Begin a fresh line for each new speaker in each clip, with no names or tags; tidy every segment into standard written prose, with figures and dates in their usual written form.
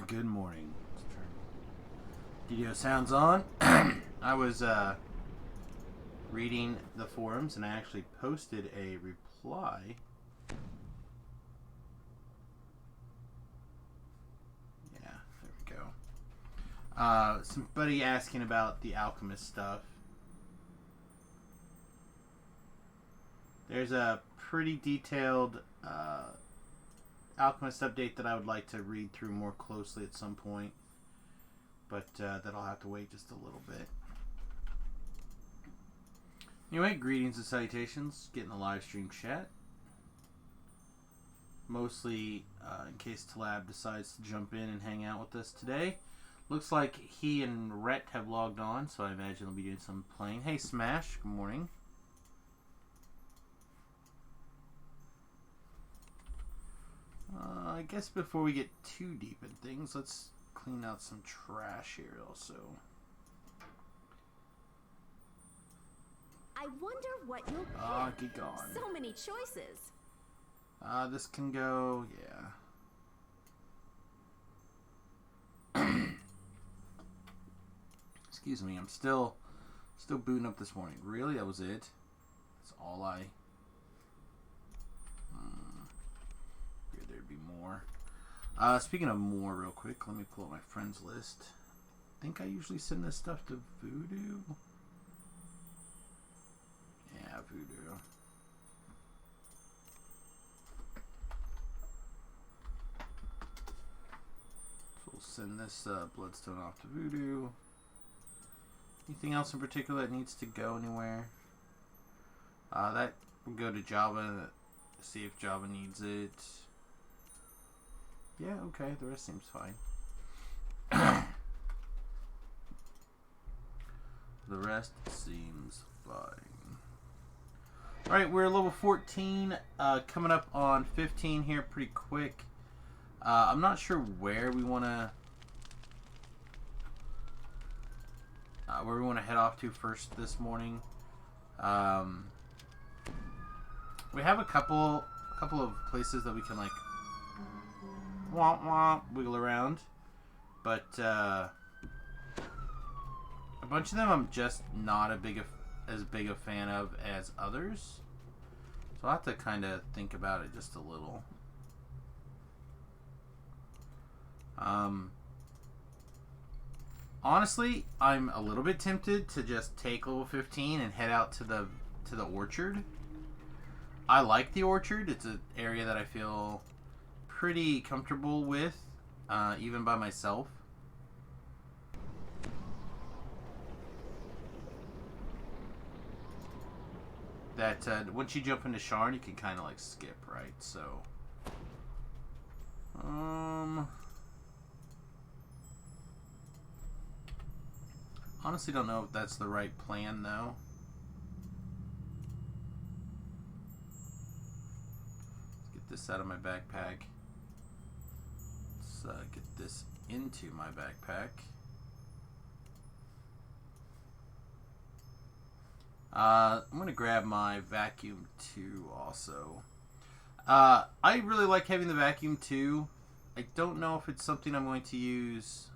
Good morning. DDO sounds on. I was reading the forums and I actually posted a reply. Yeah, there we go. Somebody asking about the alchemist stuff. There's a pretty detailed alchemist update that I would like to read through more closely at some point, but that'll have to wait just a little bit. Anyway, greetings and salutations. Getting the live stream chat. Mostly in case Talab decides to jump in and hang out with us today. Looks like he and Rhett have logged on, so I imagine they'll be doing some playing. Hey Smash, good morning. I guess before we get too deep in things, let's clean out some trash here also.
I wonder what you'll pick.
Get gone.
So many choices.
This can go, yeah. Excuse me, I'm still booting up this morning. Really? That was it? That's all I... Figured there'd be more. Speaking of more real quick, let me pull up my friends list. I think I usually send this stuff to Voodoo. Yeah, Voodoo. So we'll send this Bloodstone off to Voodoo. Anything else in particular that needs to go anywhere? That will go to Java. See if Java needs it. Yeah, okay. The rest seems fine. The rest seems fine. Alright, we're level 14. Coming up on 15 here pretty quick. I'm not sure where we want to... where we want to head off to first this morning. We have a couple of places that we can like wiggle around, but a bunch of them I'm just not as big a fan of as others. So I'll have to kind of think about it just a little. Honestly, I'm a little bit tempted to just take level 15 and head out to the orchard. I like the orchard. It's an area that I feel pretty comfortable with, even by myself. That once you jump into Sharn, you can kind of like skip, right? So, honestly, don't know if that's the right plan though. This out of my backpack. Let's get this into my backpack. I'm going to grab my vacuum too also. I really like having the vacuum too. I don't know if it's something I'm going to use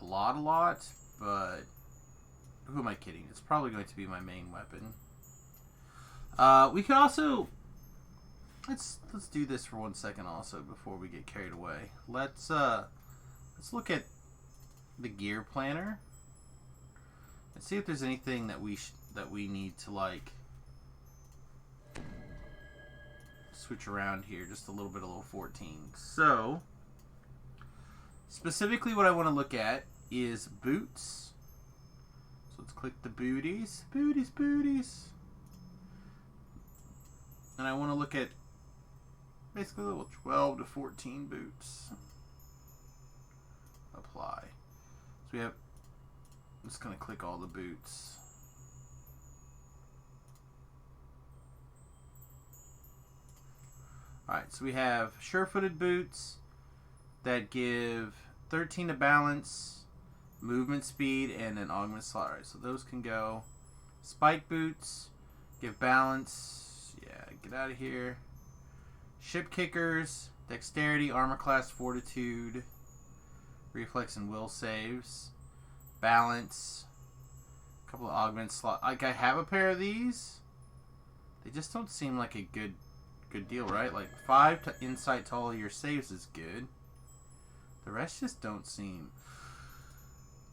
a lot, but who am I kidding? It's probably going to be my main weapon. We can also... Let's do this for 1 second also before we get carried away. Let's look at the gear planner and see if there's anything that we need to like switch around here just a little bit of level 14. So specifically what I want to look at is boots. So let's click the booties. And I want to look at basically level 12 to 14 boots. Apply. So we have... I'm just going to click all the boots. Alright, so we have sure-footed boots that give 13 to balance, movement speed, and an augmented slot. Alright, so those can go. Spike boots give balance. Yeah, get out of here. Ship kickers, dexterity, armor class, fortitude. reflex and will saves, balance, a couple of augment slot. Like, I have a pair of these. They just don't seem like a good deal, right? Like 5 to insight to all of your saves is good. The rest just don't seem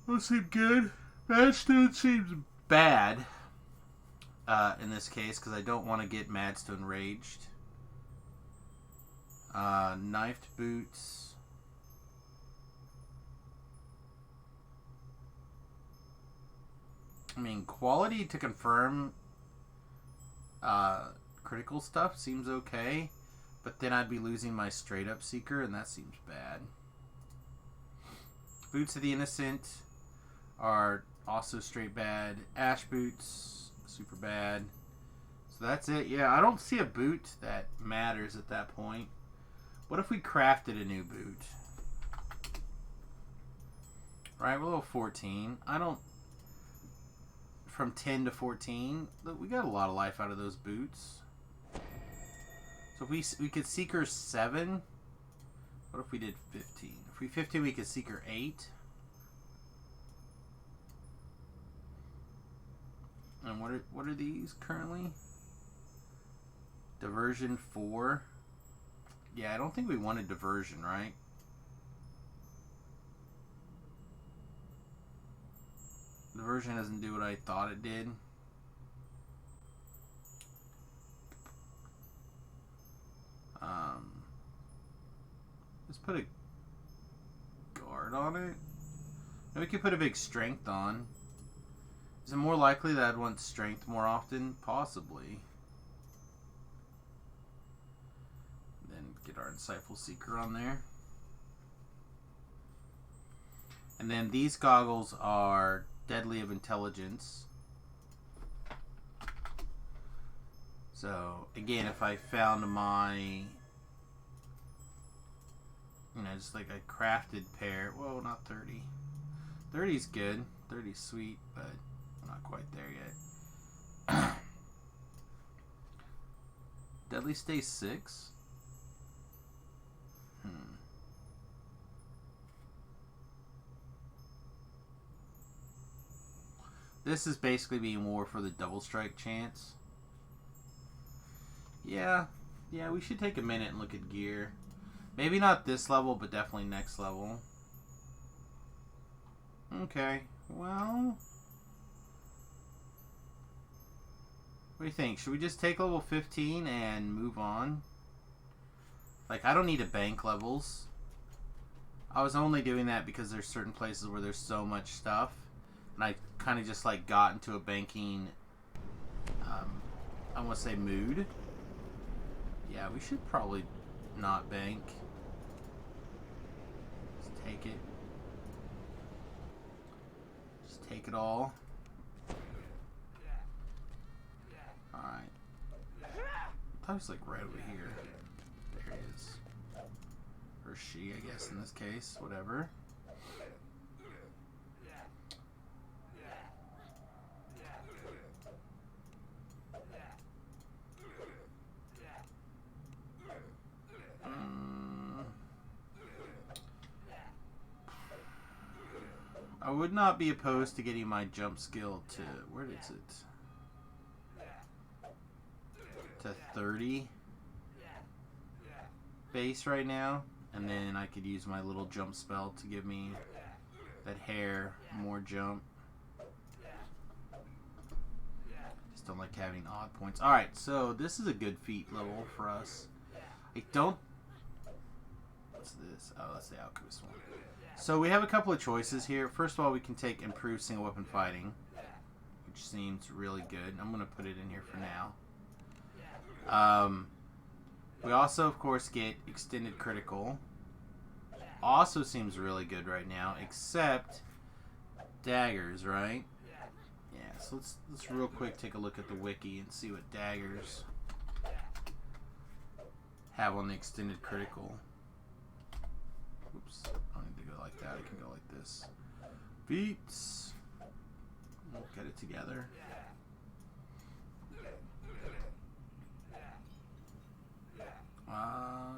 good. Madstone seems bad in this case because I don't want to get Madstone raged. Knifed boots. I mean, quality to confirm critical stuff seems okay, but then I'd be losing my straight up seeker, and that seems bad. Boots of the Innocent are also straight bad. Ash boots, super bad. So that's it. Yeah, I don't see a boot that matters at that point. What if we crafted a new boot? Right, we're level 14. I don't... From 10 to 14, we got a lot of life out of those boots. So if we could Seeker 7. What if we did 15? If we 15, we could Seeker 8. And what are these currently? Diversion 4. Yeah, I don't think we wanted diversion, right? Diversion doesn't do what I thought it did. Let's put a guard on it. Maybe we could put a big strength on. Is it more likely that I'd want strength more often? Possibly. Then get our Insightful Seeker on there. And then these goggles are Deadly of Intelligence. So, again, if I found my... You know, just like a crafted pair. Whoa, not 30. 30's good. 30's sweet, but I'm not quite there yet. Deadly Stay 6. This is basically being more for the double strike chance. Yeah, we should take a minute and look at gear. Maybe not this level, but definitely next level. Okay, well... What do you think? Should we just take level 15 and move on? Like, I don't need to bank levels. I was only doing that because there's certain places where there's so much stuff. And I kind of just, like, got into a banking, I want to say mood. Yeah, we should probably not bank. Just take it. Just take it all. Alright. I thought it was, like, right over here. There it is. Or she, I guess, in this case. Whatever. I would not be opposed to getting my jump skill to... Where is it? To 30 base right now. And then I could use my little jump spell to give me that hair more jump. Just don't like having odd points. Alright, so this is a good feat level for us. I don't... What's this? Oh, that's the Alchemist one. So we have a couple of choices here. First of all, we can take Improved Single Weapon Fighting, which seems really good. I'm going to put it in here for now. We also, of course, get Extended Critical. Also seems really good right now, except daggers, right? Yeah, so let's real quick take a look at the wiki and see what daggers have on the Extended Critical. Oops, I don't need to go like that. I can go like this. Beats. We'll get it together.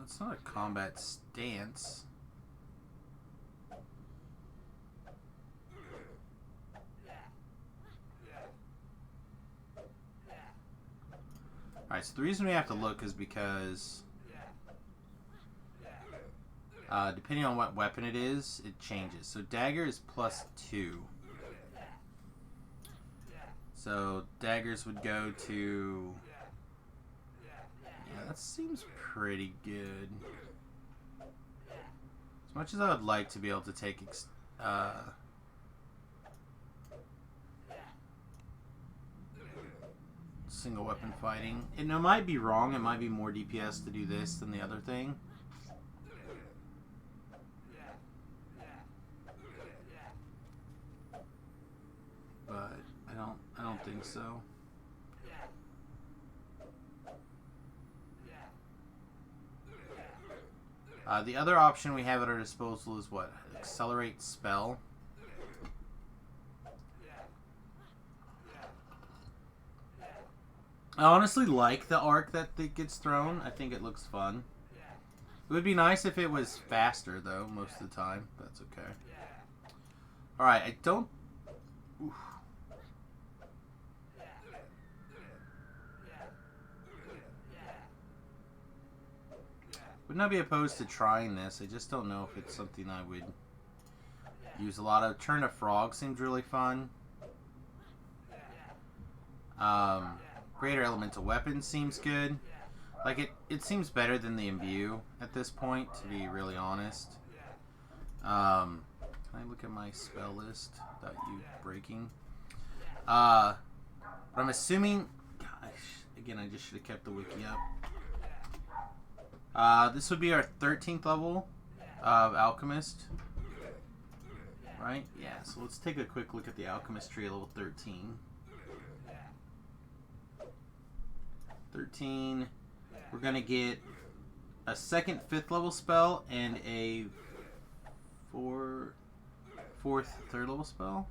It's not a combat stance. Alright, so the reason we have to look is because depending on what weapon it is, it changes. So dagger is +2. So daggers would go to... Yeah, that seems pretty good. As much as I would like to be able to take... single weapon fighting. And it might be wrong. It might be more DPS to do this than the other thing. But I don't think so. The other option we have at our disposal is what? Accelerate spell. I honestly like the arc that gets thrown. I think it looks fun. It would be nice if it was faster, though, most of the time. That's okay. Alright, I don't... Oof. Would not be opposed to trying this. I just don't know if it's something I would use a lot of. Turn to Frog seems really fun. Greater Elemental Weapon seems good. Like, it seems better than the Imbue at this point, to be really honest. Can I look at my spell list without you breaking? But I'm assuming... Gosh, again, I just should have kept the wiki up. This would be our 13th level of Alchemist. Right? Yeah, so let's take a quick look at the Alchemist tree at level 13. 13. We're going to get a second 5th level spell and a fourth 3rd level spell.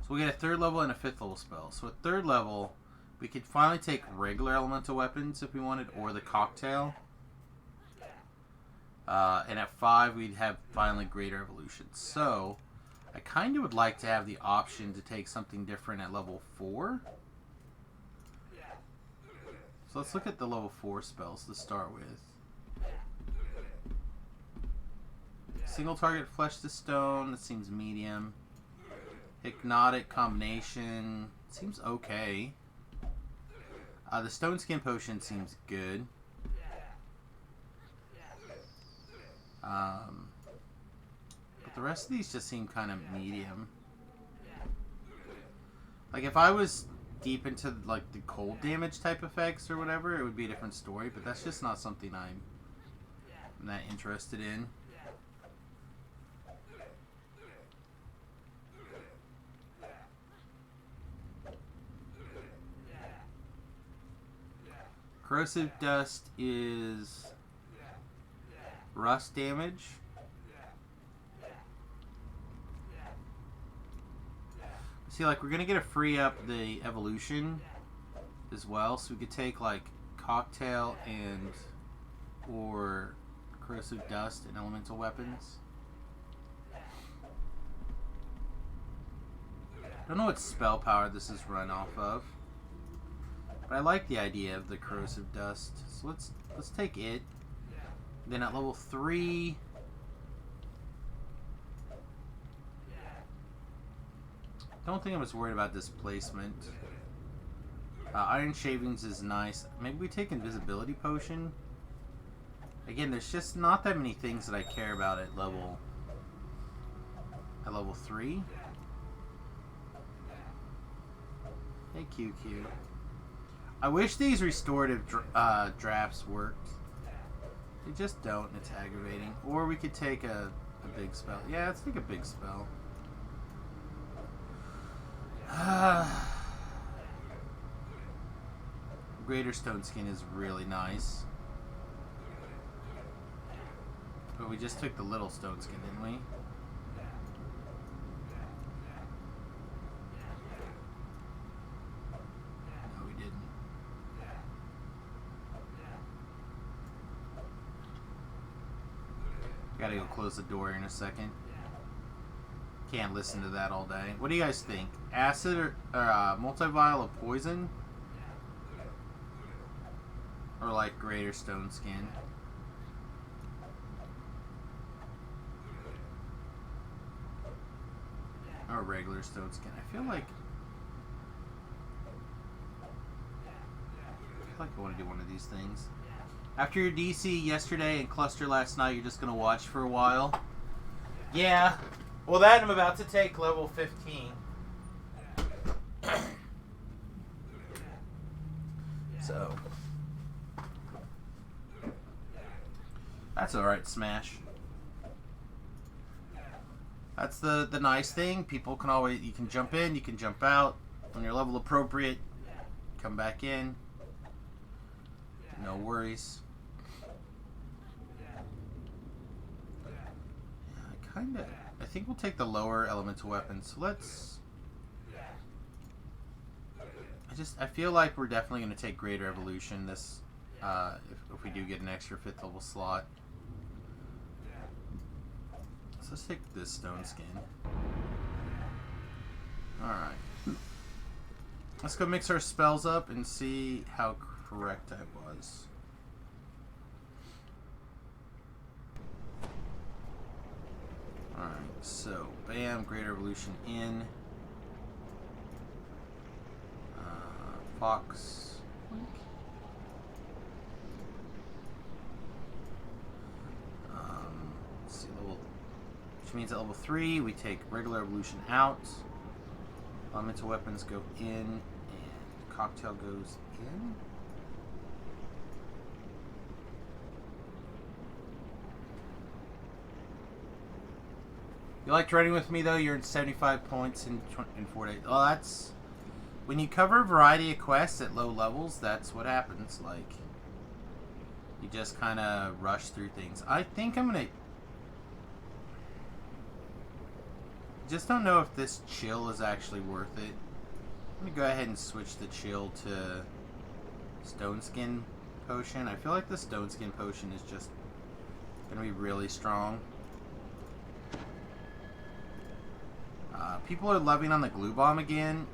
So we get a 3rd level and a 5th level spell. So at 3rd level, we could finally take regular elemental weapons if we wanted, or the cocktail. And at 5, we'd have finally greater evolution. So I kind of would like to have the option to take something different at level 4. So let's look at the level 4 spells to start with. Single target flesh to stone, that seems medium. Hypnotic combination, seems okay. The stone skin potion seems good. But the rest of these just seem kind of medium. Like if I was deep into like the cold damage type effects or whatever, it would be a different story, but that's just not something I'm that interested in. Corrosive dust is rust damage. See, like, we're gonna get a free up the evolution as well, so we could take like cocktail and or corrosive dust and elemental weapons. I don't know what spell power this is run off of, but I like the idea of the corrosive dust. So let's take it. Then at level 3, don't think I was worried about displacement. Iron Shavings is nice. Maybe we take Invisibility Potion. Again, there's just not that many things that I care about at level 3. Hey, QQ. I wish these restorative drafts worked. They just don't, and it's aggravating. Or we could take a big spell. Yeah, let's take a big spell. Greater Stone Skin is really nice. But we just took the little Stone Skin, didn't we? No, we didn't. Gotta go close the door here in a second. Can't listen to that all day. What do you guys think? Acid or multi-vial of poison? Or like greater stone skin. Or regular stone skin. I feel like I want to do one of these things. After your DC yesterday and cluster last night, you're just going to watch for a while? Yeah. Well, that I'm about to take level 15. So. That's alright, Smash. That's the nice thing. People can always, you can jump in, you can jump out. When you're level appropriate, come back in. No worries. I think we'll take the lower elemental weapons. So let's... I feel like we're definitely going to take Greater Evolution this, if we do get an extra 5th level slot. So let's take this stone skin. Alright. Let's go mix our spells up and see how correct I was. Alright, so bam, Greater Evolution in. Fox. Let's see, which means at level 3 we take regular evolution out. Elemental weapons go in, and cocktail goes in. You liked running with me though. You're in 75 points in 4 days. Well, that's when you cover a variety of quests at low levels. That's what happens. Like you just kind of rush through things. I think I'm gonna. Just don't know if this chill is actually worth it. I'm gonna go ahead and switch the chill to Stone Skin Potion. I feel like the Stone Skin Potion is just gonna be really strong. People are loving on the Glue Bomb again.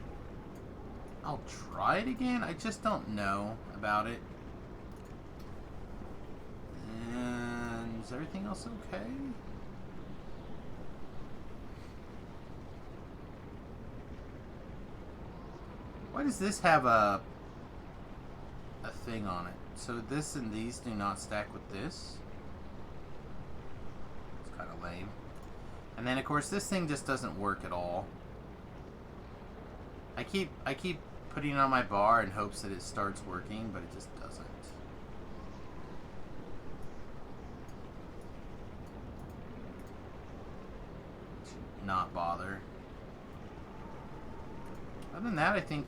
I'll try it again. I just don't know about it. And is everything else okay? Why does this have a thing on it? So this and these do not stack with this. It's kind of lame. And then of course this thing just doesn't work at all. I keep putting it on my bar in hopes that it starts working, but it just doesn't. Should not bother. Other than that, I think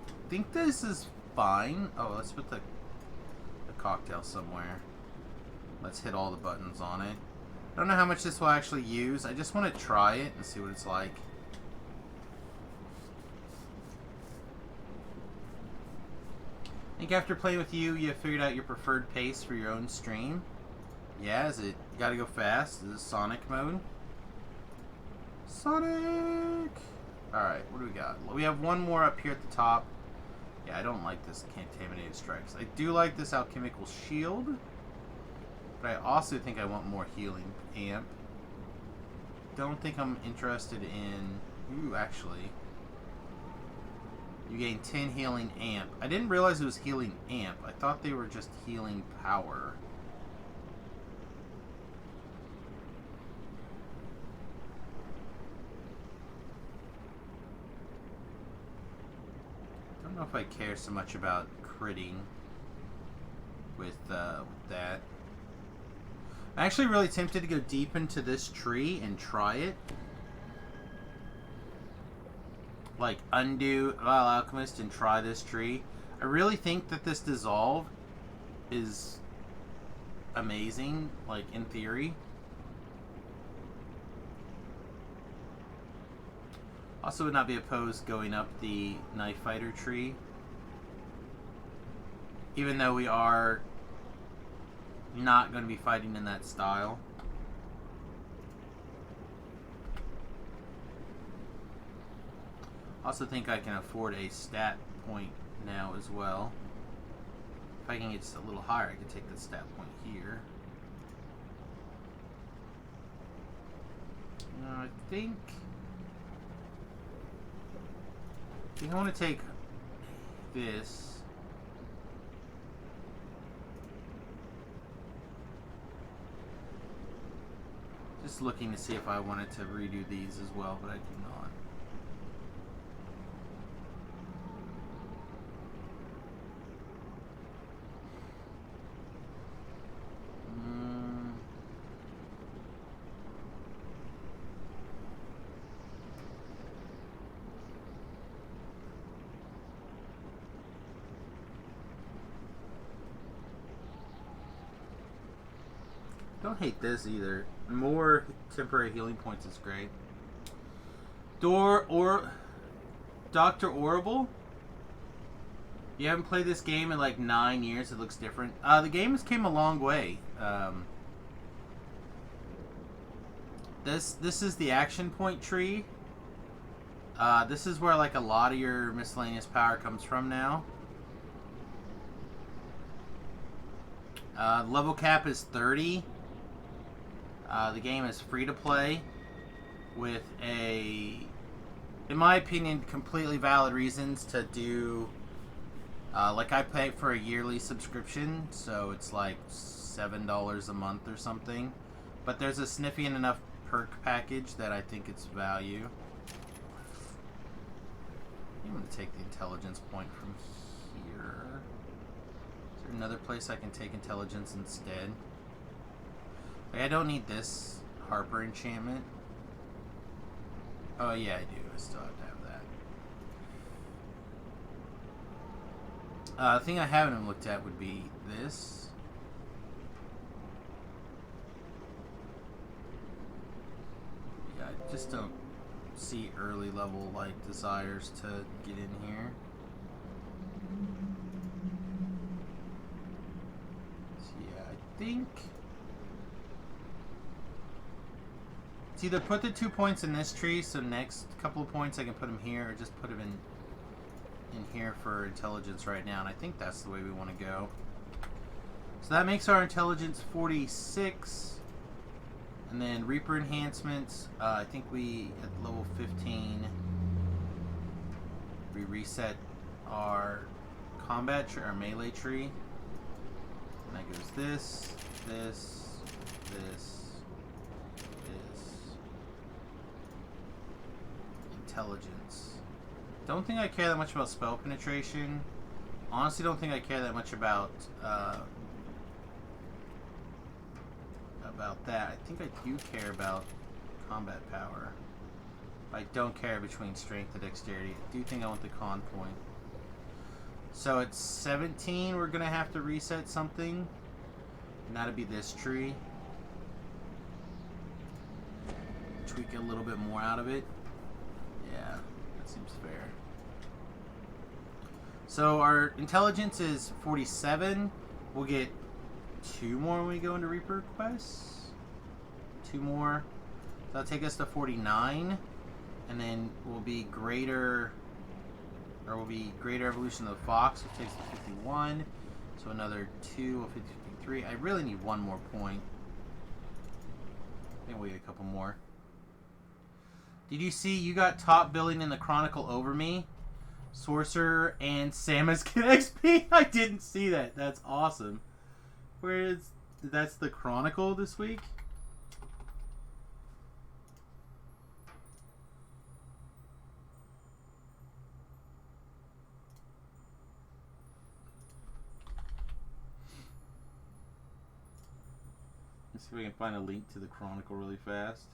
this is fine. Oh, let's put the cocktail somewhere. Let's hit all the buttons on it. I don't know how much this will actually use. I just want to try it and see what it's like. I think after playing with you, you figured out your preferred pace for your own stream. Yeah, is it? You gotta go fast. Is this Sonic mode? Sonic! Alright, what do we got? We have one more up here at the top. Yeah, I don't like this Contaminated Strikes. I do like this Alchemical Shield. But I also think I want more Healing Amp. Don't think I'm interested in... Ooh, actually. You gain 10 Healing Amp. I didn't realize it was Healing Amp. I thought they were just Healing Power. I don't know if I care so much about critting with that. I'm actually really tempted to go deep into this tree and try it. Like, undo Vile Alchemist and try this tree. I really think that this Dissolve is amazing, like, in theory. Also would not be opposed going up the Knife Fighter tree. Even though we are not going to be fighting in that style. Also think I can afford a stat point now as well. If I can get just a little higher, I can take the stat point here. I think I want to take this. Just looking to see if I wanted to redo these as well, but I do not. Don't hate this either. More temporary healing points is great. Dr. Orrible? You haven't played this game in like 9 years. It looks different. The game has came a long way. This is the action point tree. This is where like a lot of your miscellaneous power comes from now. Level cap is 30. The game is free to play with in my opinion, completely valid reasons to do. Like I pay for a yearly subscription, so it's like $7 a month or something. But there's a significant enough perk package that I think it's value. I'm going to take the intelligence point from here. Is there another place I can take intelligence instead? I don't need this Harper enchantment. Oh yeah, I do. I still have to have that. The thing I haven't looked at would be this. Yeah, I just don't see early level like desires to get in here. So yeah, I think it's either put the 2 points in this tree, so next couple of points I can put them here, or just put them in here for intelligence right now, and I think that's the way we want to go. So that makes our intelligence 46, and then Reaper enhancements, I think we, at level 15, we reset our combat tree, our melee tree, and that goes this, this, this, intelligence. Don't think I care that much about spell penetration. Honestly, don't think I care that much about that. I think I do care about combat power. I don't care between strength and dexterity. I do think I want the con point. So at 17, we're gonna have to reset something, and that'll be this tree. Tweak a little bit more out of it. Yeah, that seems fair. So our intelligence is 47. We'll get 2 more when we go into Reaper quests. 2 more. So that'll take us to 49. And then we'll be greater evolution of the fox, which takes us to 51. So another 2 will 53. I really need 1 more point. Maybe we'll get a couple more. Did you see you got top billing in the Chronicle over me? Sorcerer and Samus get XP? I didn't see that. That's awesome. That's the Chronicle this week? Let's see if we can find a link to the Chronicle really fast.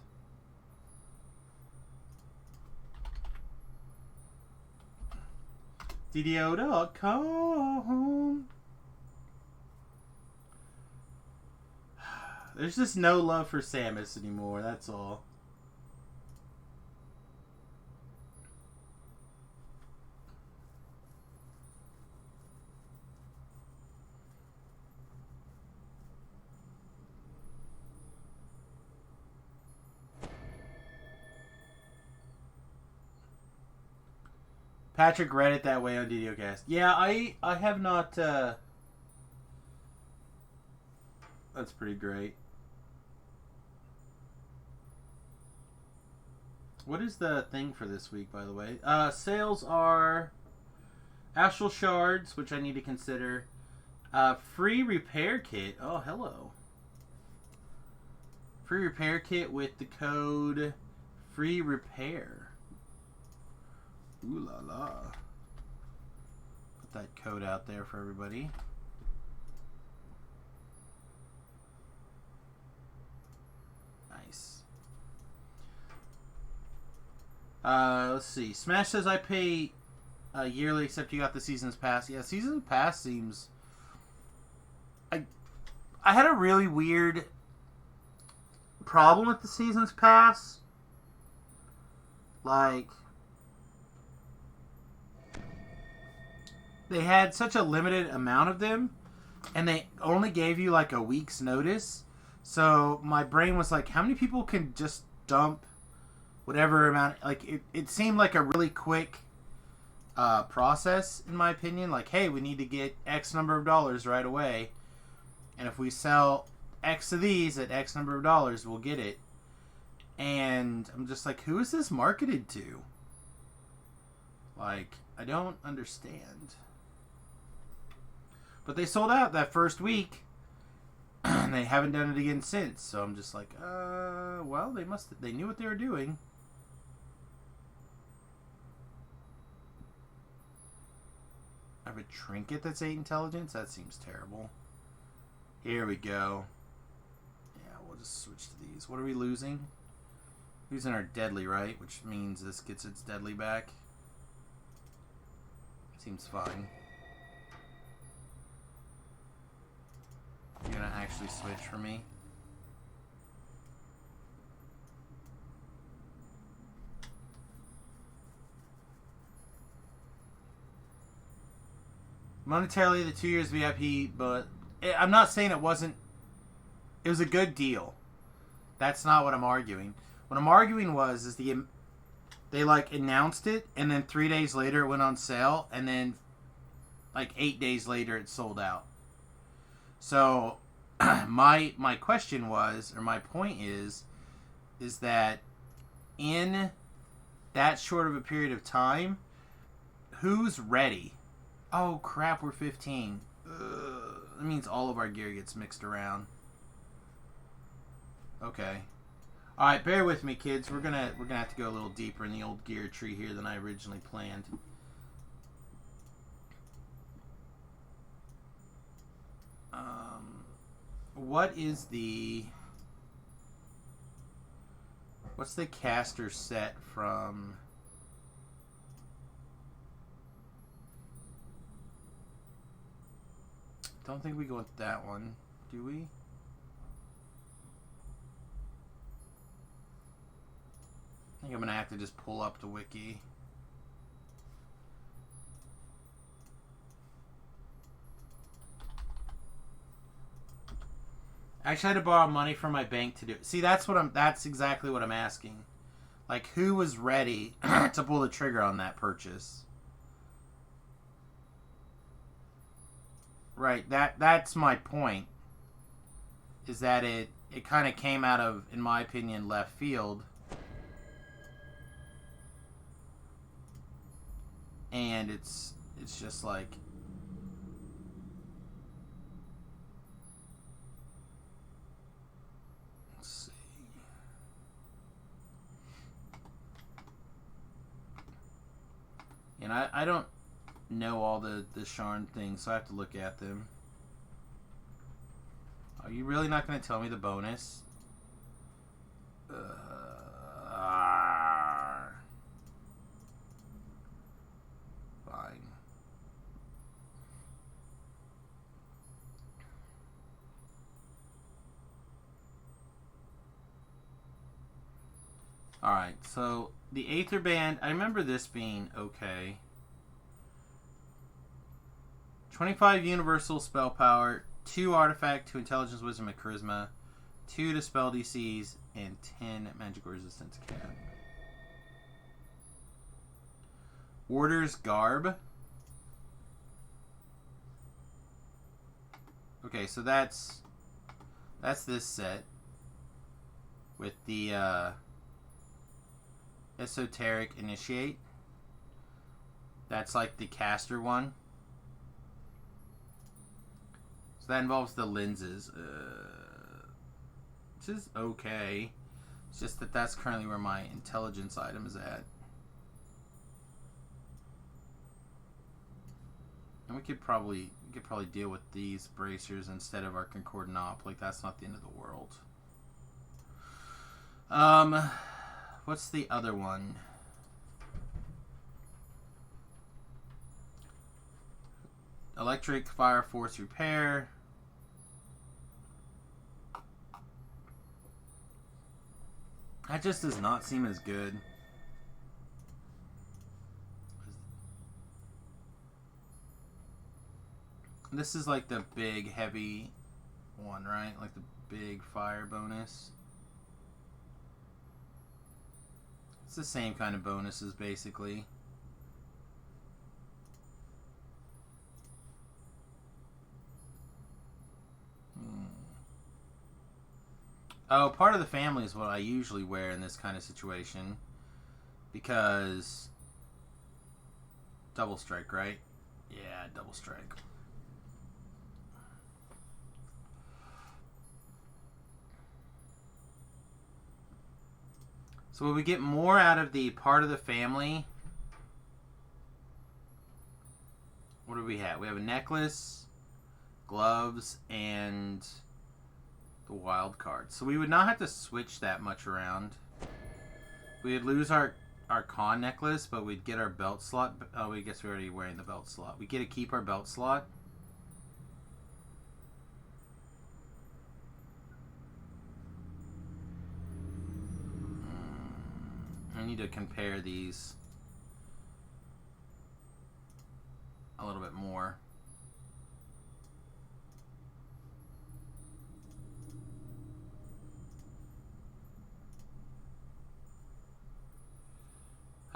DDO.com. There's just no love for Samus anymore, that's all. Patrick read it that way on DDOcast. Yeah, I have not That's pretty great. What is the thing for this week, by the way? Sales are Astral Shards, which I need to consider. Free repair kit. Oh, hello. Free repair kit with the code free repair. Ooh la la. Put that code out there for everybody. Nice. Let's see. Smash says I pay yearly, except you got the Season's Pass. Yeah, Season's Pass seems... I had a really weird problem with the Season's Pass. Like, they had such a limited amount of them, and they only gave you like a week's notice. So my brain was like, how many people can just dump whatever amount? Like, it seemed like a really quick process, in my opinion. Like, hey, we need to get X number of dollars right away. And if we sell X of these at X number of dollars, we'll get it. And I'm just like, who is this marketed to? Like, I don't understand. But they sold out that first week. And they haven't done it again since. So I'm just like, well, they knew what they were doing. I have a trinket that's 8 intelligence? That seems terrible. Here we go. Yeah, we'll just switch to these. What are we losing? Losing our deadly, right? Which means this gets its deadly back. Seems fine. You're gonna actually switch for me? Monetarily, the 2 years VIP, but I'm not saying it wasn't. It was a good deal. That's not what I'm arguing. What I'm arguing is they like announced it, and then 3 days later it went on sale, and then like 8 days later it sold out. So my question was, or my point is that in that short of a period of time, who's ready? Oh crap, we're 15. That means all of our gear gets mixed around. Okay. Alright, bear with me, kids. We're gonna have to go a little deeper in the old gear tree here than I originally planned. What's the caster set from? Don't think we go with that one, do we? I think I'm gonna have to just pull up the wiki. I actually had to borrow money from my bank to do it. See, that's exactly what I'm asking. Like, who was ready to pull the trigger on that purchase? Right, that's my point. Is that it kind of came out of, in my opinion, left field. And it's just like, let's see. And I don't know all the Sharn things, so I have to look at them. Are you really not going to tell me the bonus? Fine. Alright, so the Aether Band, I remember this being okay. 25 universal spell power, 2 artifact, 2 intelligence, wisdom, and charisma, 2 to spell DCs, and 10 magical resistance cap. Order's Garb. Okay, so that's That's this set. With the Esoteric Initiate. That's like the caster one. So that involves the lenses. Which is okay. It's just that that's currently where my intelligence item is at. And we could probably deal with these bracers instead of our concordant op. Like, that's not the end of the world. What's the other one? Electric Fire Force Repair. That just does not seem as good. This is like the big, heavy one, right? Like the big fire bonus. It's the same kind of bonuses, basically. Oh, part of the family is what I usually wear in this kind of situation. Because... double strike, right? Yeah, double strike. So will we get more out of the part of the family? What do we have? We have a necklace, gloves, and the wild card. So we would not have to switch that much around. We would lose our con necklace, but we'd get our belt slot. Oh, I guess we're already wearing the belt slot. We get to keep our belt slot. I need to compare these a little bit more.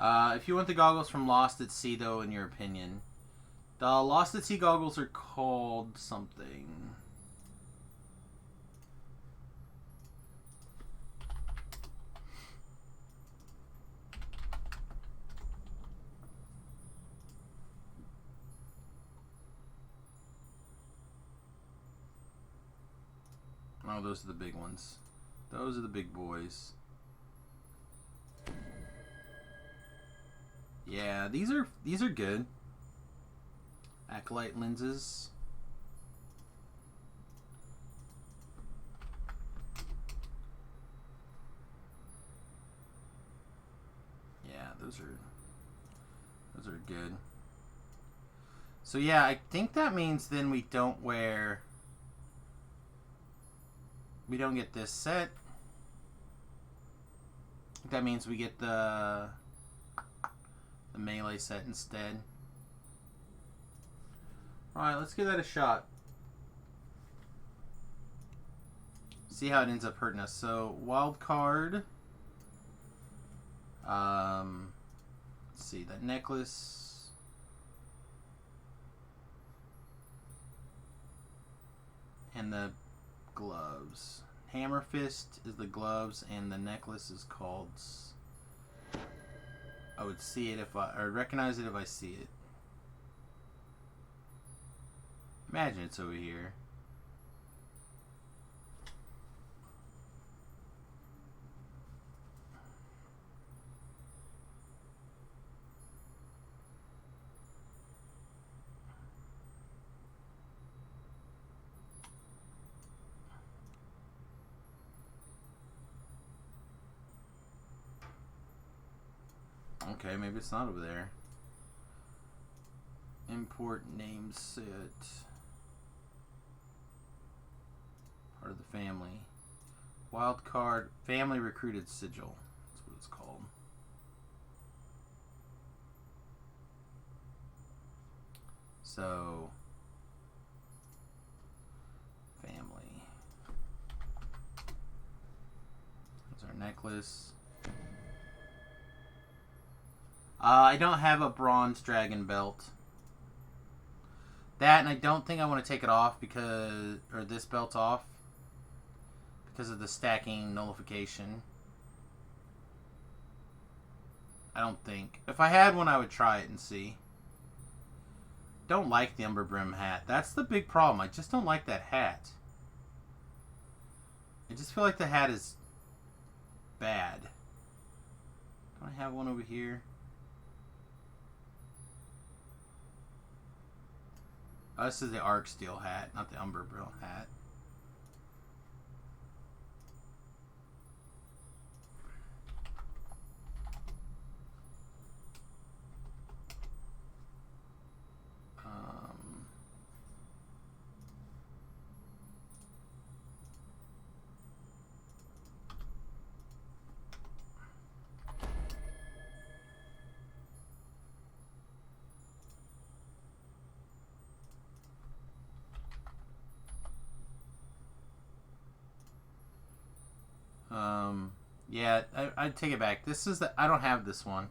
If you want the goggles from Lost at Sea, though, in your opinion, the Lost at Sea goggles are called something. Oh, those are the big ones. Those are the big boys. Yeah, these are good. Acolyte lenses. Yeah, those are good. So yeah, I think that means then we don't get this set. That means we get the melee set instead. Alright, let's give that a shot. See how it ends up hurting us. So, wild card. Let's see, that necklace. And the gloves. Hammer Fist is the gloves, and the necklace is called... I would see it or recognize it if I see it. Imagine it's over here. Okay, maybe it's not over there. Import name set. Part of the family. Wild card. Family recruited sigil. That's what it's called. So, family. That's our necklace. I don't have a bronze dragon belt. That, and I don't think I want to take it off or this belt off, because of the stacking nullification. I don't think. If I had one, I would try it and see. Don't like the Umber Brim hat. That's the big problem. I just don't like that hat. I just feel like the hat is bad. Don't I have one over here? Oh, this is the Arc Steel hat, not the Umber Brim hat. Yeah, I'd take it back. This is the... I don't have this one.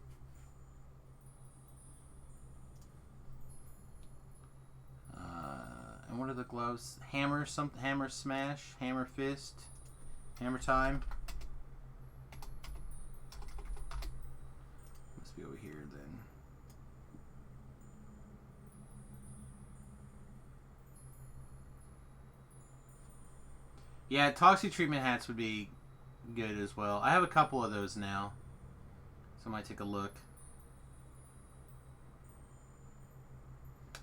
And what are the gloves? Hammer, hammer smash, hammer fist, hammer time. Must be over here then. Yeah, toxic treatment hats would be good as well. I have a couple of those now, so I might take a look.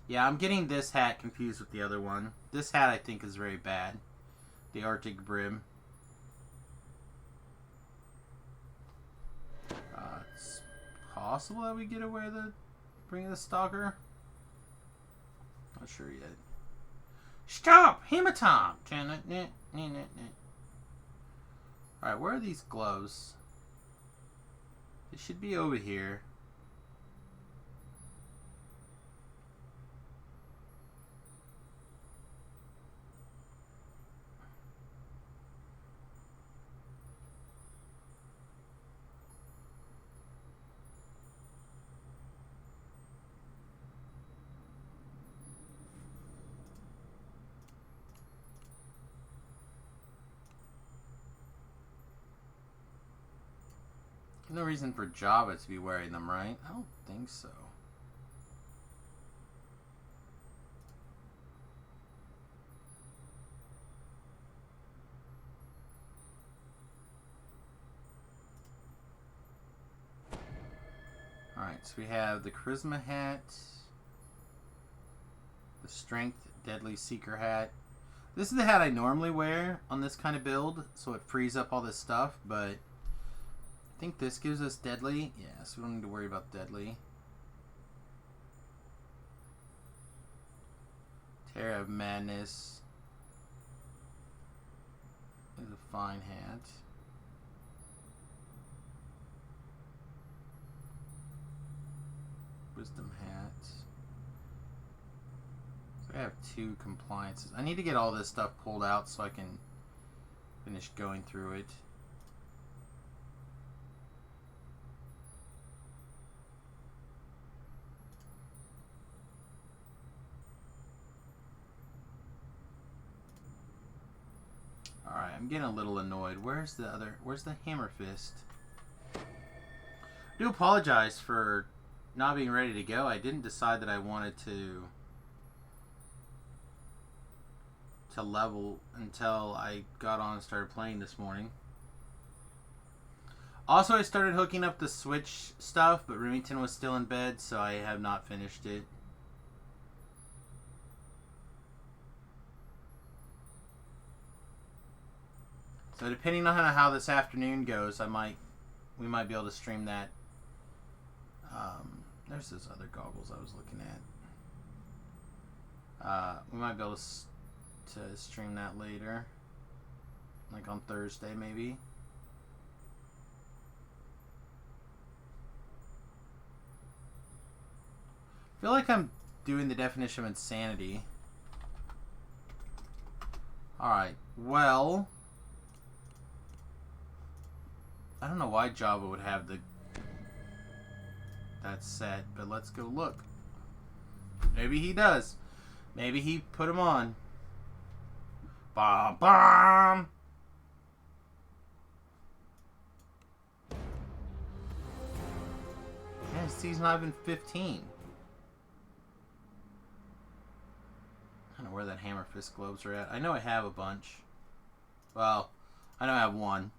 Yeah, I'm getting this hat confused with the other one. This hat I think is very bad. The Arctic Brim. It's possible that we get away bring the Stalker. Not sure yet. Stop! Hematom! Alright, where are these gloves? They should be over here. No reason for Java to be wearing them, right? I don't think so. Alright, so we have the Charisma hat, the Strength Deadly Seeker hat. This is the hat I normally wear on this kind of build, so it frees up all this stuff, but I think this gives us Deadly. Yeah, so we don't need to worry about Deadly. Terror of Madness is a fine hat. Wisdom hat. So I have 2 compliances. I need to get all this stuff pulled out so I can finish going through it. Alright, I'm getting a little annoyed. Where's the Hammer Fist? I do apologize for not being ready to go. I didn't decide that I wanted to level until I got on and started playing this morning. Also, I started hooking up the Switch stuff, but Remington was still in bed, so I have not finished it. So depending on how this afternoon goes, we might be able to stream that. There's those other goggles I was looking at. We might be able to stream that later, like on Thursday maybe. I feel like I'm doing the definition of insanity. Alright, well, I don't know why Java would have that set, but let's go look. Maybe he does. Maybe he put him on. Bam, bam. he's not even 15. I don't know where that hammer fist gloves are at. I know I have a bunch. Well, I know I have one.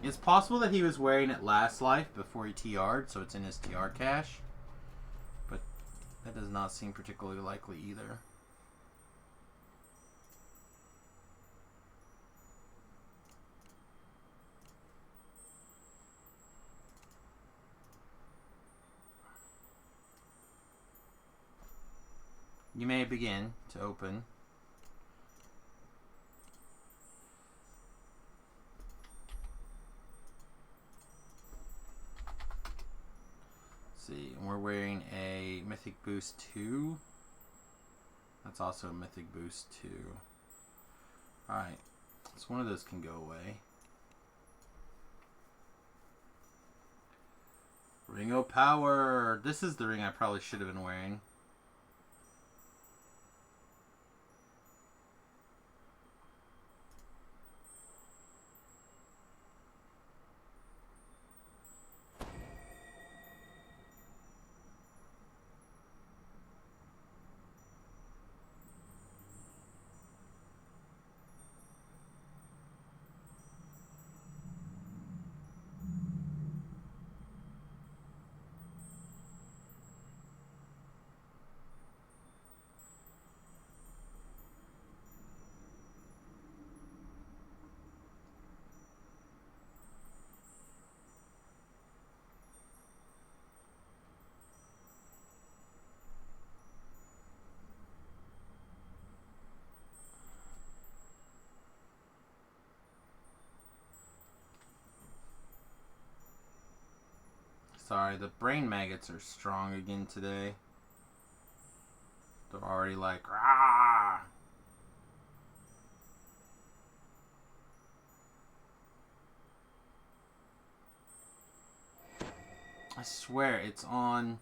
It's possible that he was wearing it last life before he TR'd, so it's in his TR cache. But that does not seem particularly likely either. You may begin to open. See, and we're wearing a Mythic Boost 2. That's also a Mythic Boost 2. Alright, so one of those can go away. Ring of Power! This is the ring I probably should have been wearing. Sorry, the brain maggots are strong again today. They're already like, rah! I swear it's on.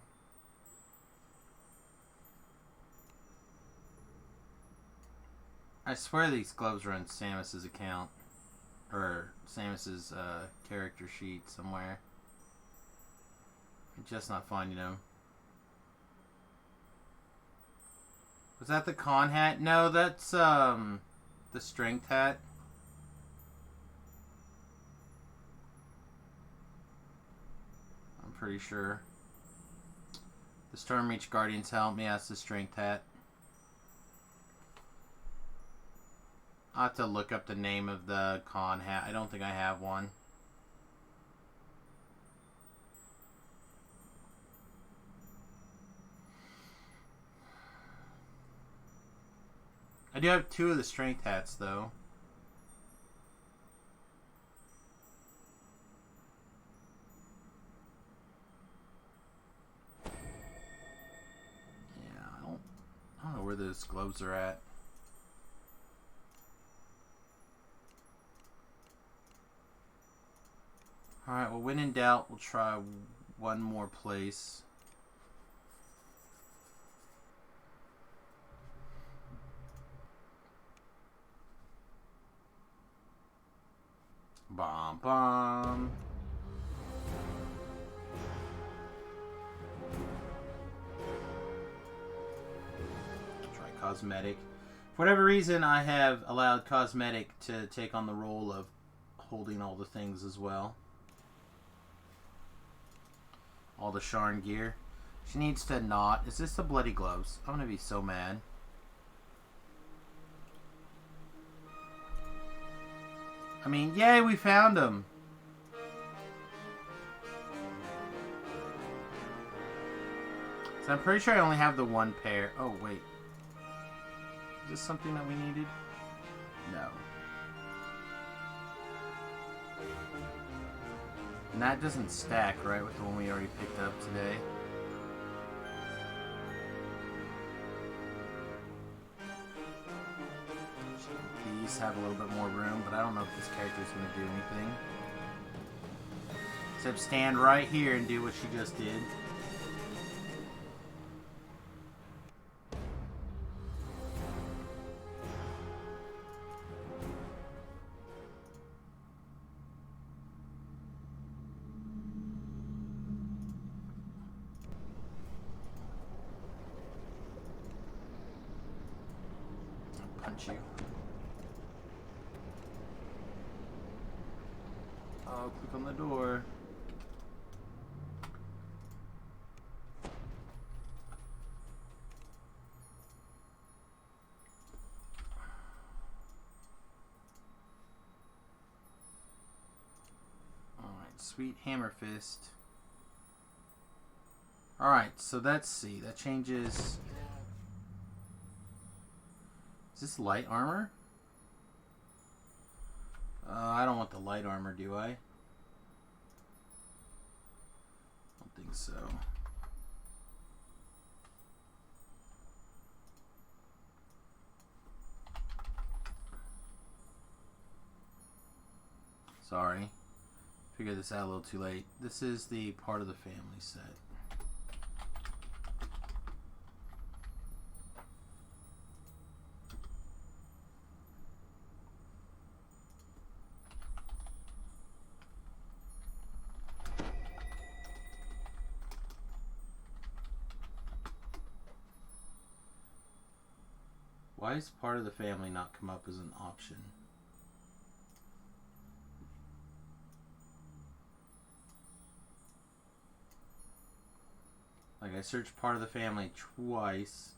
I swear these gloves are on Samius's account. Or Samius's character sheet somewhere. I'm just not finding them. Was that the con hat? No, that's the strength hat. I'm pretty sure. The Stormreach Guardian's helmet. Yeah, it's the strength hat. I'll have to look up the name of the con hat. I don't think I have one. I do have 2 of the strength hats, though. Yeah, I don't know where those gloves are at. Alright, well, when in doubt, we'll try one more place. Bom bom. Try Cosmetic. For whatever reason, I have allowed Cosmetic to take on the role of holding all the things as well. All the Sharn gear. She needs to not. Is this the bloody gloves? I'm gonna be so mad. I mean, yay, we found them. So I'm pretty sure I only have the one pair. Oh, wait. Is this something that we needed? No. And that doesn't stack, right, with the one we already picked up today. these have a little bit more room, but I don't know if this character is going to do anything. Except stand right here and do what she just did. Punch you. Oh, click on the door. Alright, sweet hammer fist. Alright, so let's see. That changes... Is this light armor? I don't want the light armor, do I? Don't think so. Sorry. Figured this out a little too late. This is the part of the family set. Why does part of the family not come up as an option? Like, I searched part of the family twice.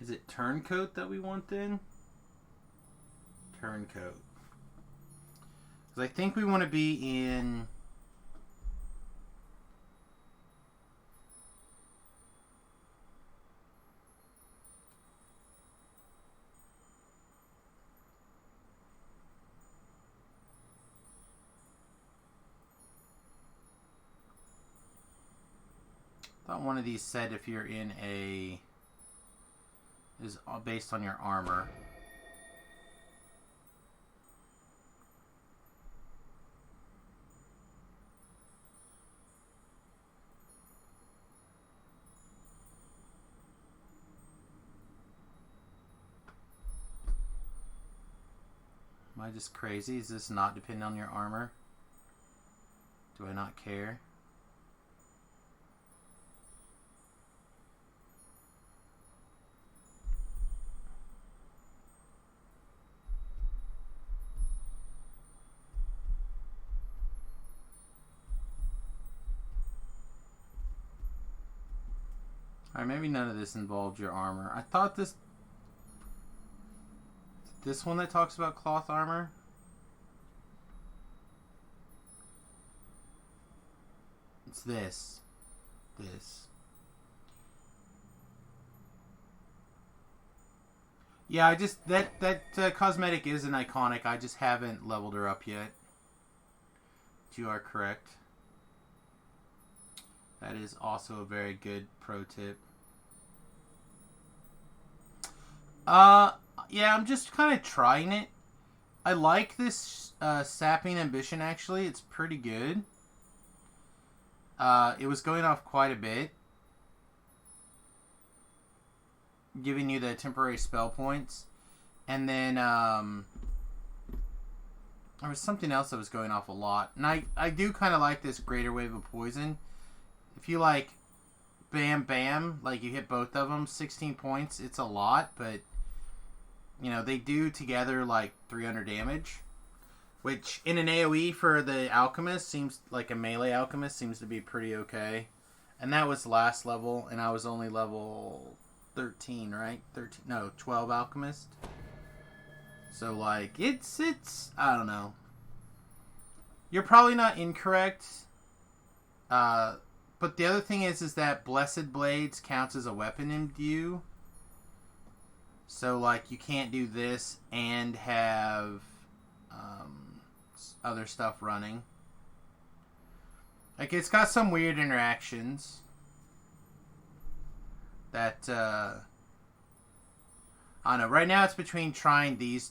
Is it turncoat that we want then? Turncoat. Because I think we want to be in... I thought one of these said if you're in a... is based on your armor. Am I just crazy? Is this not dependent on your armor? Do I not care? Alright, maybe none of this involved your armor. I thought this one that talks about cloth armor? It's this. This. Yeah, I just... That cosmetic is an iconic. I just haven't leveled her up yet. But you are correct. That is also a very good pro tip. Yeah, I'm just kind of trying it. I like this sapping ambition, actually. It's pretty good. It was going off quite a bit. Giving you the temporary spell points. And then, there was something else that was going off a lot. And I do kind of like this greater wave of poison. If you like bam bam, like you hit both of them, 16 points, it's a lot, but you know, they do together like 300 damage, which in an AoE for the alchemist seems like a melee alchemist seems to be pretty okay. And that was last level, and I was only level 13, right? 13, no, 12 alchemist. So like it's I don't know. You're probably not incorrect. But the other thing is that Blessed Blades counts as a weapon imbue. So, like, you can't do this and have other stuff running. Like, it's got some weird interactions that, I don't know. Right now it's between trying the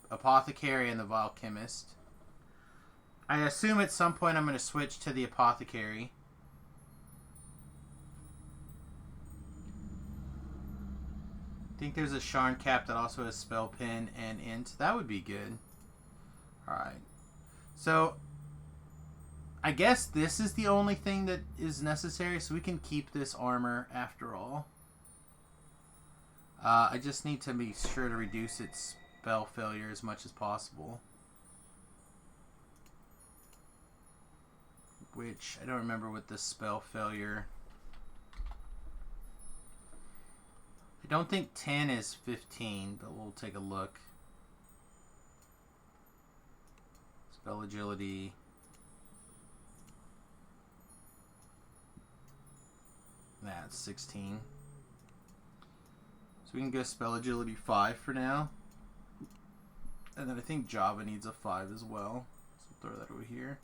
Apothecary and the Alchemist. I assume at some point I'm going to switch to the Apothecary. I think there's a Sharn Cap that also has Spell Pin and Int. That would be good. Alright. So, I guess this is the only thing that is necessary, so we can keep this armor after all. I just need to be sure to reduce its spell failure as much as possible. Which, I don't remember what the spell failure... I don't think 10 is 15, but we'll take a look. Spell agility. That's 16. So we can go spell agility 5 for now. And then I think Java needs a 5 as well. So we'll throw that over here.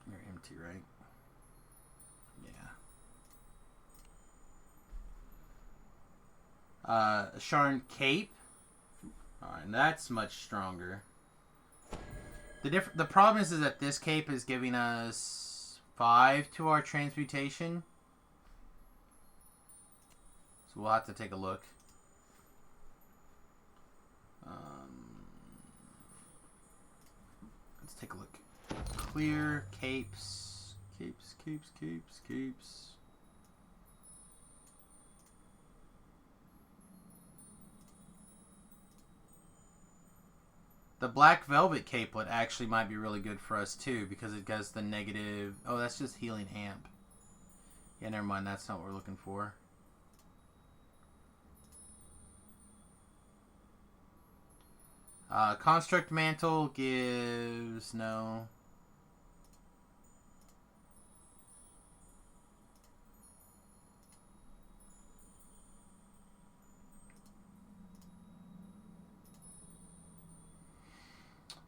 You're empty, right? Yeah. A Sharn Cape. Alright, and that's much stronger. The problem is that this cape is giving us 5 to our transmutation. So we'll have to take a look. Let's take a look. Clear capes. Capes. The Black Velvet Capelet actually might be really good for us too, because it has the negative... Oh, that's just healing amp. Yeah, never mind, that's not what we're looking for. Construct Mantle gives... No.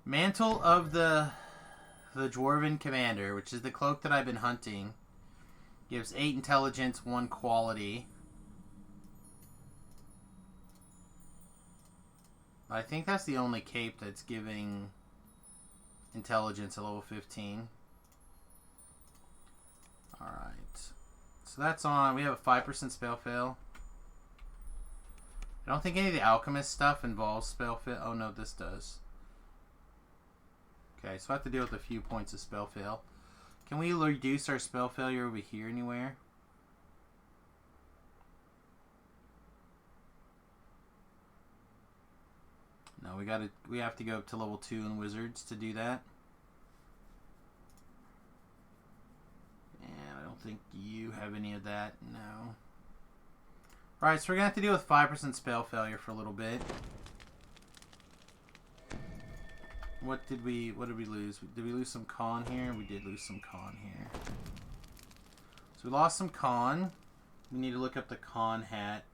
Mantle of the Dwarven Commander, which is the cloak that I've been hunting, gives 8 intelligence, 1 quality. I think that's the only cape that's giving intelligence at level 15. Alright. So that's on. We have a 5% spell fail. I don't think any of the alchemist stuff involves spell fail. Oh no, this does. Okay, so I have to deal with a few points of spell fail. Can we reduce our spell failure over here anywhere? No, we have to go up to level 2 in Wizards to do that. And I don't think you have any of that, no. Alright, so we're gonna have to deal with 5% spell failure for a little bit. What did we lose? Did we lose some con here? We did lose some con here. So we lost some con. We need to look up the con hat.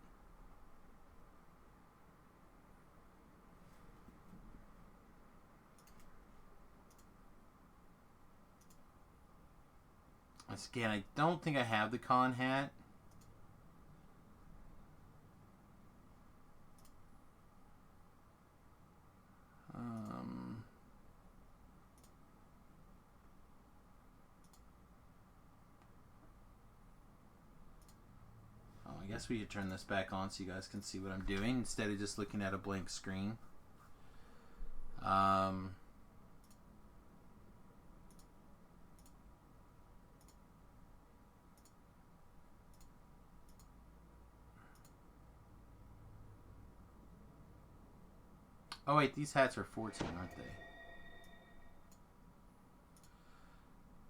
Once again, I don't think I have the con hat. I guess we could turn this back on so you guys can see what I'm doing instead of just looking at a blank screen. Oh wait, these hats are 14, aren't they?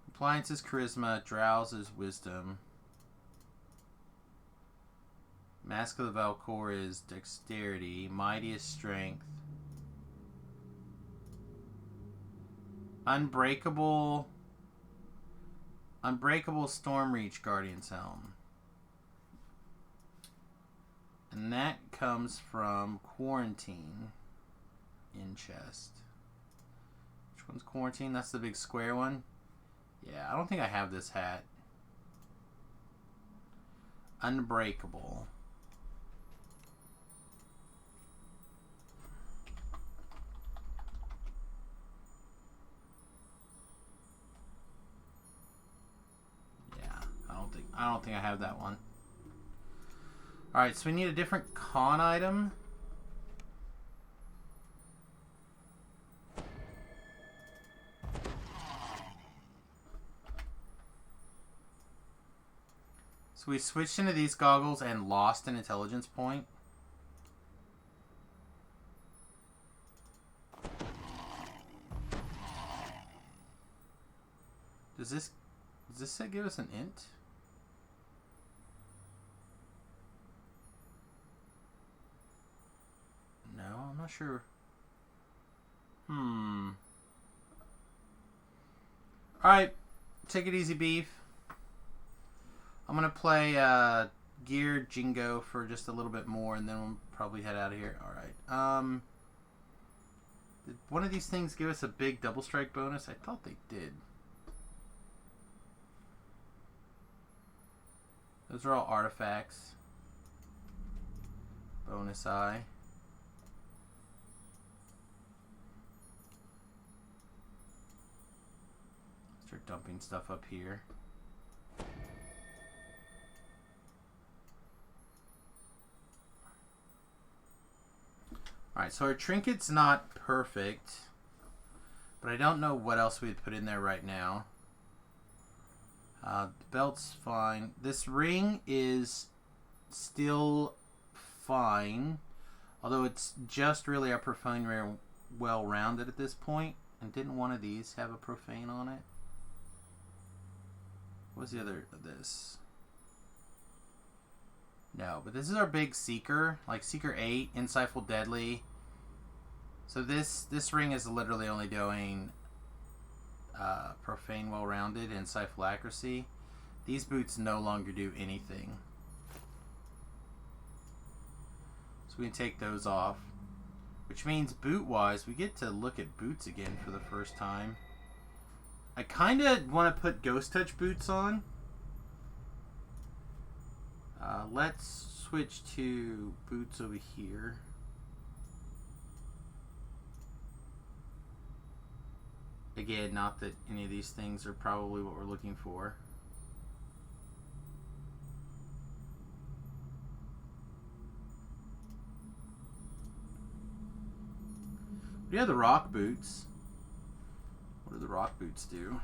Compliance is charisma, drowse is wisdom. Mask of the Valkor is dexterity. Mighty is strength. Unbreakable Stormreach Guardian's Helm. that comes from quarantine in chest. Which one's quarantine? That's the big square one. Yeah, I don't think I have this hat. Unbreakable. Yeah, I don't think I have that one. All right, so we need a different con item. So we switched into these goggles and lost an intelligence point. Does this set give us an int? No, I'm not sure. Alright, take it easy, beef. I'm going to play Gear Jingo for just a little bit more, and then we'll probably head out of here. Alright. Did one of these things give us a big double strike bonus? I thought they did. Those are all artifacts. Bonus eye. Start dumping stuff up here. Alright, so our trinket's not perfect, but I don't know what else we'd put in there right now. The belt's fine. This ring is still fine, although it's just really a profane rare well-rounded at this point. And didn't one of these have a profane on it? What's the other of this? No, but this is our big Seeker, like Seeker 8, Insightful Deadly. So this ring is literally only doing Profane Well-Rounded and Insightful Accuracy. These boots no longer do anything. So we can take those off. Which means boot-wise, we get to look at boots again for the first time. I kind of want to put Ghost Touch boots on. Let's switch to boots over here. Again, not that any of these things are probably what we're looking for. We have the rock boots. What do the rock boots do?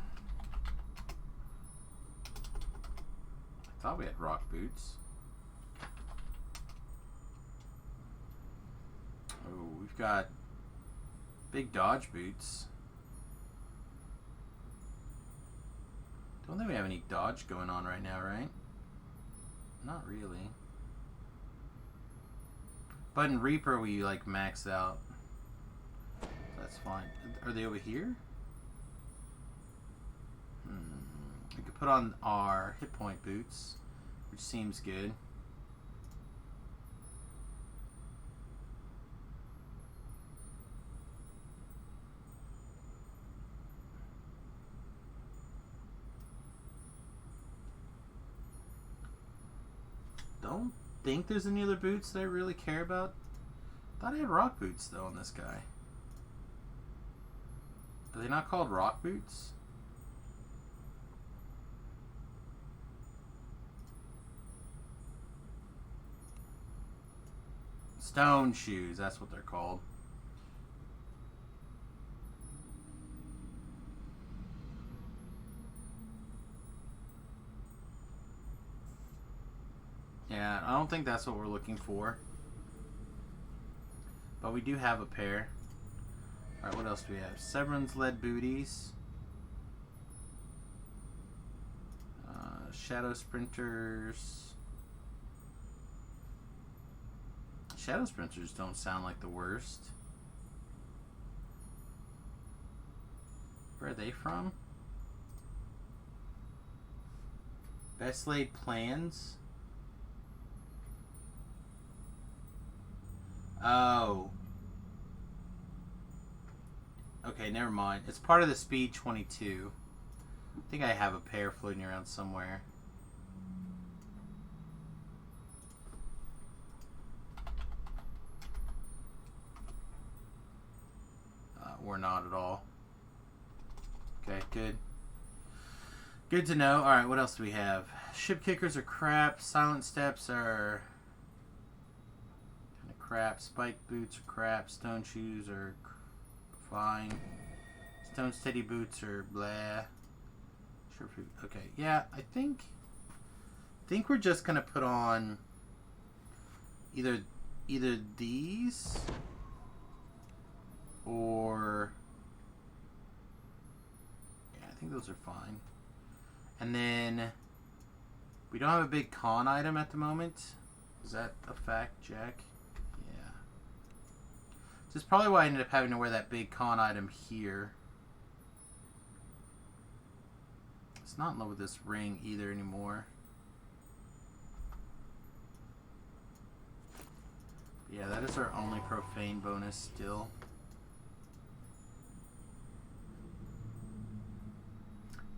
I thought we had rock boots. Oh, we've got big dodge boots. Don't think we have any dodge going on right now, right? Not really. But in Reaper, we like max out. That's fine. Are they over here? We could put on our hit point boots, which seems good. Don't think there's any other boots that I really care about. Thought I had rock boots though on this guy. Are they not called rock boots? Stone shoes, that's what they're called. Yeah, I don't think that's what we're looking for. But we do have a pair. Alright, what else do we have? Severin's lead booties. Shadow sprinters. Shadow sprinters don't sound like the worst. Where are they from? Best laid plans. Oh. Okay, never mind. It's part of the Speed 22. I think I have a pair floating around somewhere. Or not at all. Okay, good. Good to know. Alright, what else do we have? Ship kickers are crap. Silent steps are kind of crap. Spike boots are crap. Stone shoes are fine. Stone steady boots are blah. Sure. Okay, yeah, I think we're just gonna put on either these or yeah, I think those are fine. And then we don't have a big con item at the moment. Is that a fact, Jack? Yeah. This is probably why I ended up having to wear that big con item here. It's not in love with this ring either anymore. Yeah, that is our only profane bonus still.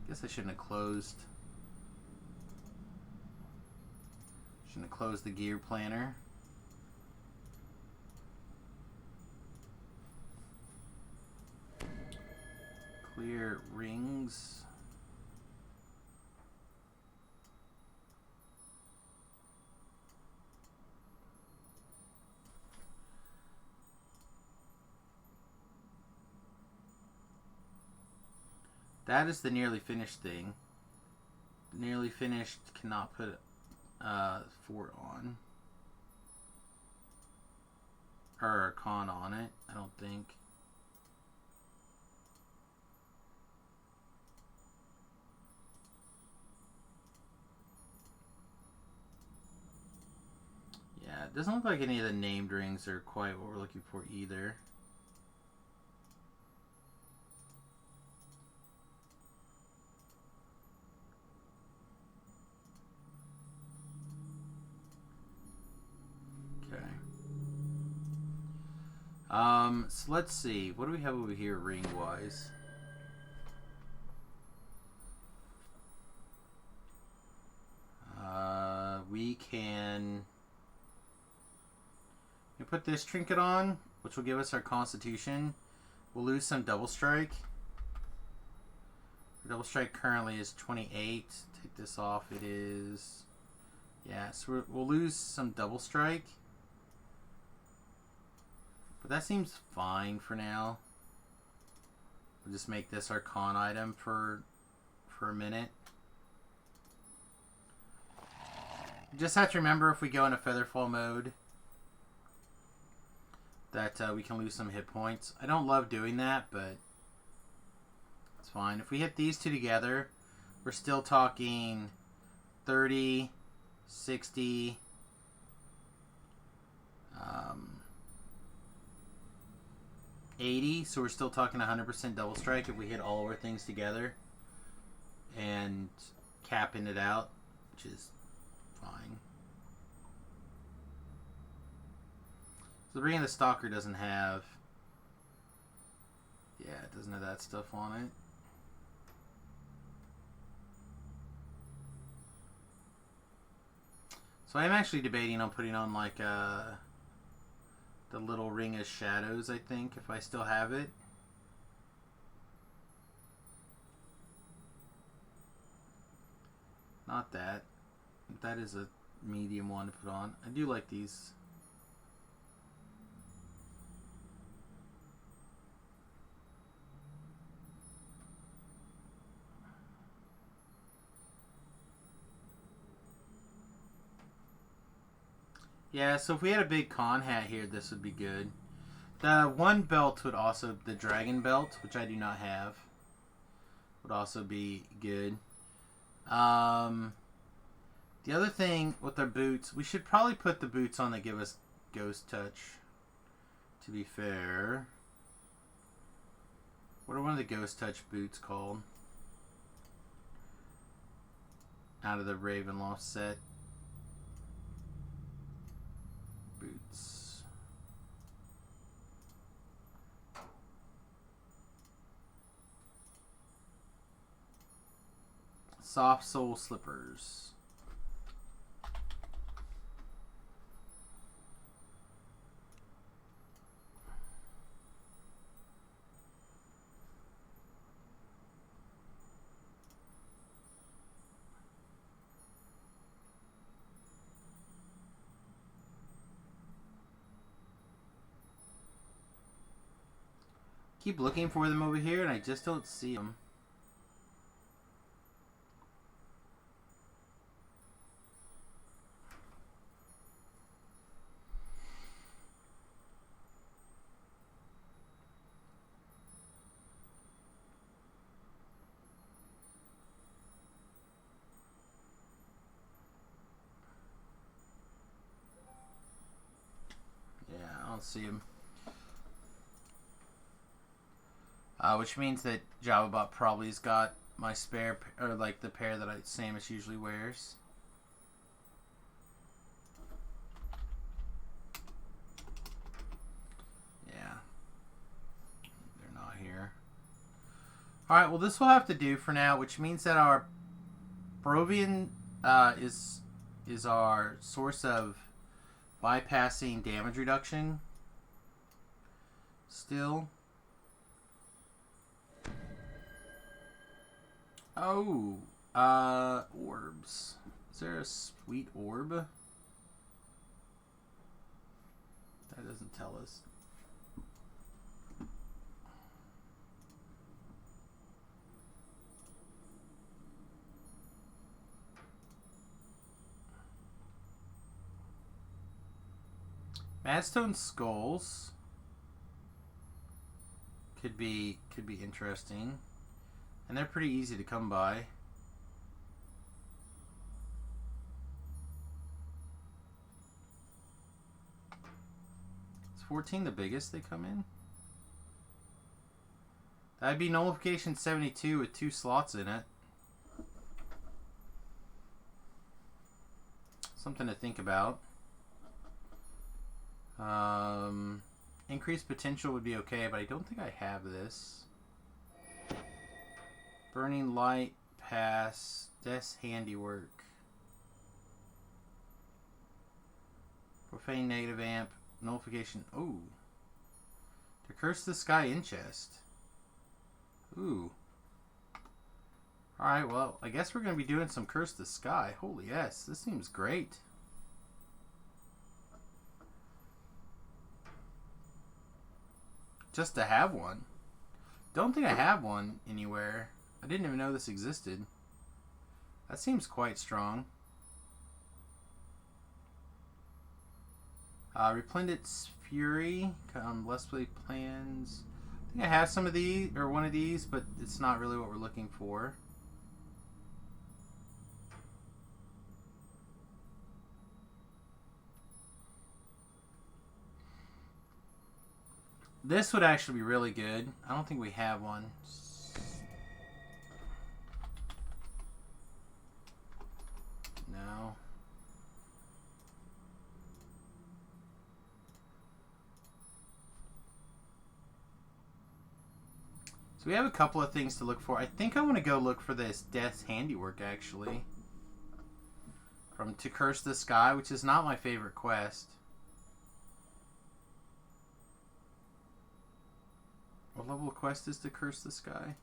Guess I shouldn't have closed. Shouldn't have closed the gear planner. Clear rings. That is the nearly finished thing. Nearly finished cannot put 4 on. Or a con on it, I don't think. Yeah, it doesn't look like any of the named rings are quite what we're looking for either. So let's see. What do we have over here ring-wise? We can put this trinket on, which will give us our constitution. We'll lose some double strike. Our double strike currently is 28. Take this off. It is... Yeah, so we'll lose some double strike. But that seems fine for now. We'll just make this our con item for a minute. You just have to remember if we go into Featherfall mode that we can lose some hit points. I don't love doing that, but it's fine. If we hit these two together, we're still talking 30, 60, 80, so we're still talking 100% double strike if we hit all of our things together and capping it out, which is fine. So the Ring of the Stalker doesn't have... Yeah, it doesn't have that stuff on it. So I'm actually debating on putting on like the little Ring of Shadows, I think, if I still have it. Not that. That is a medium one to put on. I do like these. Yeah, so if we had a big con hat here, this would be good. The one belt would also, the dragon belt, which I do not have, would also be good. The other thing with our boots, we should probably put the boots on that give us ghost touch, to be fair. What are one of the ghost touch boots called? Out of the Ravenloft set. Boots. Soft sole slippers. Keep looking for them over here and I just don't see them. Yeah, I don't see them. Which means that JavaBot probably's got my spare, or like the pair that Samius usually wears. Yeah. They're not here. Alright, well this will have to do for now, which means that our Barovian is our source of bypassing damage reduction. Still. Oh, orbs. Is there a sweet orb? That doesn't tell us. Madstone skulls could be interesting. And they're pretty easy to come by. Is 14 the biggest they come in? That'd be nullification 72 with 2 slots in it. Something to think about. Increased potential would be okay, but I don't think I have this. Burning Light, pass, Death's Handiwork. Profane negative amp, nullification. Ooh. To Curse the Sky in chest. Ooh. Alright, well, I guess we're going to be doing some Curse the Sky. Holy yes, this seems great. Just to have one. Don't think I have one anywhere. I didn't even know this existed. That seems quite strong. Replendit's Fury. Let's Play Plans. I think I have some of these, or one of these, but it's not really what we're looking for. This would actually be really good. I don't think we have one. No. So we have a couple of things to look for. I think I want to go look for this Death's Handiwork, actually. From To Curse the Sky, which is not my favorite quest. What level of quest is To Curse the Sky?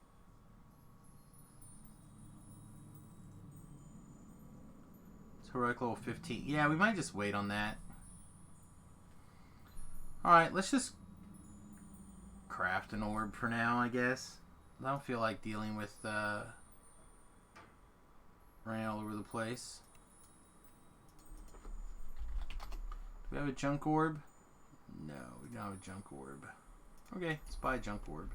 It's heroic level 15. Yeah, we might just wait on that. Alright, let's just craft an orb for now, I guess. I don't feel like dealing with running all over the place. Do we have a junk orb? No, we don't have a junk orb. Okay, let's buy a junk orb.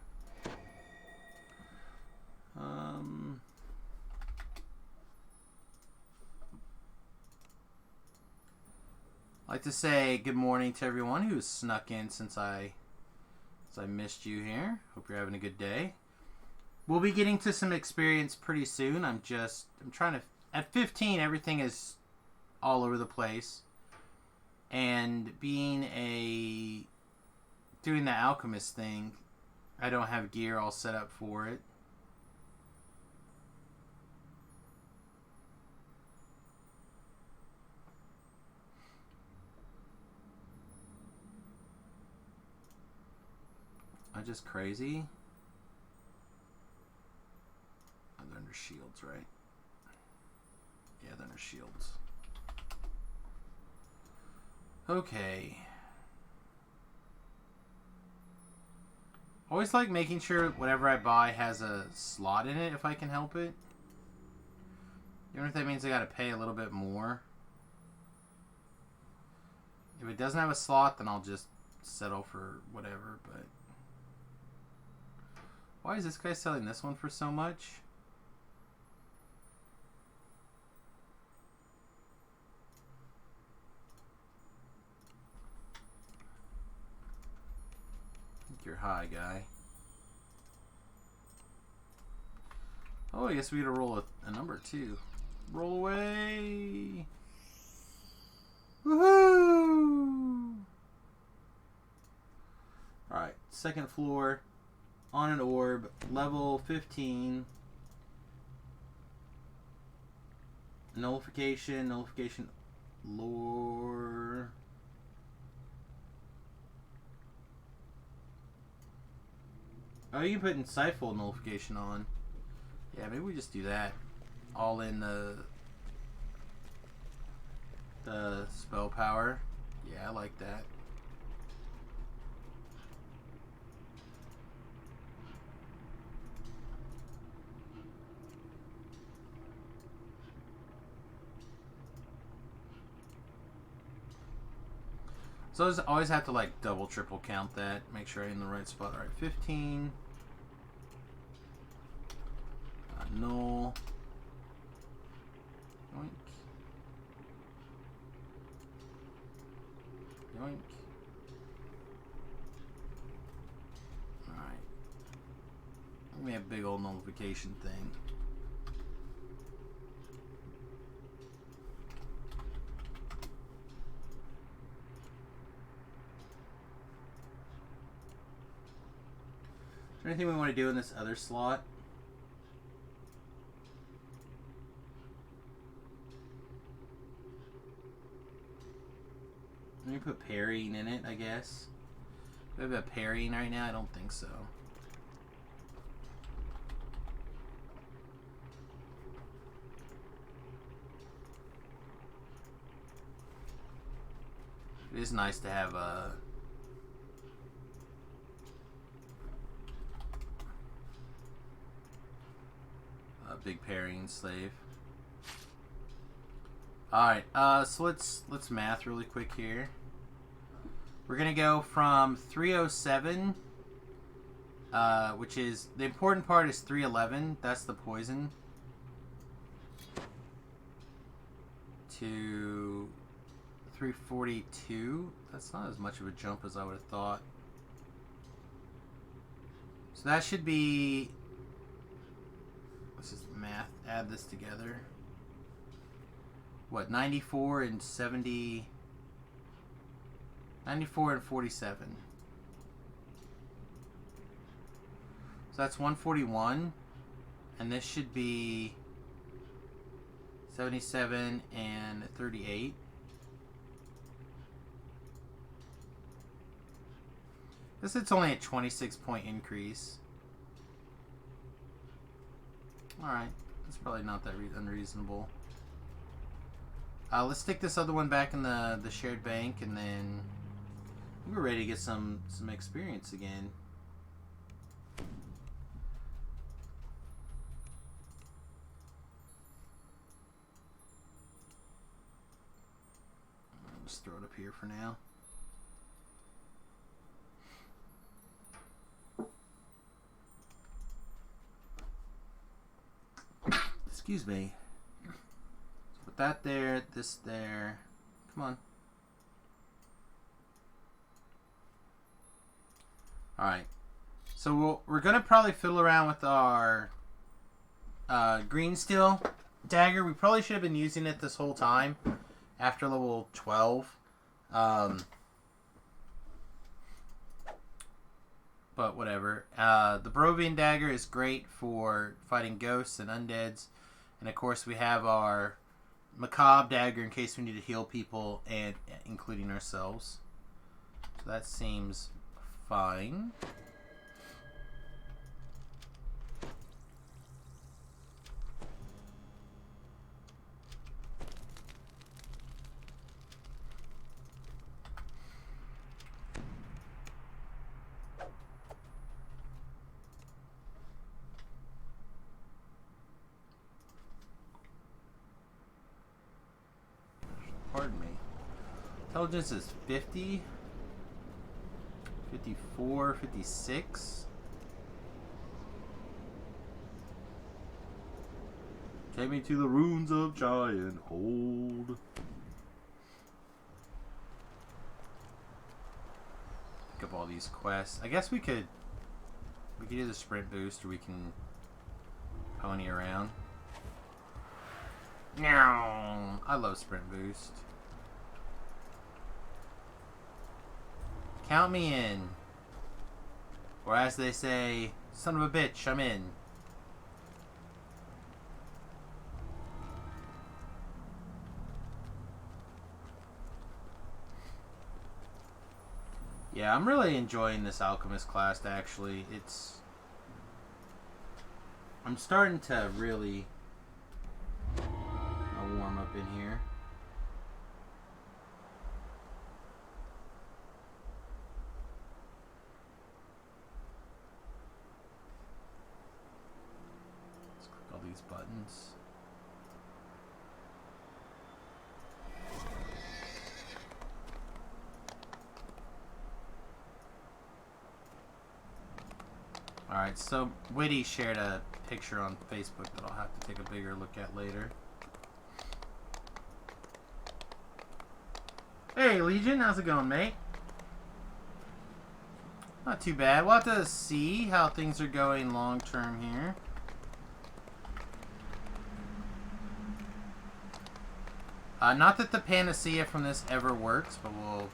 I'd like to say good morning to everyone who's snuck in since I missed you here. Hope you're having a good day. We'll be getting to some experience pretty soon. I'm trying to... At 15, everything is all over the place. And doing the alchemist thing, I don't have gear all set up for it. just crazy? Oh, they're under shields, right? Yeah, they're under shields. Okay. Always like making sure whatever I buy has a slot in it if I can help it. Even if that means I gotta pay a little bit more. If it doesn't have a slot, then I'll just settle for whatever, but... Why is this guy selling this one for so much? I think you're high, guy. Oh, I guess we gotta roll a number, too. Roll away! Woohoo! Alright, second floor. On an orb. Level 15. Nullification. Nullification. Lore. Oh, you can put insightful nullification on. Yeah, maybe we just do that. All in the spell power. Yeah, I like that. So I always have to like double, triple count that. Make sure I'm in the right spot. Alright, 15. Null. Yoink. Yoink. Alright. Give me a big old nullification thing. Is there anything we want to do in this other slot? Let me put parrying in it, I guess. Do we have a parrying right now? I don't think so. It is nice to have a big parrying slave. Alright, so let's math really quick here. We're gonna go from 307, which is, the important part is 311, that's the poison, to 342. That's not as much of a jump as I would have thought. So that should be, let's just math, add this together. What, 94 and 70, 94 and 47. So that's 141, and this should be 77 and 38. This it's only a 26-point increase. Alright, that's probably not that unreasonable. Let's stick this other one back in the shared bank, and then we're ready to get some experience again. I'll just throw it up here for now. Excuse me. So put that there, this there. Come on. Alright. So we're going to probably fiddle around with our green steel dagger. We probably should have been using it this whole time after level 12. But whatever. The Barovian dagger is great for fighting ghosts and undeads. And of course we have our macabre dagger in case we need to heal people, and including ourselves. So that seems fine. Intelligence is 50. 54, 56. Take me to the ruins of Giant Hold. Pick up all these quests. I guess we could do the sprint boost, or we can pony around. Meow. I love sprint boost. Count me in. Or as they say, son of a bitch, I'm in. Yeah, I'm really enjoying this alchemist class, actually. I'm starting to really warm up in here. Let's click all these buttons. Alright, so Witty shared a picture on Facebook that I'll have to take a bigger look at later. Hey Legion, how's it going, mate? Not too bad. We'll have to see how things are going long term here. Not that the panacea from this ever works, but we'll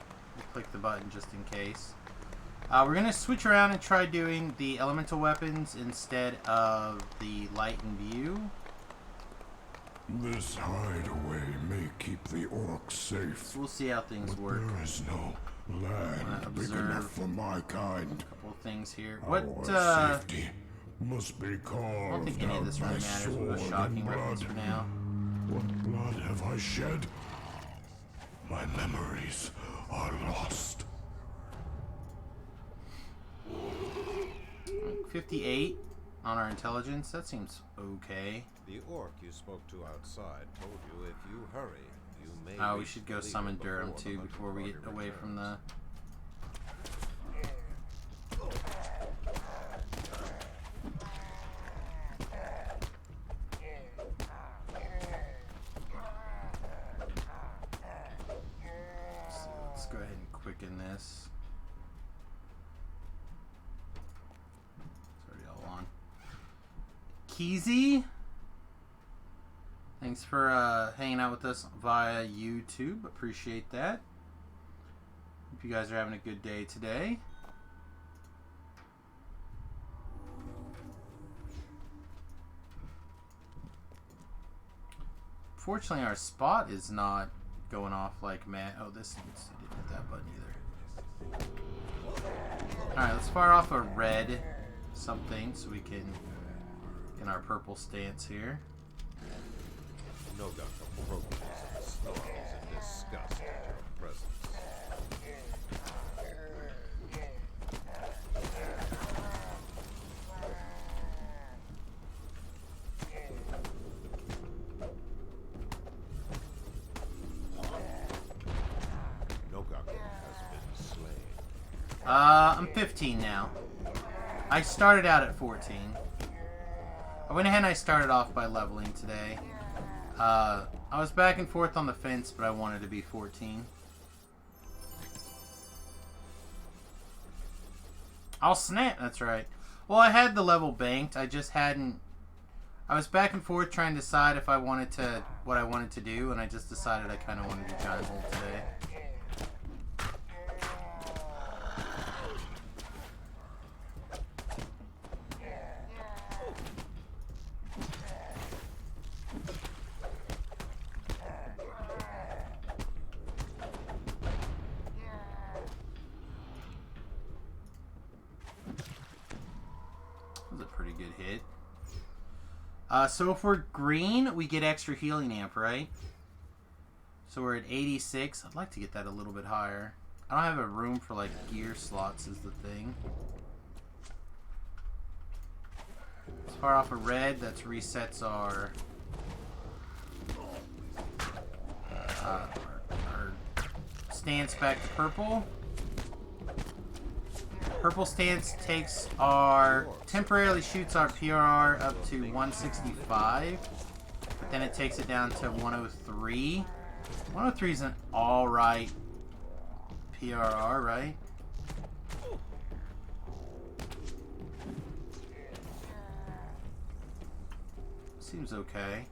click the button just in case. We're going to switch around and try doing the elemental weapons instead of the light and view.
This hideaway may keep the orcs safe.
So we'll see how things work.
There is no land big enough for my kind.
A couple of things here.
Our safety must be
I don't
carved
think any of this really matters with the shocking weapons for now.
What blood have I shed? My memories are lost.
58 on our intelligence. That seems okay.
The orc you spoke to outside told you if you hurry, you may.
Oh, we should go summon Durham too before we get away from the. So let's go ahead and quicken this. It's already all on. Keezy? Thanks for hanging out with us via YouTube. Appreciate that. Hope you guys are having a good day today. Fortunately, our spot is not going off like mad. Oh, this needs to didn't hit that button either. Alright, let's fire off a red something so we can get in our purple stance here.
No doubt the progress and snarls in disgust at your presence. Nogaku has been slain.
I'm 15 now. I started out at 14. I went ahead and I started off by leveling today. I was back and forth on the fence, but I wanted to be 14. I'll snap, that's right. Well, I had the level banked, I just hadn't... I was back and forth trying to decide if I wanted to... what I wanted to do, and I just decided I kind of wanted to Giant Hold today. So if we're green, we get extra healing amp, right? So we're at 86. I'd like to get that a little bit higher. I don't have a room for like gear slots is the thing. Let's fire off a red. That resets our stance back to purple. Purple stance takes our... temporarily shoots our PRR up to 165. But then it takes it down to 103. 103 is an alright PRR, right? Seems okay.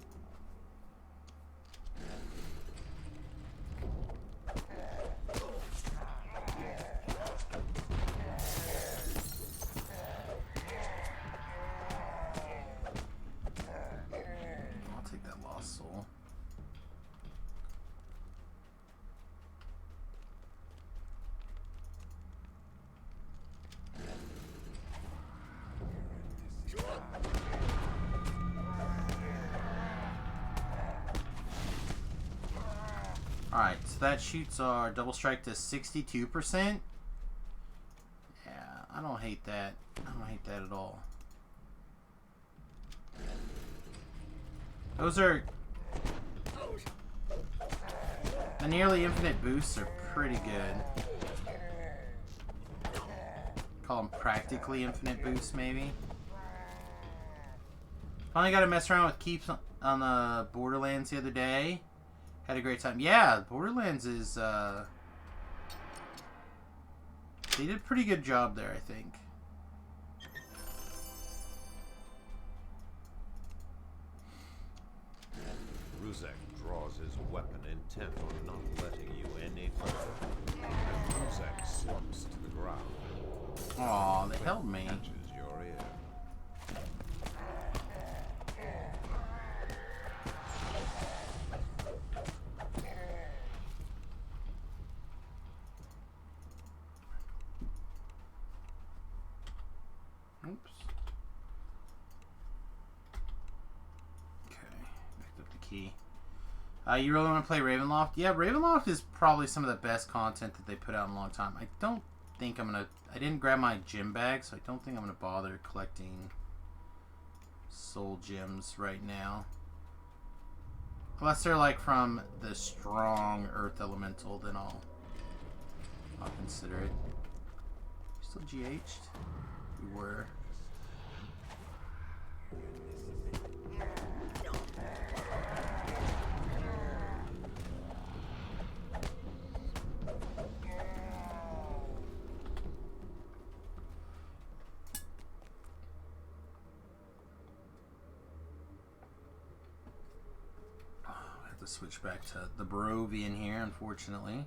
I'll take that lost soul. Alright, so that shoots our double strike to 62%. Yeah, I don't hate that. I don't hate that at all. Those are... the nearly infinite boosts are pretty good. Call them practically infinite boosts, maybe. Finally got to mess around with keeps on the Borderlands the other day. Had a great time. Yeah, Borderlands is, they did a pretty good job there, I think.
Ruzek draws his weapon intent on not letting you any further. And Ruzek slumps to the ground.
Aw, they held me.
Catches your ear.
Oops. Okay, picked up the key. You really want to play Ravenloft? Yeah, Ravenloft is probably some of the best content that they put out in a long time. I don't think I'm gonna... I didn't grab my gem bag, so I don't think I'm gonna bother collecting soul gems right now. Unless they're like from the strong earth elemental, then I'll consider it. Still GH'd? We were. I have to switch back to the Barovian here, unfortunately.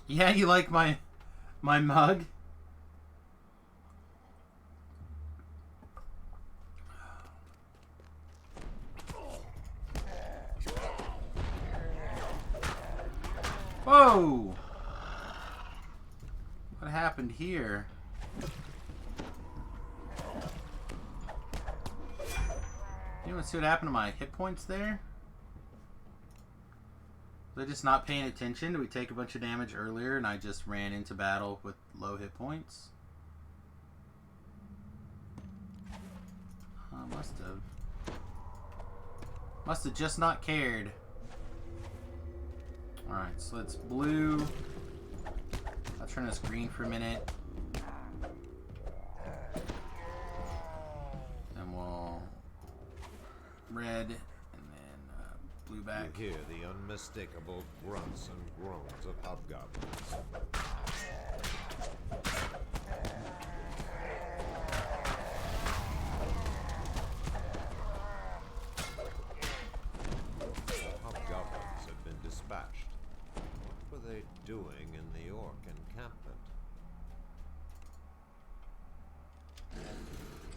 Yeah, you like my mug? Whoa! What happened here? You want to see what happened to my hit points there? Was I just not paying attention? Did we take a bunch of damage earlier and I just ran into battle with low hit points? Must have. Must have just not cared. Alright, so it's blue. I'll turn this green for a minute. And we'll red. Blue back.
You hear the unmistakable grunts and groans of hobgoblins. Hobgoblins have been dispatched. What were they doing in the orc encampment?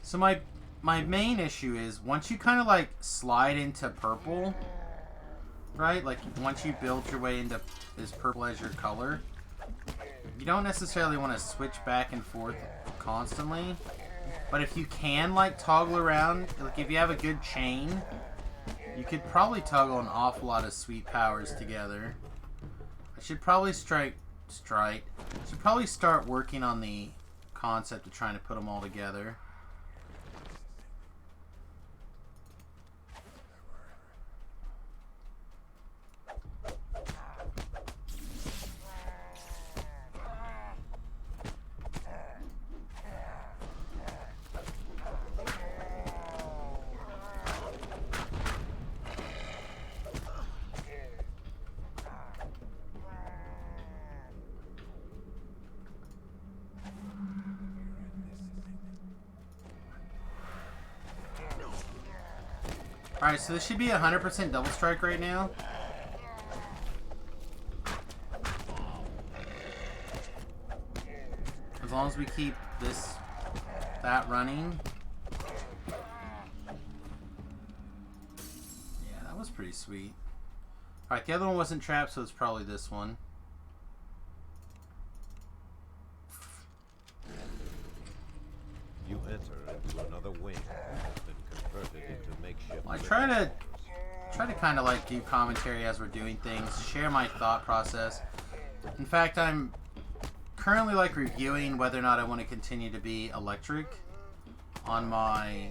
So my main issue is once you kind of like slide into purple, right? Like once you build your way into this purple as your color, you don't necessarily want to switch back and forth constantly. But if you can like toggle around, like if you have a good chain, You could probably toggle an awful lot of sweet powers together. I should probably should probably start working on the concept of trying to put them all together. Alright, so this should be 100% double strike right now. As long as we keep that running. Yeah, that was pretty sweet. Alright, the other one wasn't trapped, so it's probably this one.
You enter into another wing that has been converted into makeshift.
Well, I try to kind of like do commentary as we're doing things, share my thought process. In fact, I'm currently like reviewing whether or not I want to continue to be electric on my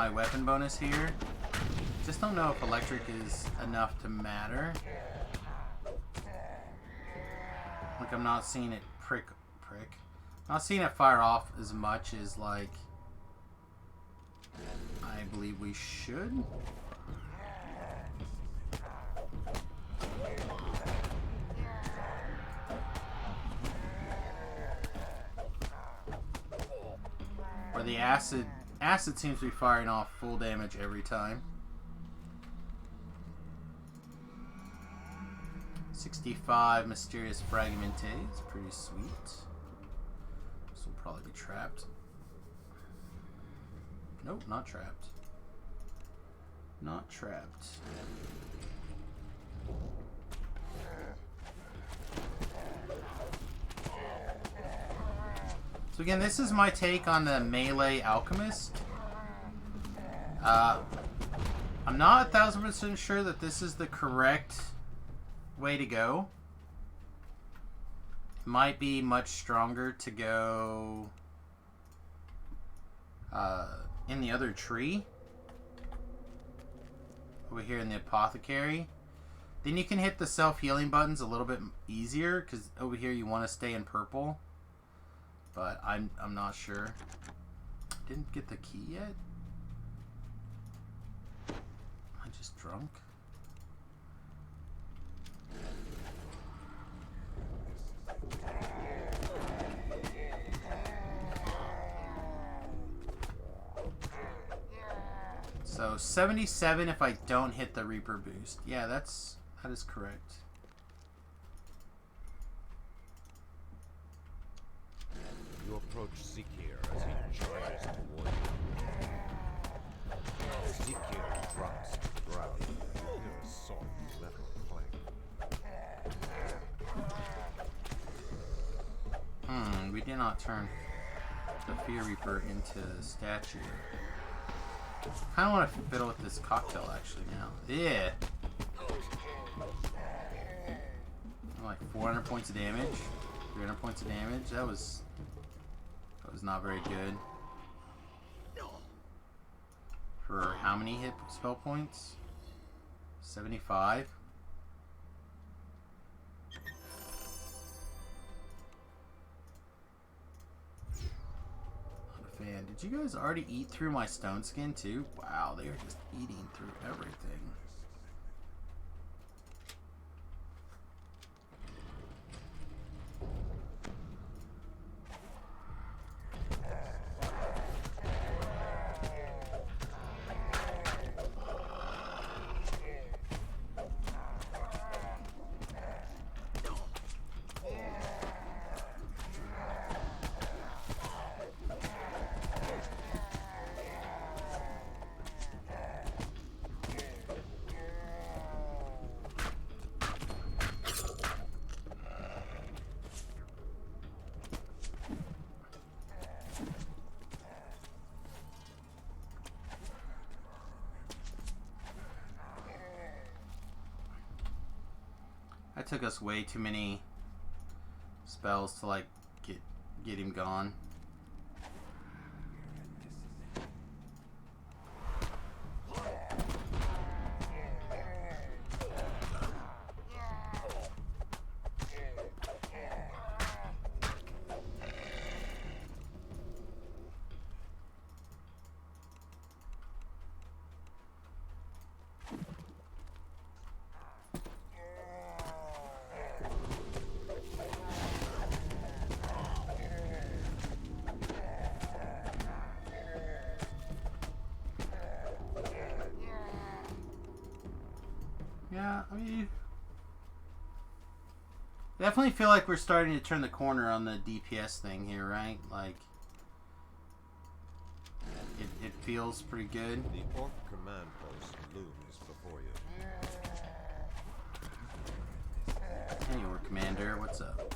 weapon bonus here. Just don't know if electric is enough to matter. Like I'm not seeing it prick. Not seeing it fire off as much as like I believe we should. Where the acid seems to be firing off full damage every time. 65 mysterious fragmente. It's pretty sweet. This will probably be trapped. Nope, not trapped. Not trapped. So again, this is my take on the melee alchemist. I'm not 1000% sure that this is the correct way to go. It might be much stronger to go in the other tree. Over here in the apothecary. Then you can hit the self-healing buttons a little bit easier, because over here you want to stay in purple. But I'm not sure. Didn't get the key yet? Am I just drunk? So 77 if I don't hit the Reaper boost. Yeah, that is correct.
You approach Zikir as he charges toward you. Zikir drops to the ground. You hear a soft metal clang.
We did not turn the Fear Reaper into a statue. I kind of want to fiddle with this cocktail actually now. Yeah. Like 400 points of damage, 300 points of damage. That was not very good. For how many hit spell points? 75. Fan. Did you guys already eat through my stone skin too? Wow, they are just eating through everything. That took us way too many spells to like get him gone. Yeah, I mean, definitely feel like we're starting to turn the corner on the DPS thing here, right? Like, it feels pretty good.
The Orc command post looms before you.
Hey, Orc Commander, what's up?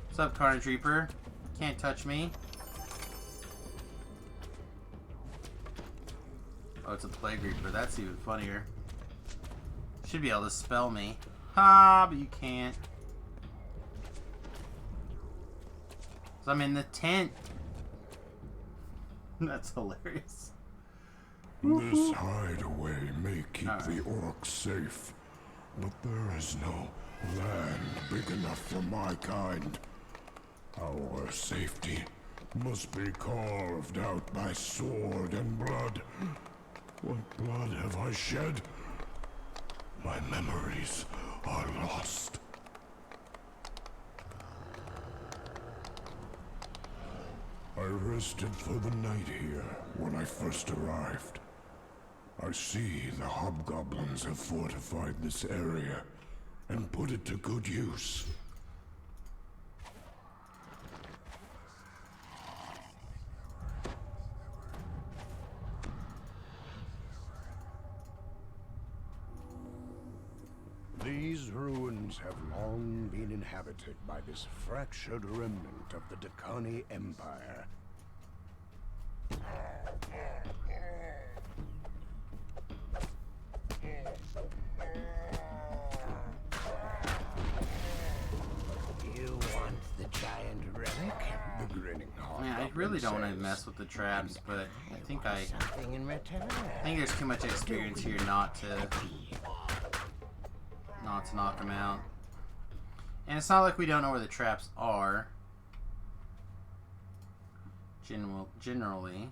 What's up, Carnage Reaper? Can't touch me. Oh, it's a Plague Reaper. That's even funnier. Should be able to spell me. Ha, but you can't. 'Cause I'm in the tent. That's hilarious.
This hideaway may keep
All right.
the orcs safe, but there is no land big enough for my kind. Our safety must be carved out by sword and blood. What blood have I shed? My memories are lost. I rested for the night here when I first arrived. I see the hobgoblins have fortified this area and put it to good use.
These ruins have long been inhabited by this fractured remnant of the Dakani Empire. You want the giant relic? The grinning
Man, I really don't want to mess with the traps, but I think there's too much experience here not to knock them out. And it's not like we don't know where the traps are. Generally.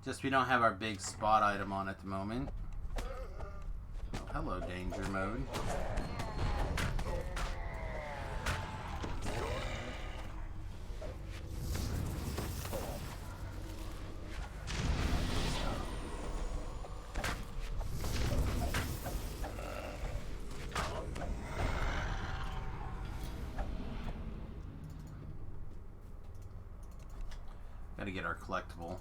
Just we don't have our big spot item on at the moment. Oh, hello, danger mode. Gotta get our collectible.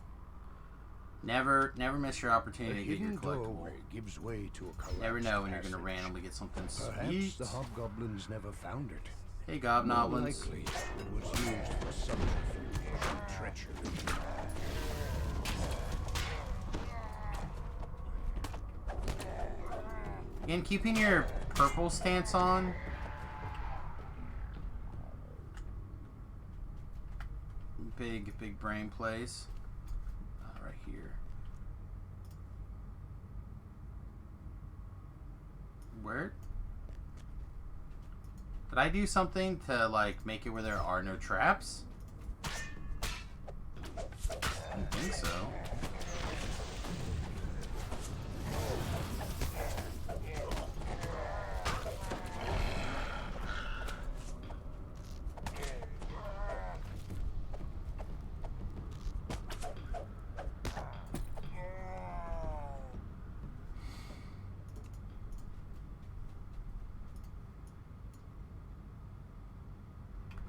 Never miss your opportunity to get your collectible.
Gives way to a collapsed
Never know when you're
passage.
gonna randomly get something
Perhaps
sweet.
the hobgoblins never found it.
Hey,
More
Gobnoblins.
likely, it was used for subterfuge and treachery.
Again, keeping your purple stance on. Big brain plays. Right here. Where? Did I do something to like make it where there are no traps? I don't think so.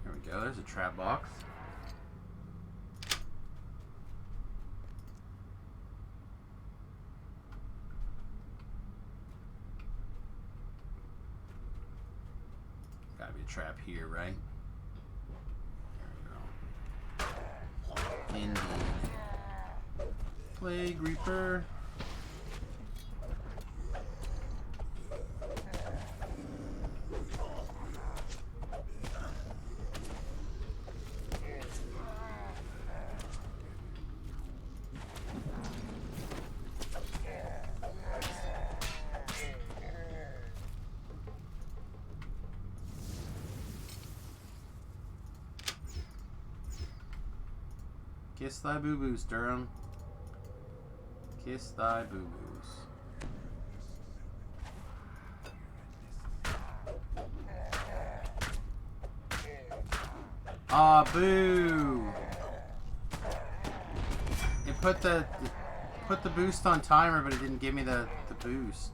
There we go, there's a trap box. Gotta be a trap here, right? There we go. Plague Reaper. Kiss thy boo-boos, Durham. Kiss thy boo-boos. Aw, boo! It put the boost on timer, but it didn't give me the boost.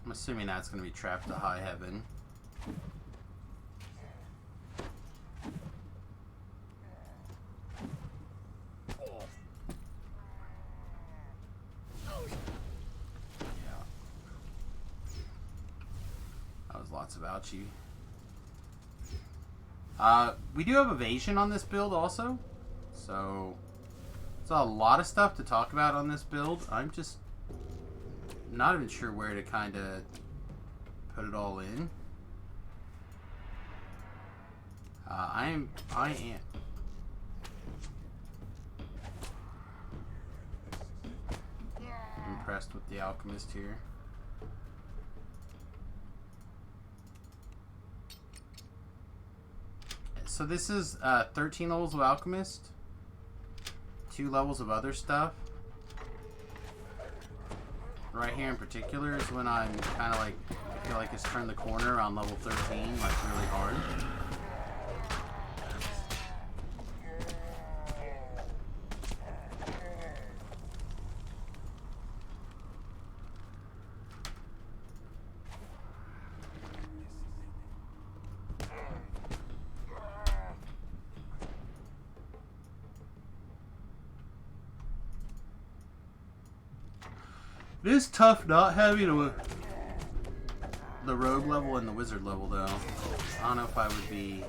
I'm assuming that's going to be trapped to high heaven. Yeah. That was lots of ouchie. We do have evasion on this build also. So, it's a lot of stuff to talk about on this build. I'm just not even sure where to kind of put it all in. I am impressed with the alchemist here. So this is 13 levels of alchemist, 2 levels of other stuff. Right here in particular is when I'm kind of like, I feel like it's turned the corner around level 13, like really hard. It is tough not having the rogue level and the wizard level though. I don't know if I would be,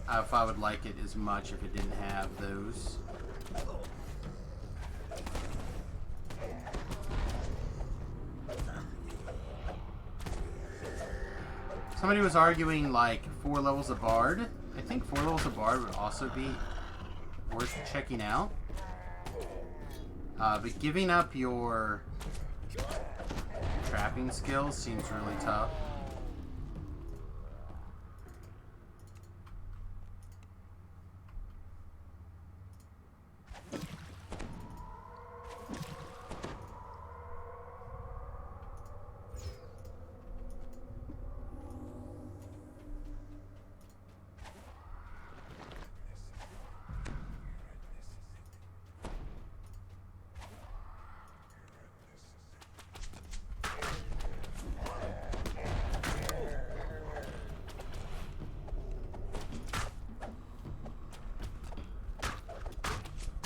if I would like it as much if it didn't have those. Somebody was arguing like 4 levels of bard. I think 4 levels of bard would also be worth checking out. But giving up your trapping skills seems really tough.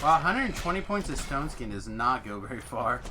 Wow, 120 points of stone skin does not go very far.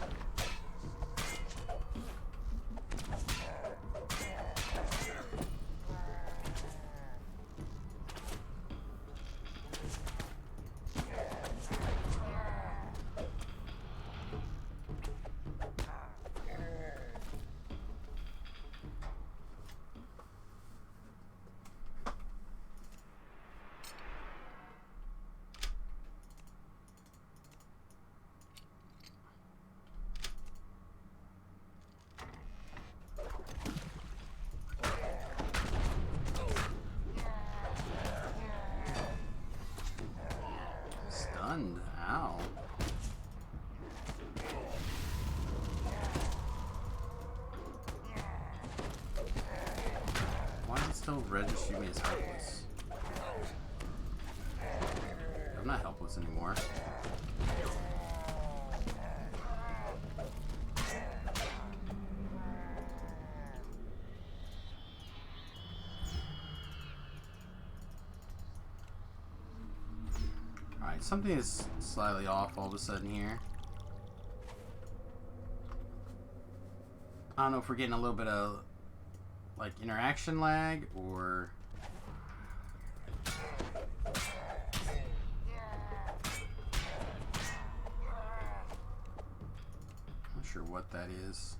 Ow. Why does it still register me as helpless? I'm not helpless anymore. Alright, something is slightly off all of a sudden here. I don't know if we're getting a little bit of like interaction lag or not sure what that is.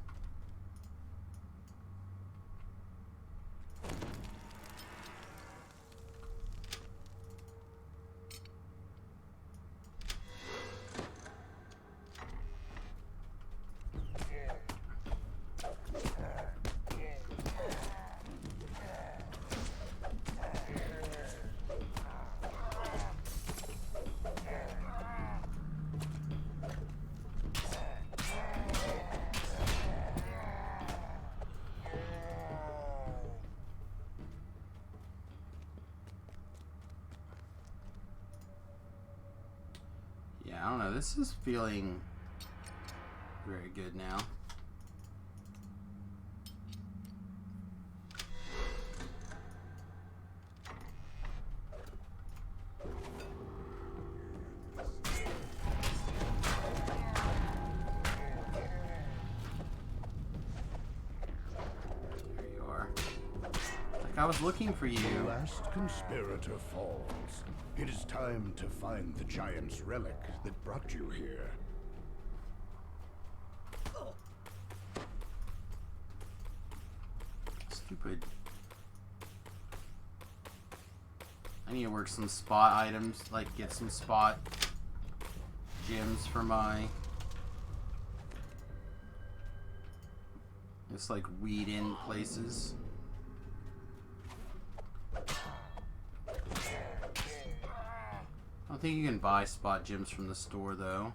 Yeah, I don't know. This is feeling very good now. There you are. Like I was looking for you.
The last conspirator falls. It is time to find the giant's relic that brought you here.
Stupid. I need to work some spot items, like get some spot gems for my... Just like weed in places. I don't think you can buy spot gems from the store though.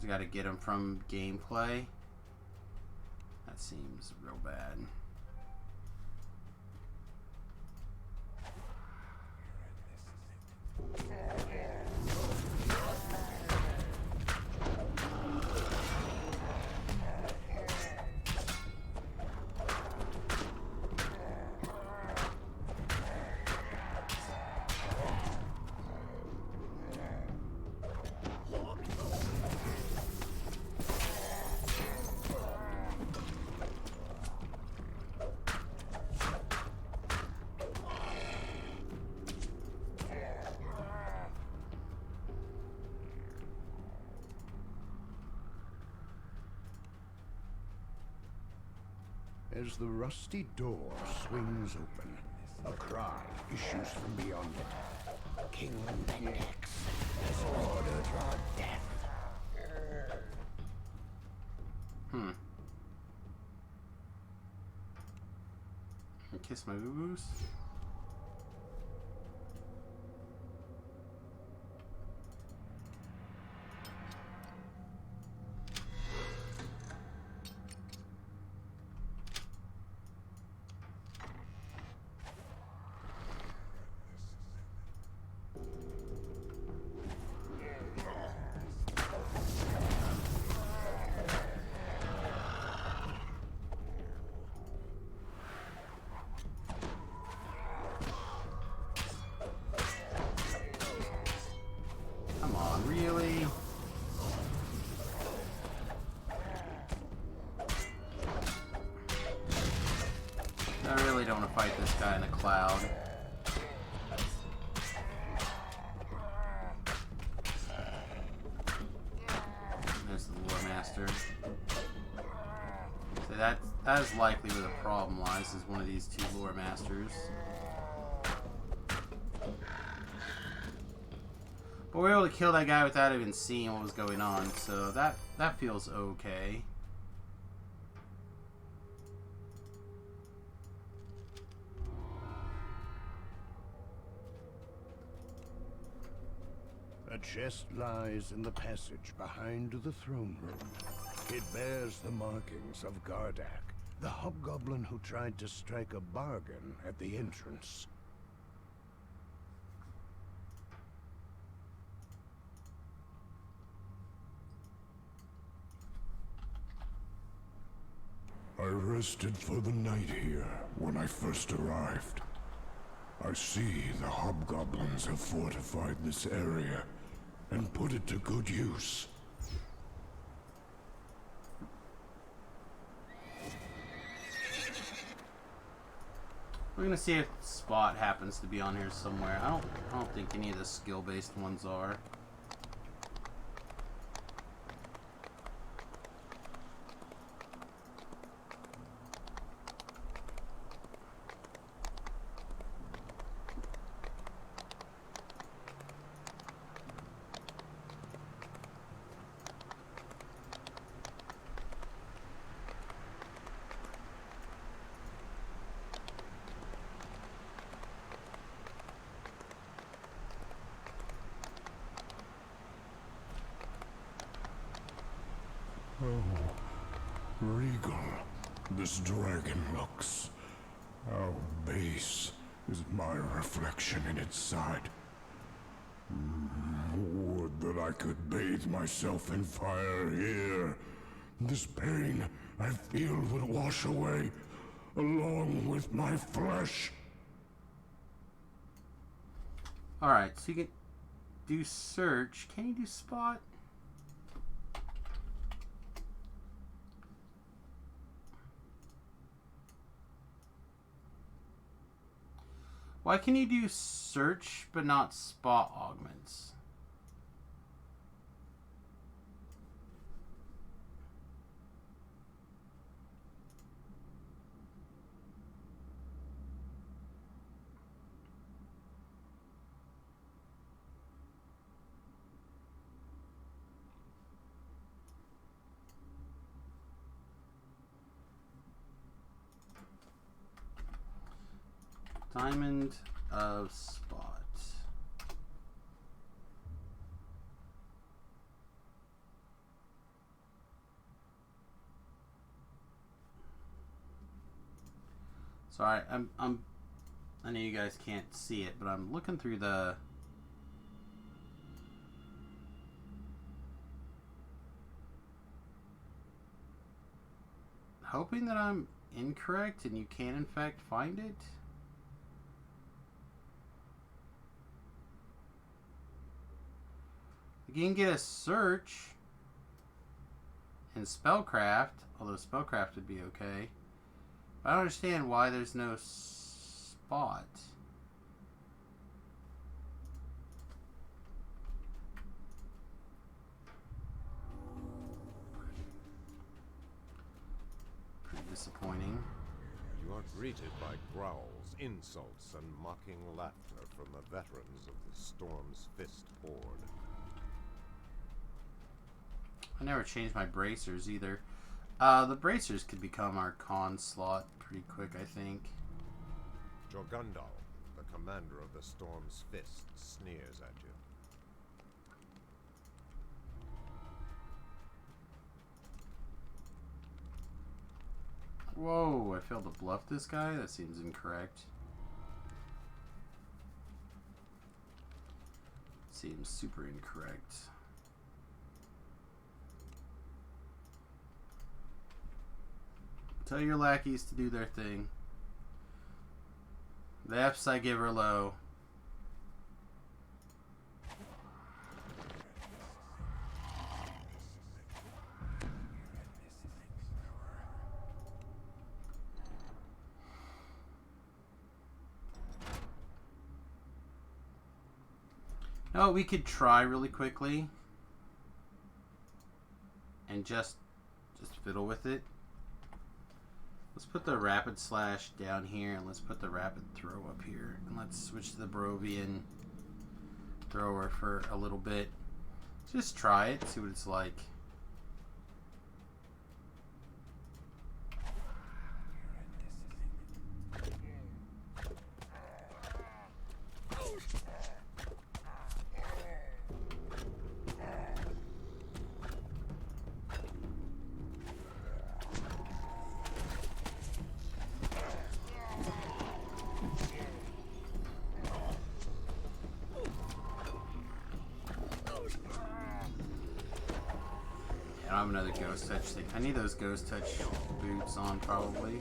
You gotta get them from gameplay. That seems real bad.
As the rusty door swings open, a cry issues from beyond it. King Bendix has ordered your death.
Kiss my boo-boos. Really? I really don't want to fight this guy in a cloud. There's the lore master. So that is likely where the problem lies, is one of these two lore masters. But we were able to kill that guy without even seeing what was going on, so that feels okay.
A chest lies in the passage behind the throne room. It bears the markings of Gardak, the hobgoblin who tried to strike a bargain at the entrance.
I rested for the night here when I first arrived. I see the hobgoblins have fortified this area and put it to good use.
We're gonna see if Spot happens to be on here somewhere. I don't think any of the skill-based ones are.
Regal, this dragon looks. How base is my reflection in its side. Would that I could bathe myself in fire here. This pain I feel would wash away, along with my flesh.
Alright, so you can do search. Can you do spot? Why can you do search but not spot augments? Diamond of Spot. Sorry, I know you guys can't see it, but I'm looking through the hoping that I'm incorrect and you can in fact find it. You can get a search in spellcraft, although spellcraft would be okay. But I don't understand why there's no spot. Pretty disappointing.
You are greeted by growls, insults, and mocking laughter from the veterans of the Storm's Fist Horde.
I never changed my bracers either. The bracers could become our con slot pretty quick, I think.
Jorgundal, the commander of the Storm's Fist, sneers at you.
Whoa, I failed to bluff this guy? That seems incorrect. Seems super incorrect. Tell your lackeys to do their thing. The F's I give her low. No, we could try really quickly and just fiddle with it. Let's put the rapid slash down here and let's put the rapid throw up here. And let's switch to the Barovian thrower for a little bit. Just try it, see what it's like. I have another ghost touch thing. I need those ghost touch boots on probably.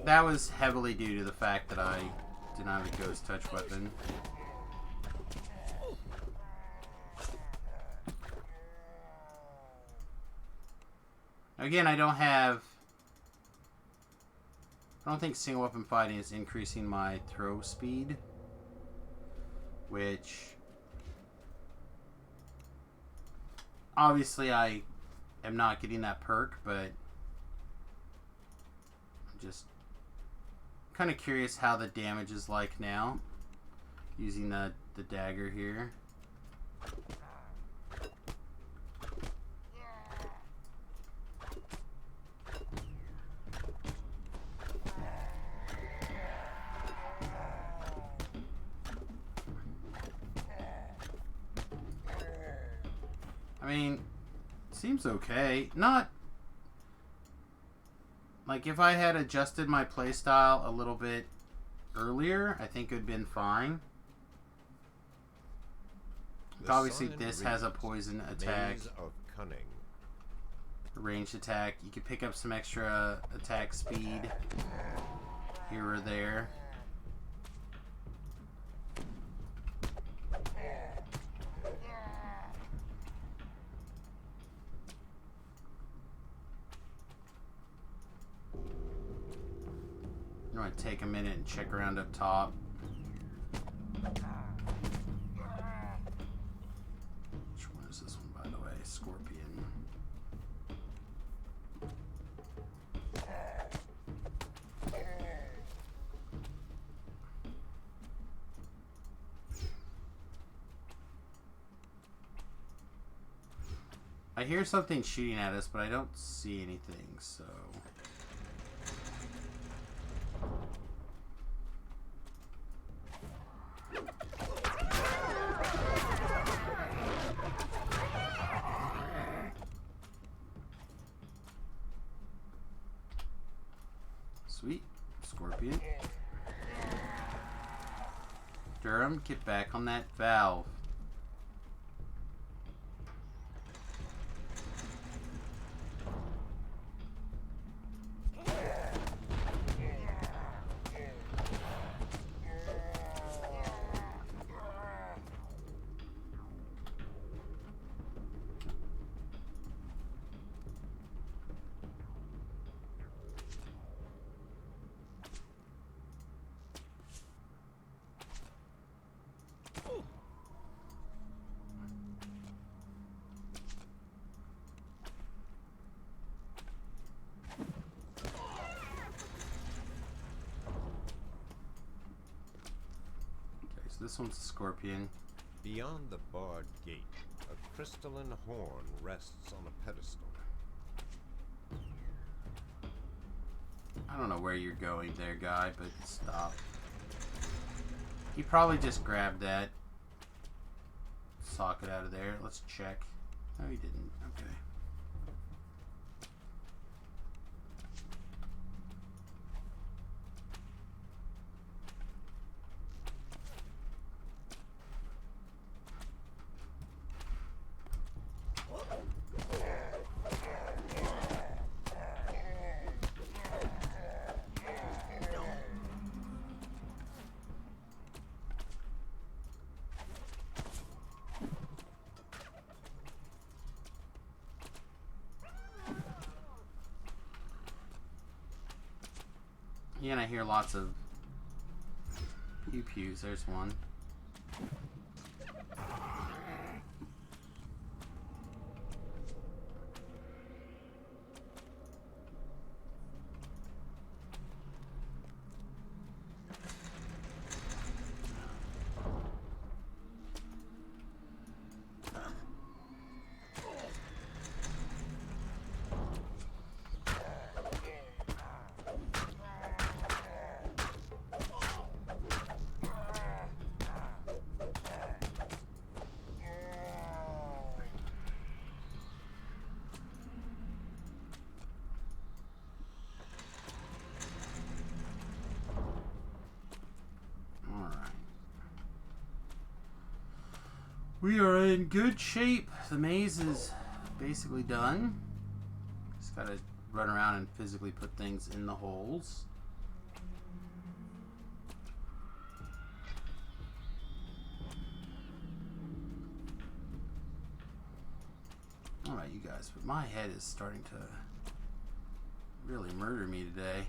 that was heavily due to the fact that I did not have a ghost touch weapon. Again, I don't think single weapon fighting is increasing my throw speed, which obviously I am not getting that perk, but I'm just kind of curious how the damage is like now using the dagger here. I mean, seems okay. Not like if I had adjusted my playstyle a little bit earlier, I think it would have been fine. Obviously, this has a poison attack, a ranged attack. You can pick up some extra attack speed here or there. I'm going to take a minute and check around up top. Which one is this one, by the way? Scorpion. I hear something shooting at us, but I don't see anything, so... Sweet. Scorpion. Durham, get back on that valve. This one's a scorpion.
Beyond the barred gate, a crystalline horn rests on a pedestal.
I don't know where you're going there, guy, but stop. He probably just grabbed that socket out of there. Let's check. No, he didn't. Okay. Yeah, and I hear lots of pew-pews. There's one. We are in good shape. The maze is basically done. Just gotta run around and physically put things in the holes. about you guys, but my head is starting to really murder me today.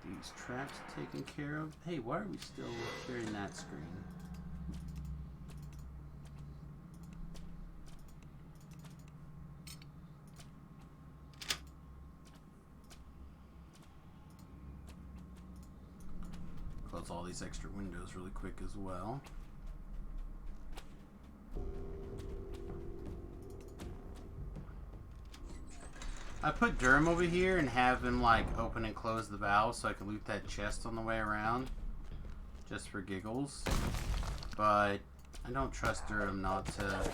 These traps taken care of. Hey, why are we still carrying that screen? Close all these extra windows really quick as well. I put Durham over here and have him like open and close the valve so I can loot that chest on the way around. Just for giggles. But I don't trust Durham not to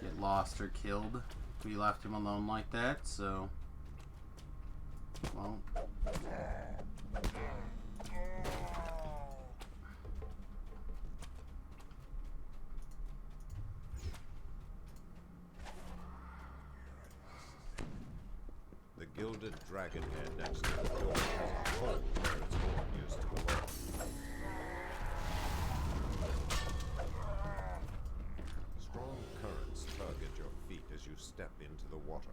get lost or killed. We left him alone like that, so... Well...
The gilded dragon head next to the door has a hole where its horn used to belong. Strong currents tug at your feet as you step into the water.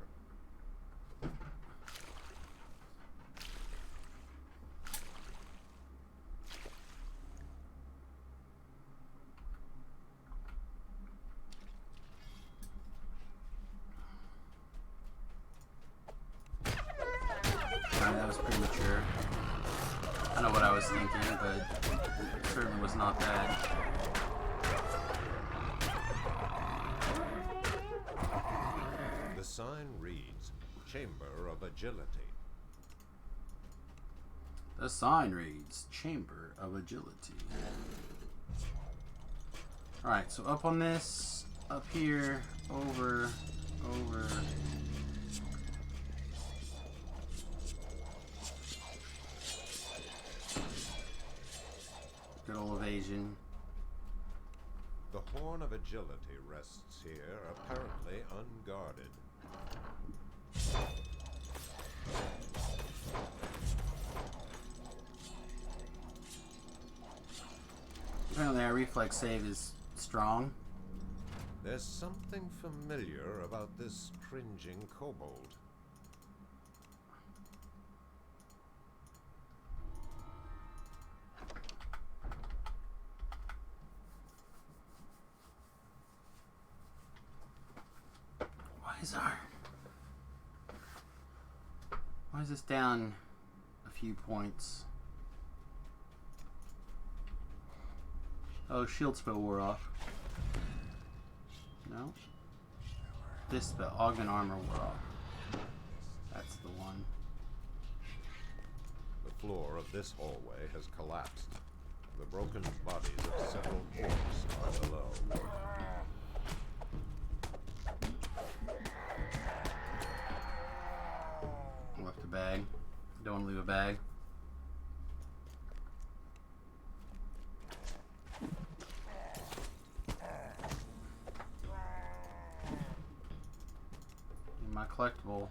That was premature. I know what I was thinking, but it certainly was not bad.
The sign reads, Chamber of Agility.
The sign reads, Chamber of Agility. Alright, so up on this, up here, over. Good old evasion.
The Horn of Agility rests here, apparently unguarded.
Apparently our reflex save is strong.
There's something familiar about this cringing kobold.
Why is this down a few points? Oh, shield spell wore off. No? This spell, augment armor wore off. That's the one.
The floor of this hallway has collapsed. The broken bodies of several orcs are below.
Left a bag. Don't want to leave a bag. My collectible.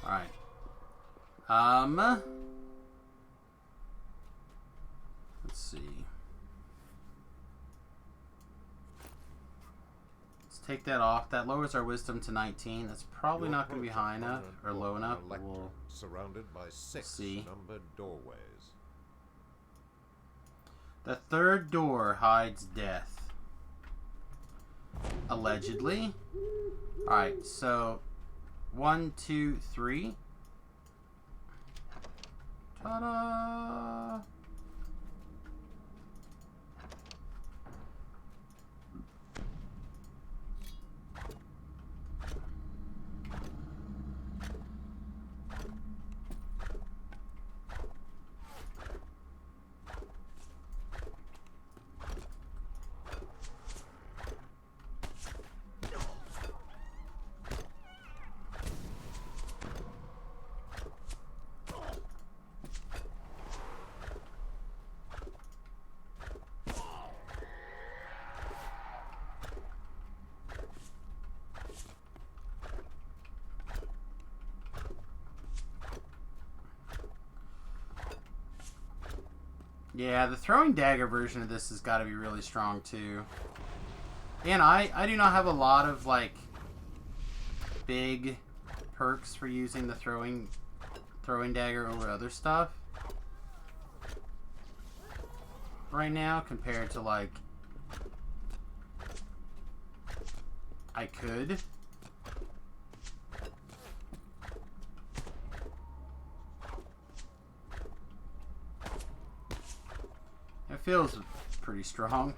Alright. Let's see. Let's take that off. That lowers our wisdom to 19. That's probably not going to be high enough or low enough. But we'll
surrounded by 6 numbered doorways.
The third door hides death. Allegedly. Alright, so 1, 2, 3. Ta-da! Yeah, the throwing dagger version of this has got to be really strong too. And I do not have a lot of like big perks for using the throwing dagger over other stuff right now compared to like I could. It feels pretty strong.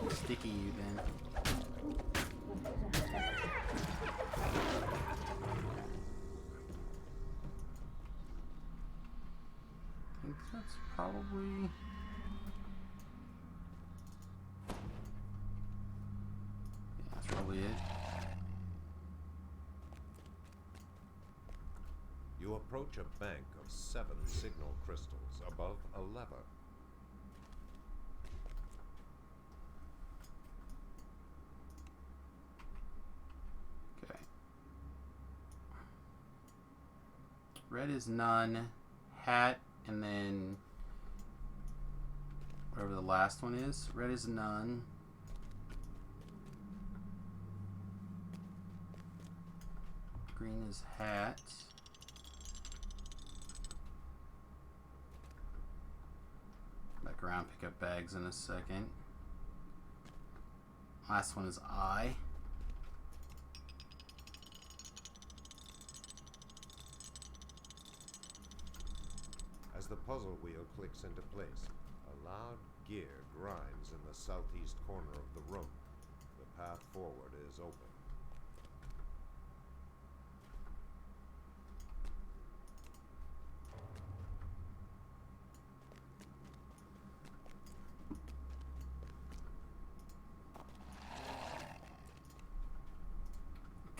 Sticky you then. I think that's probably... Yeah, that's probably it.
You approach a bank of 7 signal crystals above a lever.
Okay. Red is none. Hat, and then whatever the last one is. Red is none. Green is hat. Back around, pick up bags in a second. Last one is I.
As the puzzle wheel clicks into place, a loud gear grinds in the southeast corner of the room. The path forward is open.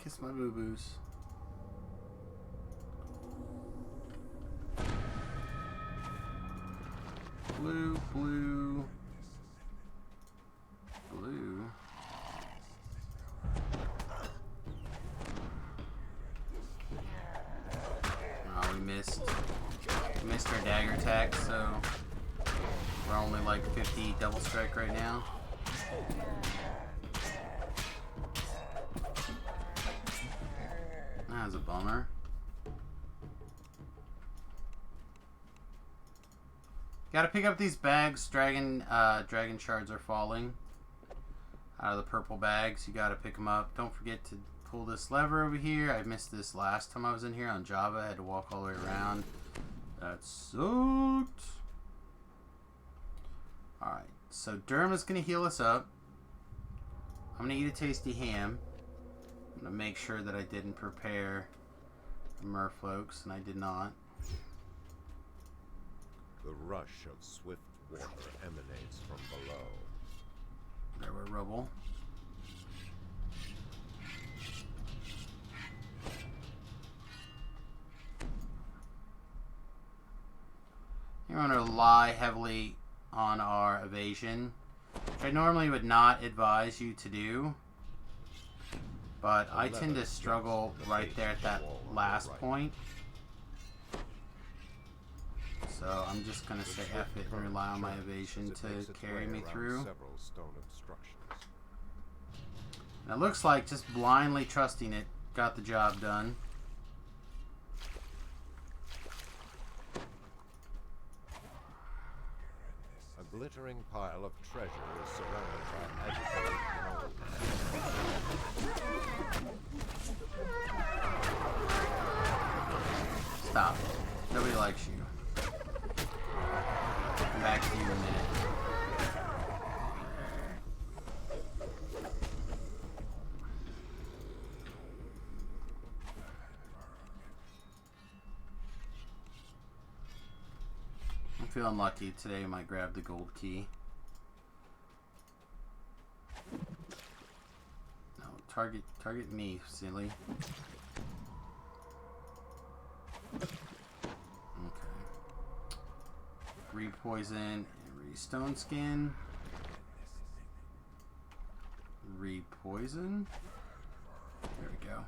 Kiss my boo-boos. Blue, blue, blue. Oh, we missed. We missed our dagger attack, so we're only like 50 double strike right now. That was a bummer. Gotta pick up these bags. Dragon shards are falling out of the purple bags. You gotta pick them up. Don't forget to pull this lever over here. I missed this last time I was in here on Java. I had to walk all the way around. That sucked. Alright, so Derma's gonna heal us up. I'm gonna eat a tasty ham. I'm gonna make sure that I didn't prepare the merfolks, and I did not.
The rush of swift water emanates from below.
There were rubble. You want to rely heavily on our evasion. Try I normally would not advise you to do, but I tend to struggle right there at that last point. So I'm just going to say F it and rely on my evasion to carry me through. And it looks like just blindly trusting it got the job done.
A glittering pile of treasure is surrounded by agitated gnolls.
Stop. Nobody likes you. Come back to you in a minute. I'm feeling lucky today. I might grab the gold key. No, target me, silly. Re-poison and re-stone skin. Re-poison. There we go.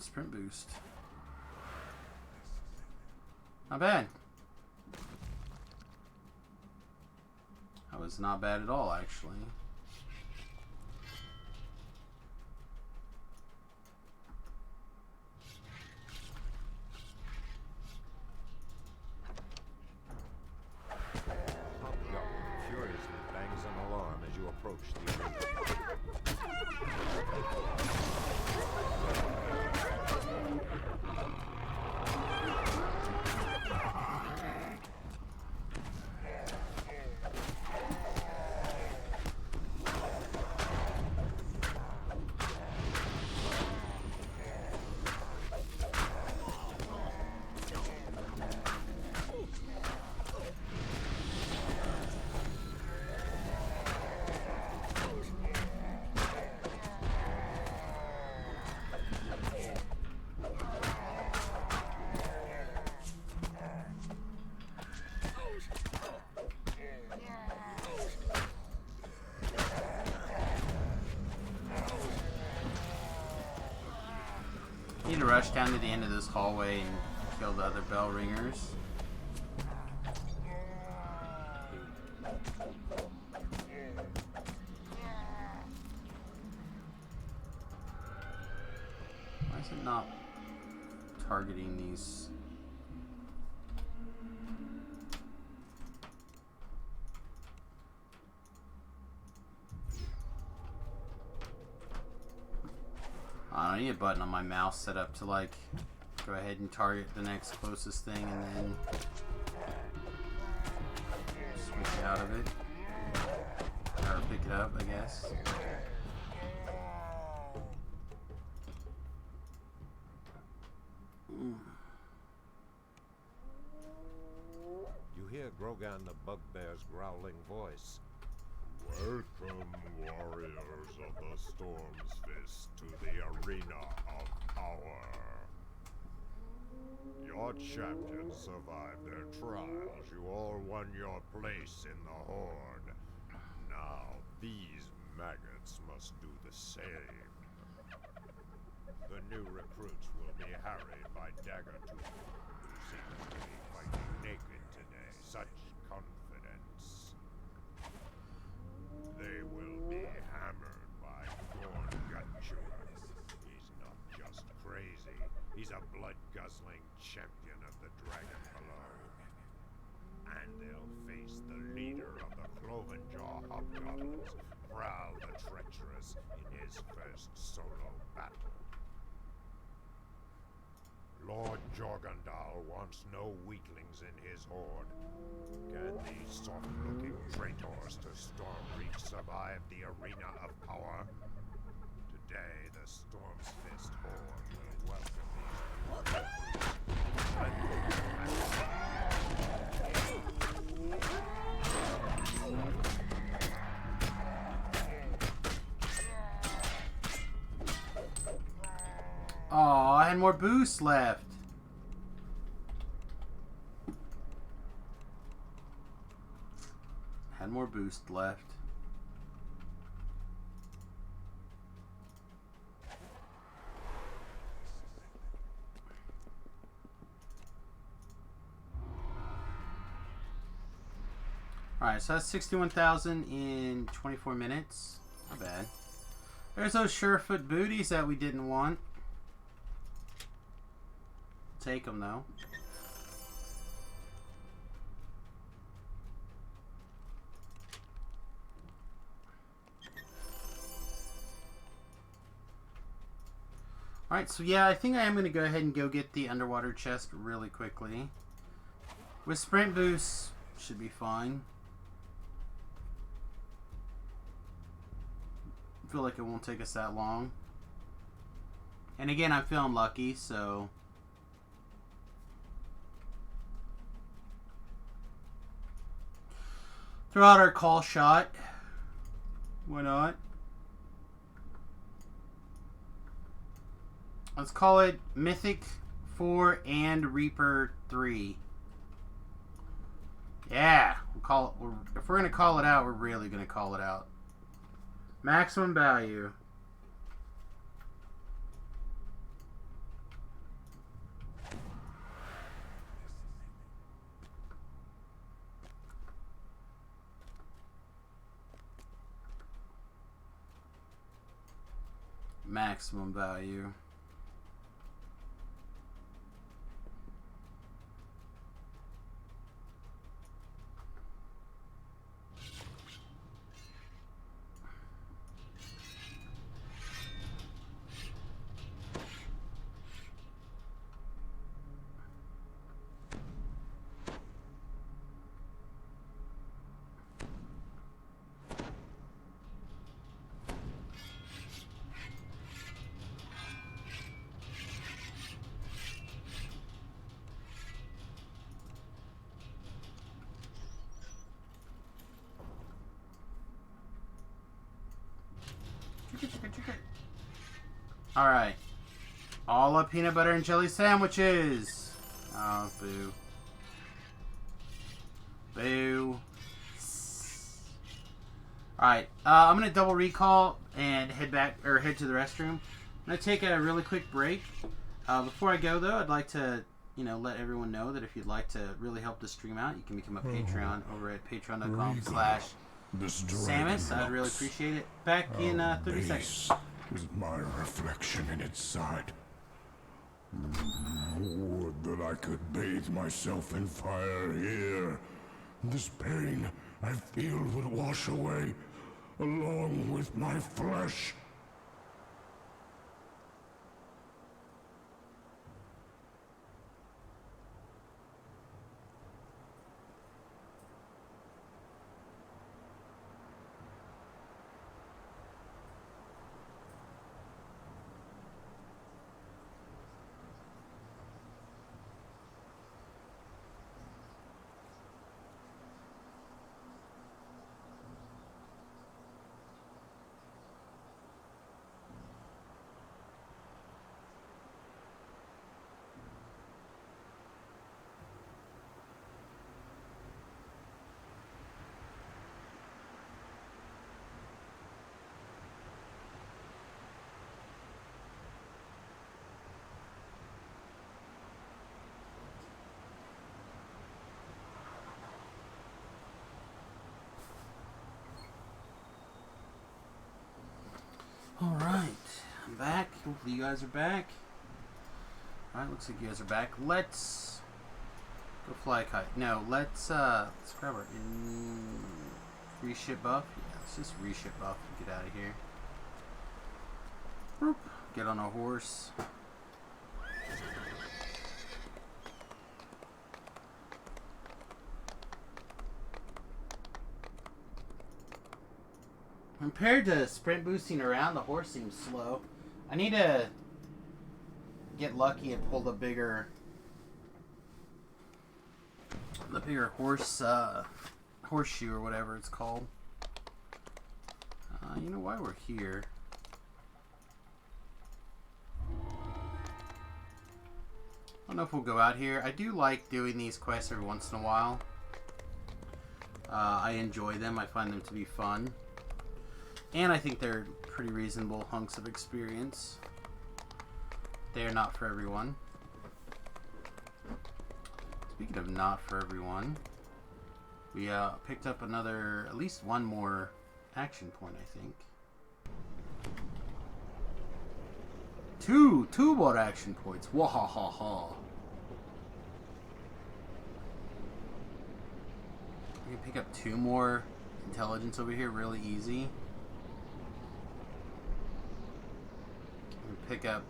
Sprint boost. Not bad. That was not bad at all, actually.
Hobgoblin furiously bangs an alarm as you approach the arena.
Need to rush down to the end of this hallway and kill the other bell ringers. Why is it not targeting these? I need a button on my mouse set up to like go ahead and target the next closest thing and then switch out of it. Or pick it up, I guess.
You hear Grogan the Bugbear's growling voice.
Welcome, warriors of the Storm's Fist, to the arena of power. Your champions survived their trials. You all won your place in the Horde. Now, these maggots must do the same. The new recruits will be harried by Daggertooth, who seems to be fighting naked today. Such confidence. They will be hammered by Gorngutter. He's not just crazy. He's a blood-guzzling champion of the dragon below. And they'll face the leader of the Clovenjaw Hobgoblins, Prowl the Treacherous, in his first solo battle. Lord Jorgandal wants no weaklings in his horde. Can these soft-looking
traitors to Stormreach survived the arena of power. Today, the Storm's Fist Horde will welcome
Oh, I had more boost left. Had more boost left. Alright, so that's 61,000 in 24 minutes. Not bad. There's those Surefoot booties that we didn't want. Take them though. Alright, so yeah, I think I am going to go ahead and go get the underwater chest really quickly. With sprint boosts, should be fine. I feel like it won't take us that long. And again, I'm feeling lucky, so... throw out our call shot. Why not? Let's call it Mythic 4 and Reaper 3. Yeah, we'll call it. If we're gonna call it out, we're really gonna call it out. Maximum value. Maximum value. Alright. All up peanut butter and jelly sandwiches. Oh, boo. Boo. Alright. I'm going to double recall and head back, or head to the restroom. I'm going to take a really quick break. Before I go, though, I'd like to, let everyone know that if you'd like to really help the stream out, you can become a Patreon over at patreon.com/Samius. I'd really appreciate it. Back in 30 seconds.
With my reflection in its side. Would that I could bathe myself in fire here. This pain I feel would wash away, along with my flesh.
Alright, I'm back. Hopefully you guys are back. Alright, looks like you guys are back. Let's go fly a kite. No, let's grab our reship buff. Yeah, let's just reship buff and get out of here. Boop. Get on a horse. Compared to sprint boosting around, the horse seems slow. I need to get lucky and pull the bigger horse horseshoe or whatever it's called. You know why we're here? I don't know if we'll go out here. I do like doing these quests every once in a while. I enjoy them. I find them to be fun. And I think they're pretty reasonable hunks of experience. They are not for everyone. Speaking of not for everyone, we picked up at least one more action point, I think. Two more action points. Wahahaha. We can pick up 2 more intelligence over here really easy. We pick up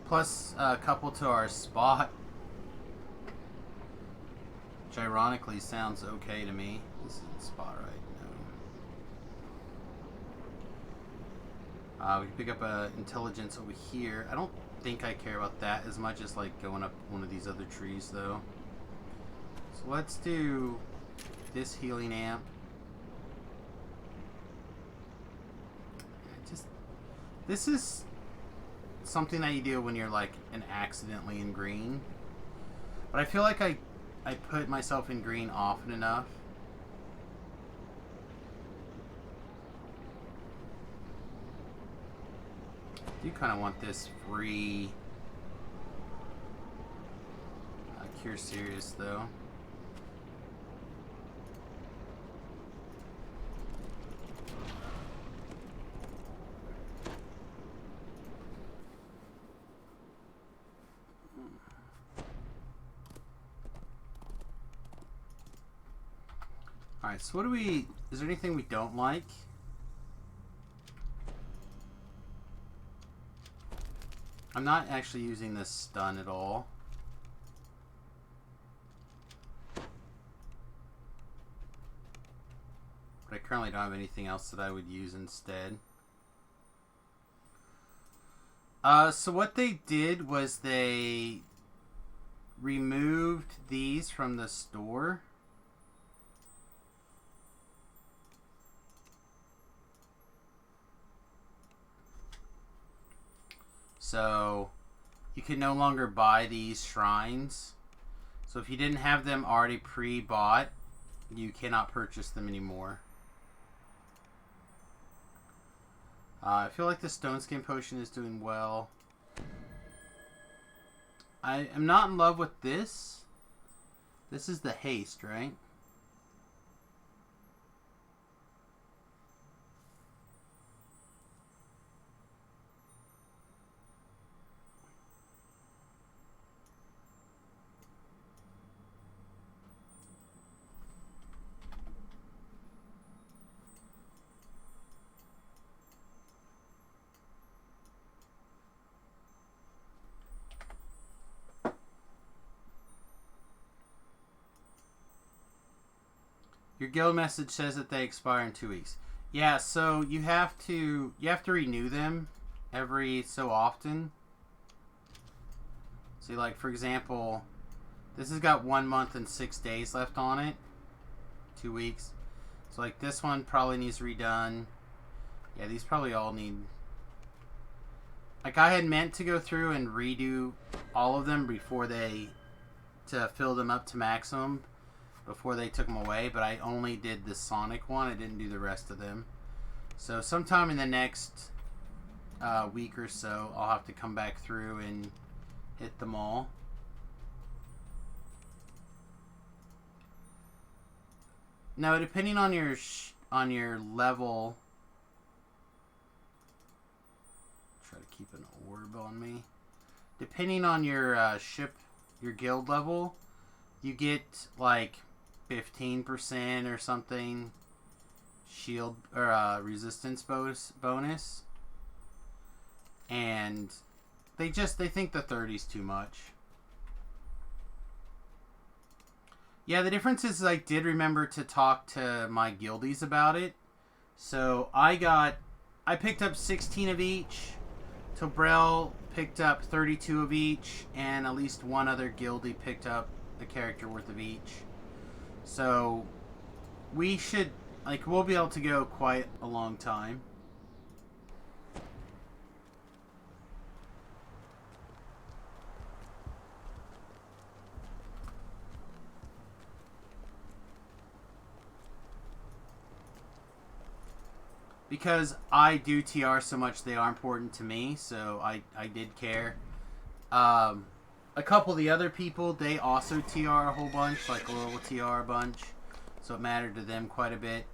plus a couple to our spot. Which ironically sounds okay to me. This is the spot, right? No. We can pick up intelligence over here. I don't think I care about that as much as like going up one of these other trees though. So let's do this healing amp. This is something that you do when you're like accidentally in green. But I feel like I put myself in green often enough. I do kind of want this free Cure Serious though. Alright, so what do we... Is there anything we don't like? I'm not actually using this stun at all. But I currently don't have anything else that I would use instead. So what they did was they removed these from the store. So you can no longer buy these shrines. So if you didn't have them already pre-bought, you cannot purchase them anymore. I feel like the Stone Skin Potion is doing well. I am not in love with this. This is the haste, right? Your guild message says that they expire in 2 weeks. Yeah, so you have to renew them every so often. See, like for example, this has got 1 month and 6 days left on it. 2 weeks. So like this one probably needs redone. Yeah, these probably all need... Like I had meant to go through and redo all of them before to fill them up to maximum. Before they took them away, but I only did the Sonic one. I didn't do the rest of them. So sometime in the next week or so, I'll have to come back through and hit them all. Now, depending on your level, try to keep an orb on me. Depending on your your guild level, you get like 15% or something shield or resistance bonus, and they think the 30's too much. Yeah, the difference is I did remember to talk to my guildies about it, So I picked up 16 of each. Tobrel picked up 32 of each, and at least one other guildie picked up a character worth of each. So we should, like, we'll be able to go quite a long time. Because I do TR so much, they are important to me, so I did care. A couple of the other people, they also TR a whole bunch, like Laurel will TR a bunch, so it mattered to them quite a bit.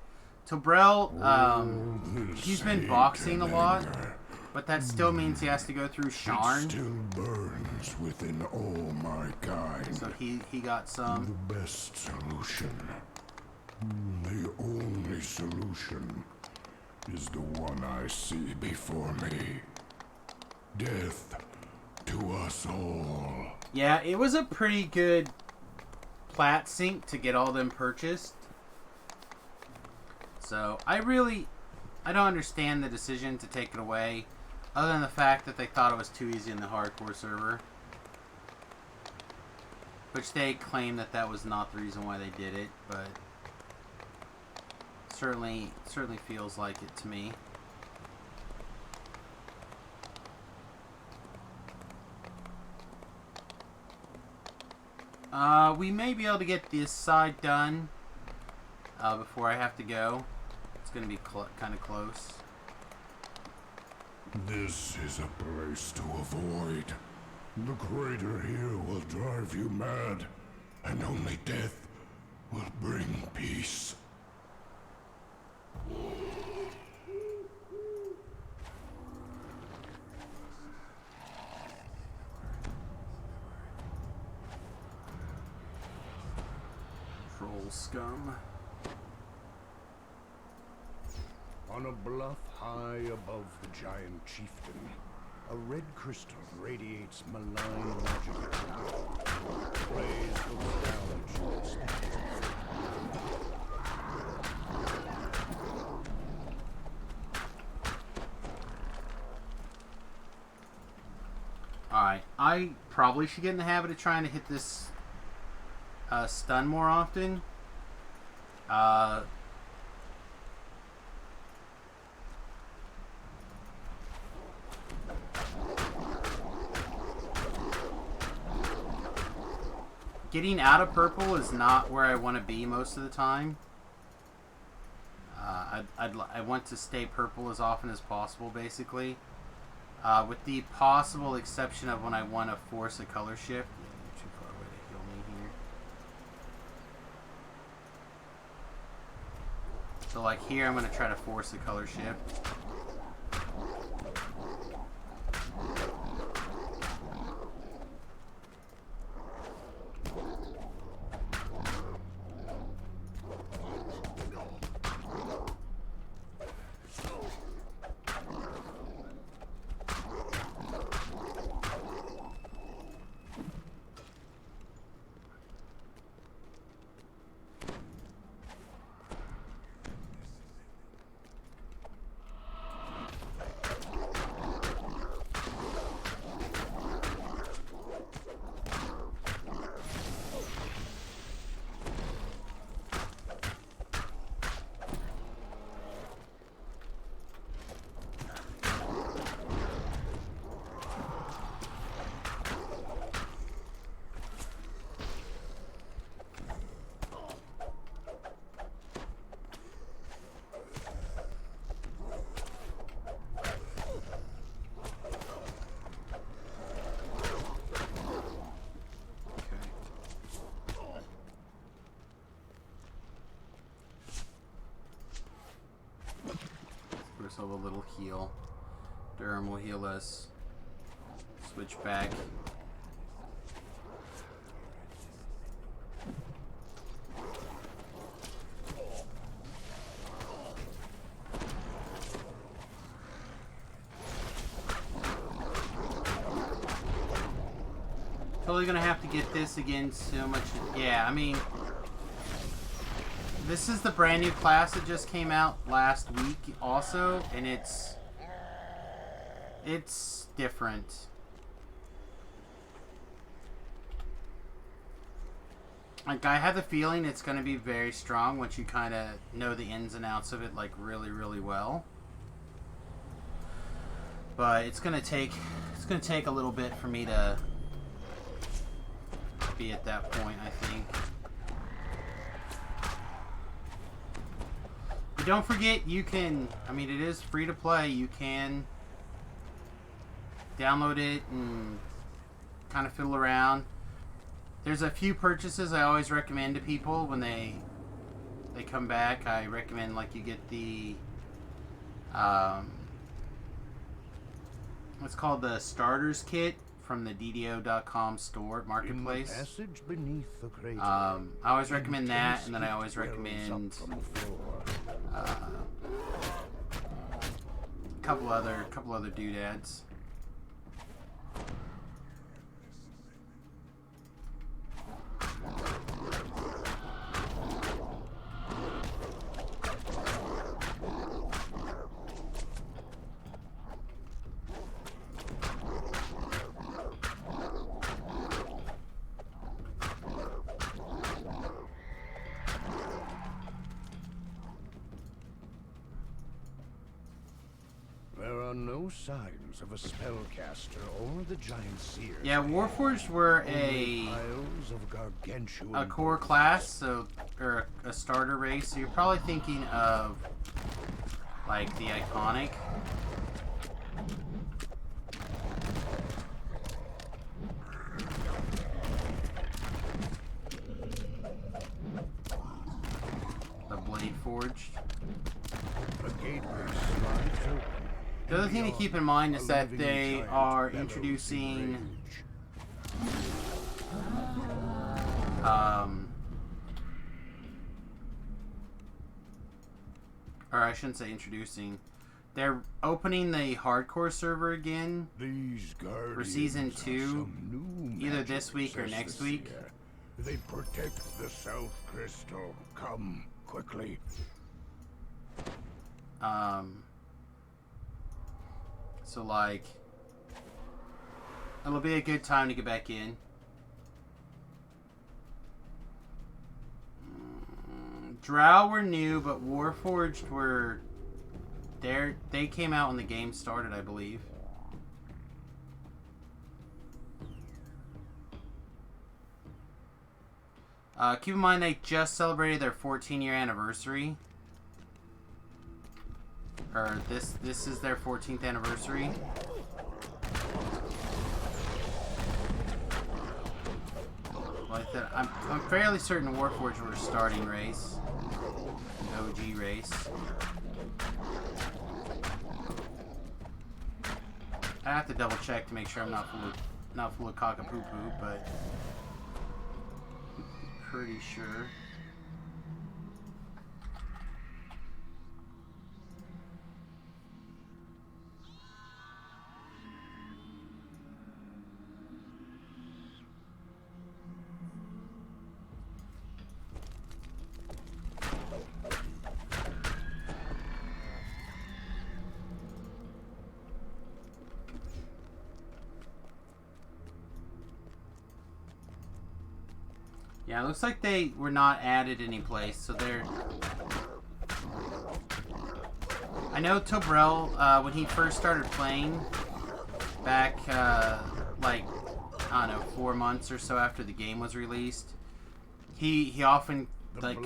Tobrel, he's been boxing a lot, but that still means he has to go through Sharn.
It still burns within all my kind.
So he got some.
The best solution, the only solution, is the one I see before me. Death to us all.
Yeah, it was a pretty good plat sync to get all them purchased. So I don't understand the decision to take it away, other than the fact that they thought it was too easy in the hardcore server. Which they claim that was not the reason why they did it, but certainly feels like it to me. We may be able to get this side done before I have to go. It's going to be kind of close.
This is a place to avoid. The crater here will drive you mad, and only death will bring peace.
Troll scum.
On a bluff high above the giant chieftain, a red crystal radiates malign magic. Praise looks down at you.
Alright, I probably should get in the habit of trying to hit this stun more often. Getting out of purple is not where I want to be most of the time. I want to stay purple as often as possible, basically. With the possible exception of when I want to force a color shift. Yeah, you're too far away to heal me here. So like here, I'm going to try to force a color shift. A little heal. Durham will heal us. Switch back. Totally gonna have to get this again so much. Yeah, I mean, This is the brand new class that just came out last week also, and it's different. Like, I have the feeling it's going to be very strong once you kind of know the ins and outs of it, like, really, really well. But it's going to take a little bit for me to be at that point, I think. But don't forget, you can, I mean, it is free to play. You can download it and kind of fiddle around. There's a few purchases I always recommend to people when they come back. I recommend, like, you get the what's called the starters kit from the DDO.com store marketplace.
Passage beneath the crater.
I always recommend that, and then I always recommend a couple other doodads.
There are no signs of a spellcaster or the giant seer.
Yeah, Warforged were
Only piles of gargantuan
a core class, so or a starter race. So you're probably thinking of like the iconic. The Blade Forged.
A gateway slides open.
The other thing to keep in mind is that they are introducing or I shouldn't say introducing. They're opening the hardcore server again
These
for season
guardians are
2,
some new
either
magic
this week or
possess
next
the
week.
seer. They protect the South Crystal. Come quickly.
So like, it'll be a good time to get back in. Drow were new, but Warforged were there. They came out when the game started, I believe. Keep in mind they just celebrated their 14-year anniversary. Or this is their 14th anniversary. Like that, I'm fairly certain Warforged were a starting race, an OG race. I have to double check to make sure I'm not full of cock-a-poo-poo, but pretty sure. Yeah, it looks like they were not added any place, so they're... I know Tobrel, when he first started playing, back, like, I don't know, 4 months or so after the game was released, he often, like,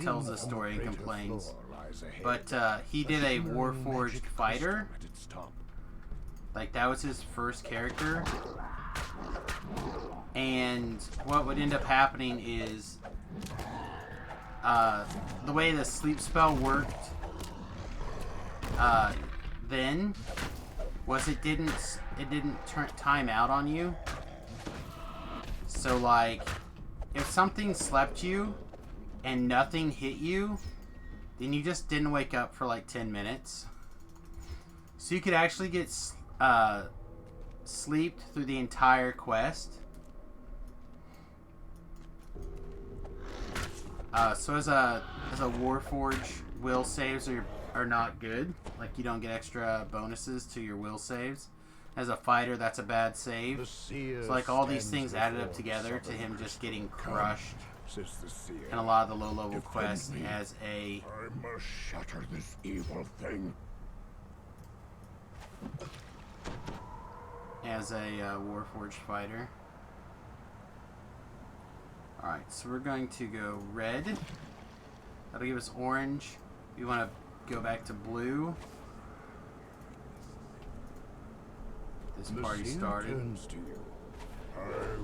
tells the story and complains. But, he did a Warforged fighter. Like, that was his first character. And what would end up happening is the way the sleep spell worked then was it didn't time out on you. So like if something slept you and nothing hit you, then you just didn't wake up for like 10 minutes. So you could actually get sleeped through the entire quest. So as a Warforge, will saves are not good. Like, you don't get extra bonuses to your will saves. As a fighter, that's a bad save. So like all these things added up together to him just getting crushed. And a lot of the low-level quests as a...
I must shatter this evil thing.
As a Warforged fighter. Alright, so we're going to go red. That'll give us orange. We want to go back to blue. This party started.
Turns to you. I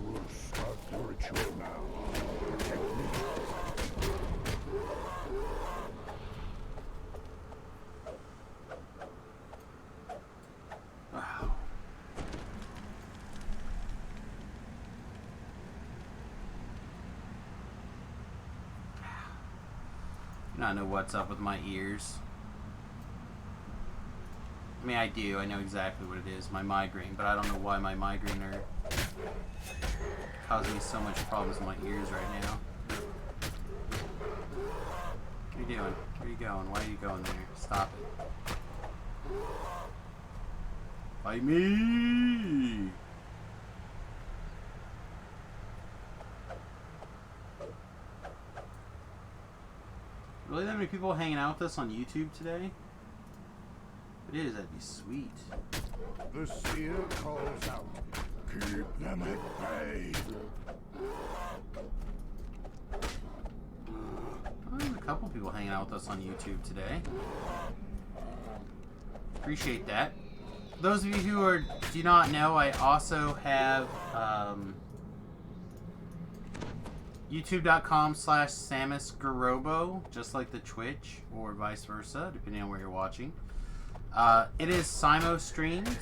will start the ritual now. Protect me.
Wow. I don't know what's up with my ears. I mean, I do. I know exactly what it is. My migraine. But I don't know why my migraine are causing me so much problems with my ears right now. What are you doing? Where are you going? Why are you going there? Stop it. Fight me! Really that many people hanging out with us on YouTube today? If it is, that'd be sweet.
The seer calls out. Keep them at bay.
Oh, there's a couple people hanging out with us on YouTube today. Appreciate that. For those of you who do not know, I also have youtube.com/SamusGarobo, just like the Twitch, or vice versa, depending on where you're watching. It is Simo streams.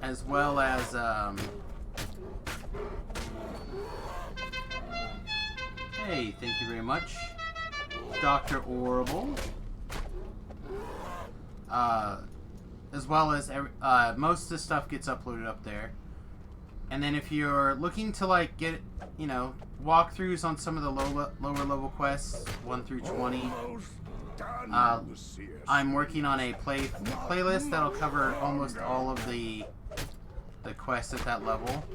As well as, hey, thank you very much, Dr. Orrible. As well as, most of the stuff gets uploaded up there. And then if you're looking to, like, get, you know, walkthroughs on some of the lower level quests, 1 through 20, I'm working on a playlist that'll cover almost all of the quests at that level.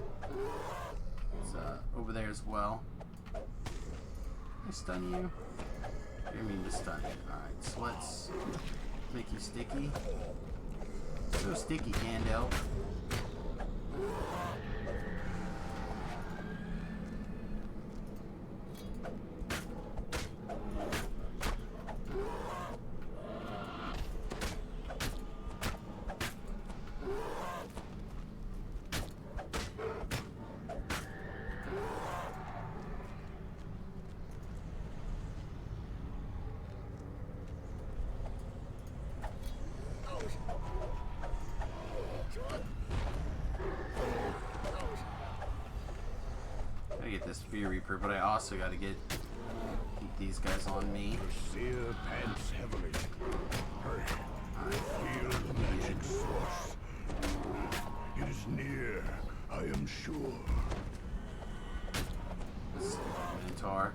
It's over there as well. Did I stun you? I didn't mean to stun you. Alright, so let's make you sticky. So sticky, Gandalf. Get this Fear Reaper, but I also got to keep these guys on me.
The seer pants heavily. I feel the magic source. It is near, I am sure.
Minotaur.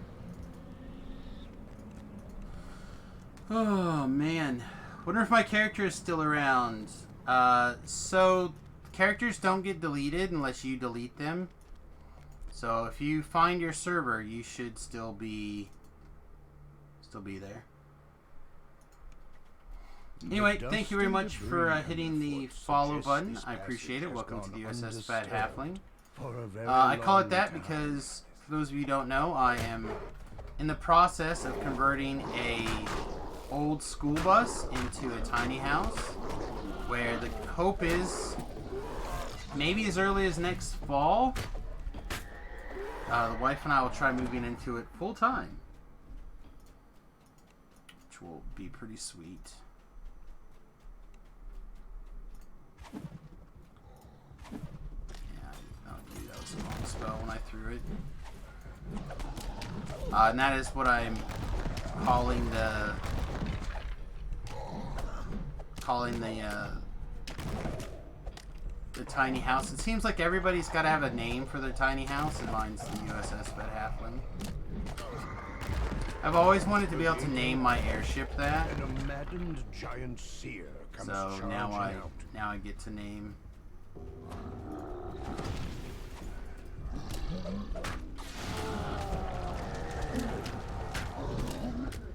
Oh man, wonder if my character is still around. So characters don't get deleted unless you delete them. So if you find your server, you should still be there. Anyway, thank you very much for hitting the follow button. I appreciate it. Welcome to the USS Fat Halfling. I call it that because, for those of you who don't know, I am in the process of converting a old school bus into a tiny house, where the hope is maybe as early as next fall. The wife and I will try moving into it full time, which will be pretty sweet. Yeah, that was a long spell when I threw it. And that is what I'm calling the the tiny house. It seems like everybody's got to have a name for their tiny house, and mine's the USS Fed Halfling. I've always wanted to be able to name my airship that.
An imagined giant seer comes
So now
out.
I get to name.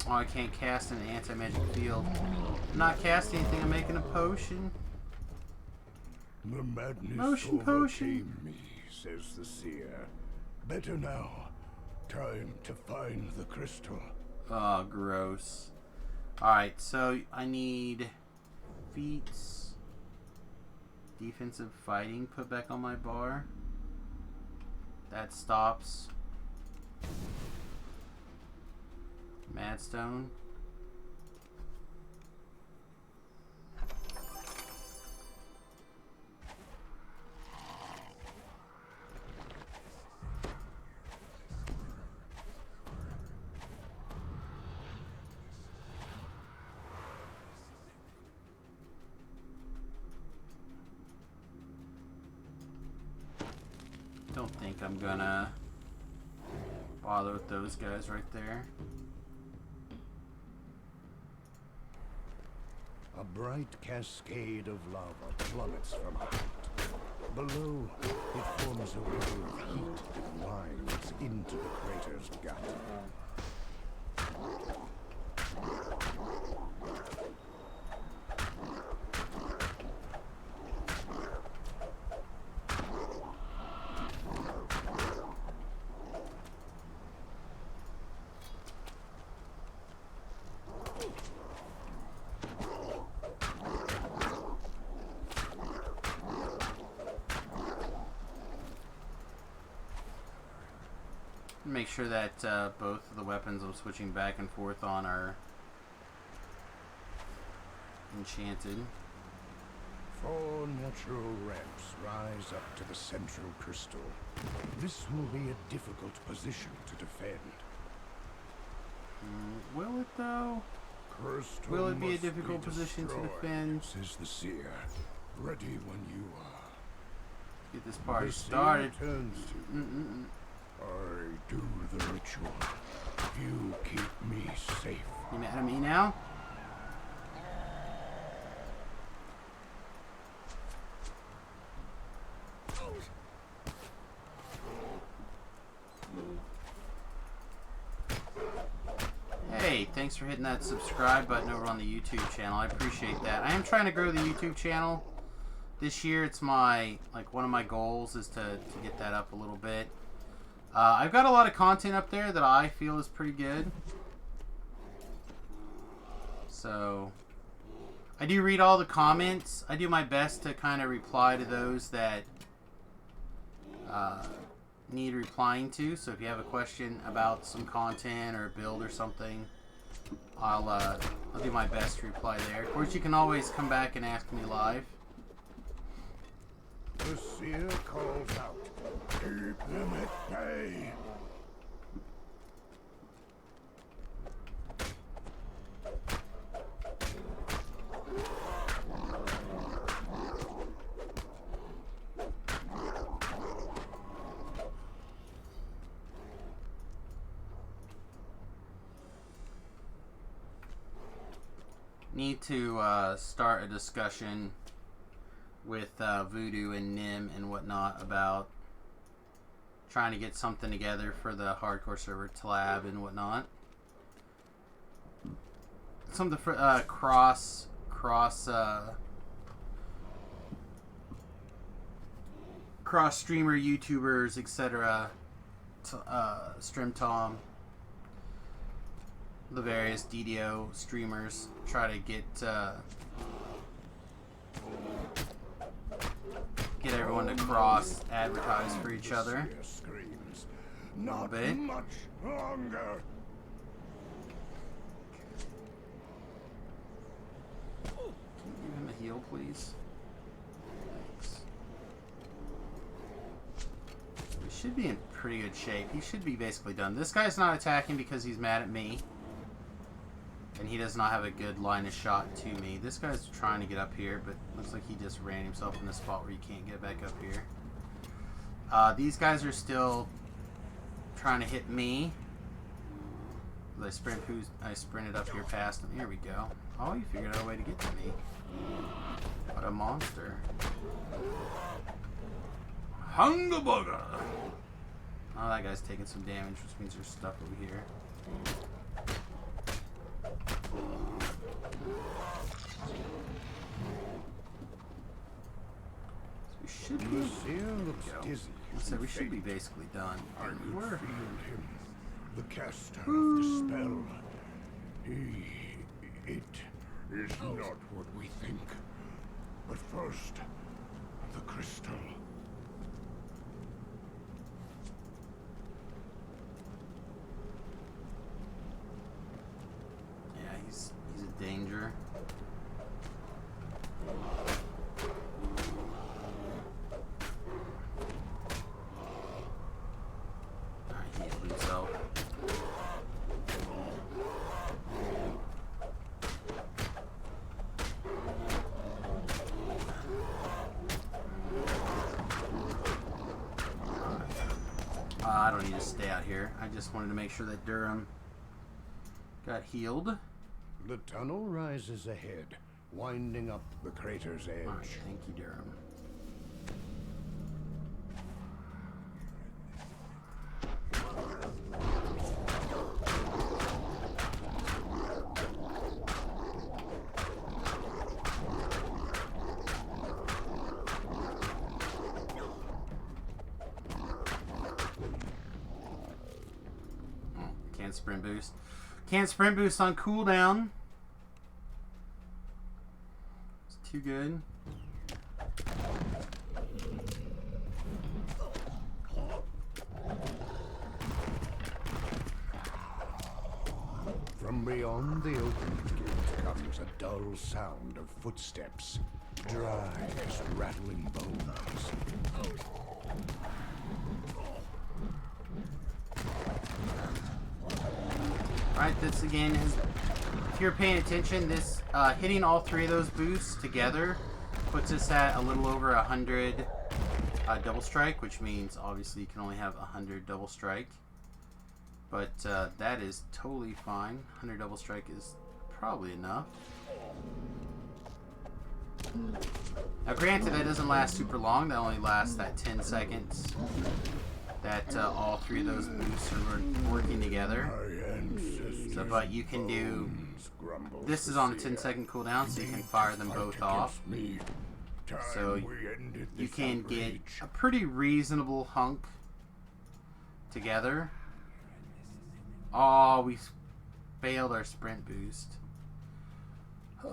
Oh, I can't cast an anti-magic field. I'm not casting anything, I'm making a potion.
The madness
Motion potion.
overcame me, says the seer. Better now. Time to find the crystal.
Oh, gross. Alright, so I need feats. Defensive fighting put back on my bar. That stops. Madstone. Don't think I'm gonna bother with those guys right there.
A bright cascade of lava plummets from a height. Below, it forms a river of heat that winds into the crater's gut.
Make sure that both of the weapons I'm switching back and forth on are enchanted.
4 natural ramps rise up to the central crystal. This will be a difficult position to defend.
Will it though?
Crystal
Will it be a
must
difficult position to
destroyed,
defend?
says the seer. Ready when you are.
Get this party
The seer
started.
turns to I do the ritual. You keep me safe.
You mad at me now? Hey, thanks for hitting that subscribe button over on the YouTube channel. I appreciate that. I am trying to grow the YouTube channel this year. It's my, one of my goals is to get that up a little bit. I've got a lot of content up there that I feel is pretty good. So, I do read all the comments. I do my best to kind of reply to those that need replying to. So if you have a question about some content or a build or something, I'll do my best to reply there. Of course, you can always come back and ask me live.
The seer calls out. Keep them at bay.
Need to start a discussion with Voodoo and Nim and whatnot about trying to get something together for the hardcore server Tlab and whatnot. Something for cross streamer YouTubers, etc. Stream Tom, the various DDO streamers, try to get everyone to cross advertise for each other.
Screams.
A little
Not
bit.
much longer.
Can you give him a heal, please? Thanks. We should be in pretty good shape. He should be basically done. This guy's not attacking because he's mad at me. And he does not have a good line of shot to me. This guy's trying to get up here, but looks like he just ran himself in a spot where you can't get back up here. These guys are still trying to hit me. I sprinted up here past him. Here we go. Oh, you figured out a way to get to me. What a monster. Hungabuga! Oh, that guy's taking some damage, which means there's stuff over here. We should be. So we should be basically done.
I could feel him, the caster of the spell. It is not what we think. But first, the crystal.
Yeah, he's a danger. Alright, he healed himself. I don't need to stay out here. I just wanted to make sure that Durham got healed.
The tunnel rises ahead, winding up the crater's edge.
Alright, thank you, Durham. Can't sprint boost. Can't sprint boost on cooldown. It's too good.
From beyond the open gate comes a dull sound of footsteps, dry as rattling bones.
Alright, this again is, if you're paying attention, this hitting all three of those boosts together puts us at a little over 100 double strike, which means obviously you can only have 100 double strike. But that is totally fine. 100 double strike is probably enough. Now granted, that doesn't last super long. That only lasts that 10 seconds that all three of those boosts are working together. So, but you can do, this is on a 10-second cooldown, so you can fire them both off. So you can get a pretty reasonable hunk together. Oh, we failed our sprint boost. It's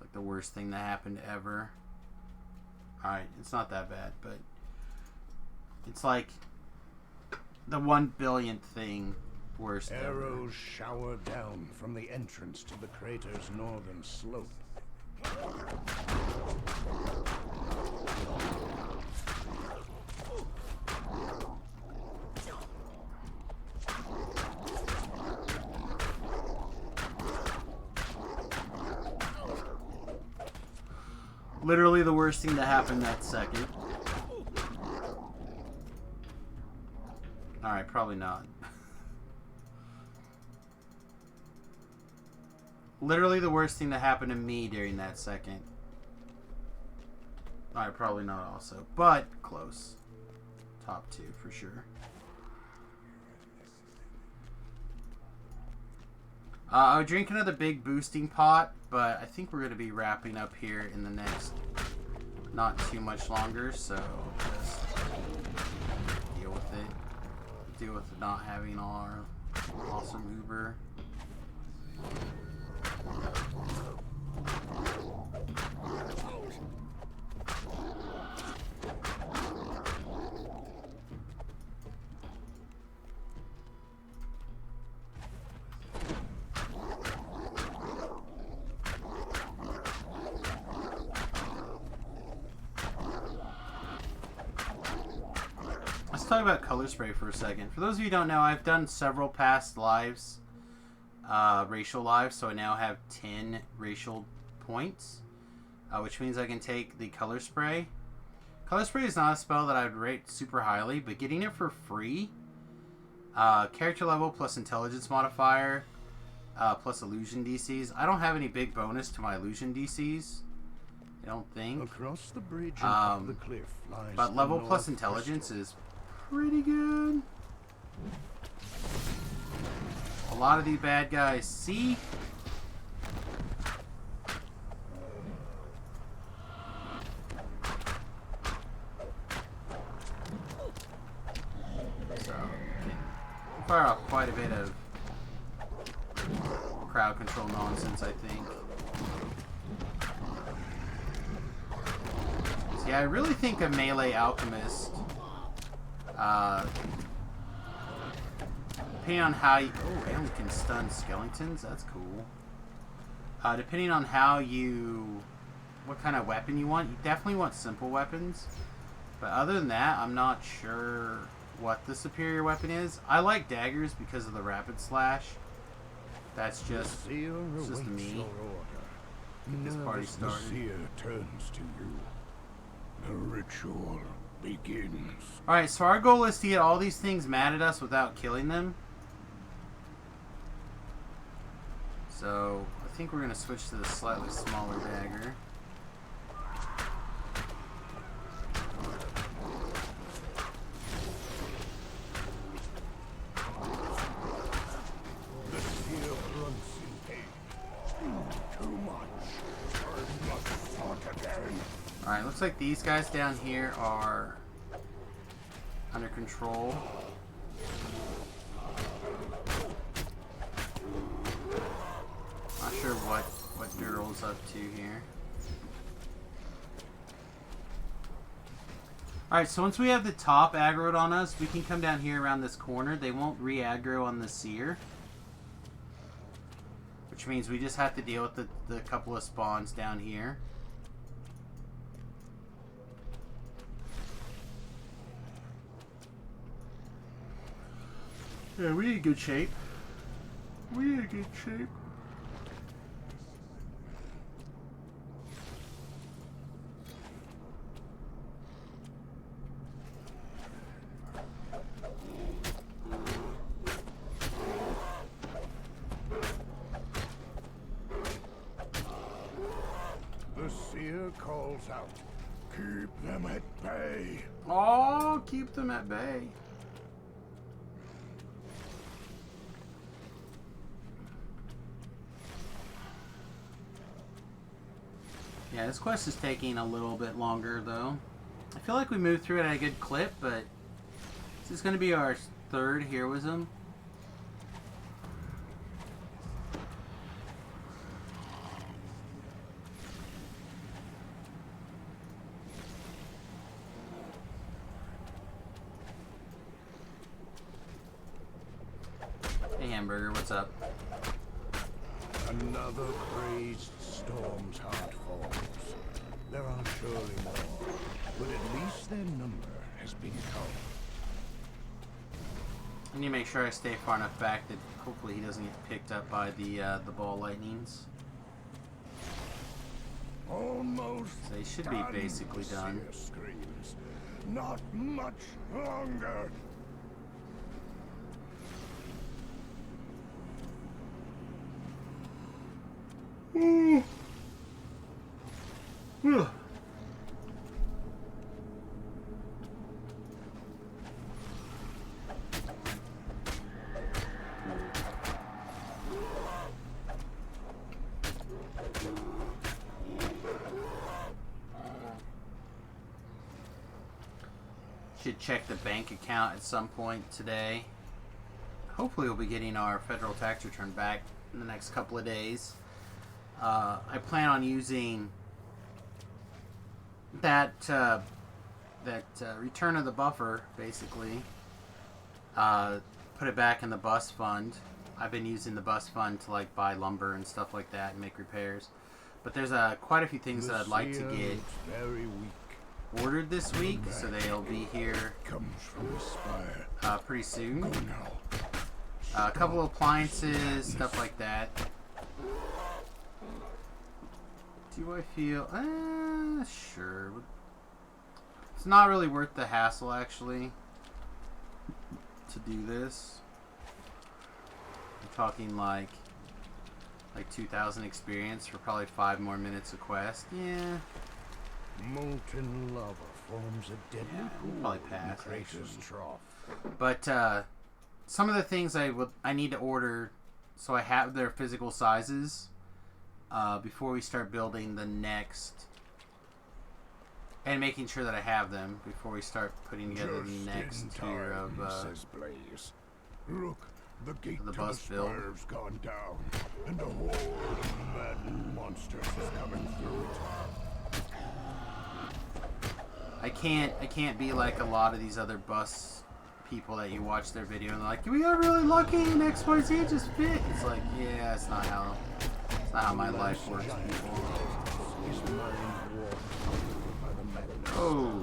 like the worst thing that happened ever. Alright, it's not that bad, but it's like the 1 billionth thing worst ever.
Arrows shower down from the entrance to the crater's northern slope.
Literally the worst thing that happened that second. Alright, probably not. Literally the worst thing that happened to me during that second. Alright, probably not also. But close. Top 2 for sure. I would drink another big boosting pot, but I think we're going to be wrapping up here in the next not too much longer, so just deal with it. Deal with not having our awesome Uber. talk about color spray for a second. For those of you who don't know, I've done several past lives, racial lives, so I now have 10 racial points, which means I can take the color spray. Color spray is not a spell that I would rate super highly, but getting it for free, character level plus intelligence modifier, plus illusion DCs. I don't have any big bonus to my illusion DCs. I don't think.
Across the bridge and up the cliff lies
but level plus intelligence is pretty good. A lot of these bad guys see. So can fire off quite a bit of crowd control nonsense, I think. Yeah, I really think a melee alchemist, depending on how you... Oh, and can stun skeletons. That's cool. Depending on how you... What kind of weapon you want. You definitely want simple weapons. But other than that, I'm not sure what the superior weapon is. I like daggers because of the rapid slash. That's just me. This party started.
Seer turns to you. The ritual begins.
Alright, so our goal is to get all these things mad at us without killing them. So, I think we're going to switch to the slightly smaller dagger.
The seer grunts in pain. Too much. I must start again.
Alright, looks like these guys down here are under control. Not sure what Dural's up to here. Alright, so once we have the top aggroed on us, we can come down here around this corner. They won't re-aggro on the seer. Which means we just have to deal with the couple of spawns down here. Yeah, we in good shape. We in good shape.
The seer calls out. Keep them at bay.
Oh, keep them at bay. Yeah, this quest is taking a little bit longer, though. I feel like we moved through it at a good clip, but this is going to be our third heroism. Hey, Hamburger, what's up?
Another crazed storm's heart falls. There are surely more, but at least their number has been culled.
I need to make sure I stay far enough back that hopefully he doesn't get picked up by the ball lightnings.
Almost.
So he should be basically done.
The seer screams. Not much longer.
Should check the bank account at some point today. Hopefully we'll be getting our federal tax return back in the next couple of days. I plan on using that return of the buffer, basically. Put it back in the bus fund. I've been using the bus fund to like buy lumber and stuff like that and make repairs. But there's quite a few things that I'd like to get
Very weak.
ordered this week, so they'll be here
Comes from the spire.
pretty soon.
Go now.
A couple of appliances, stuff like that. Do I feel... sure. It's not really worth the hassle, actually, to do this. I'm talking like 2,000 experience for probably 5 more minutes of quest. Yeah.
Molten lava forms a deadly
We'll
pool
probably
in
pass,
Kratos'
actually.
trough.
But some of the things I need to order, so I have their physical sizes before we start building the next, and making sure that I have them before we start putting together the next tier of
says Blaze. Look, the gate
the
to
bus
the
build.
spire's gone down, and a horde of maddened monsters is coming through it.
I can't be like a lot of these other bus people that you watch their video and they're like, we got really lucky and XYZ just fit. It's like, yeah, it's not how my life works, people. Oh,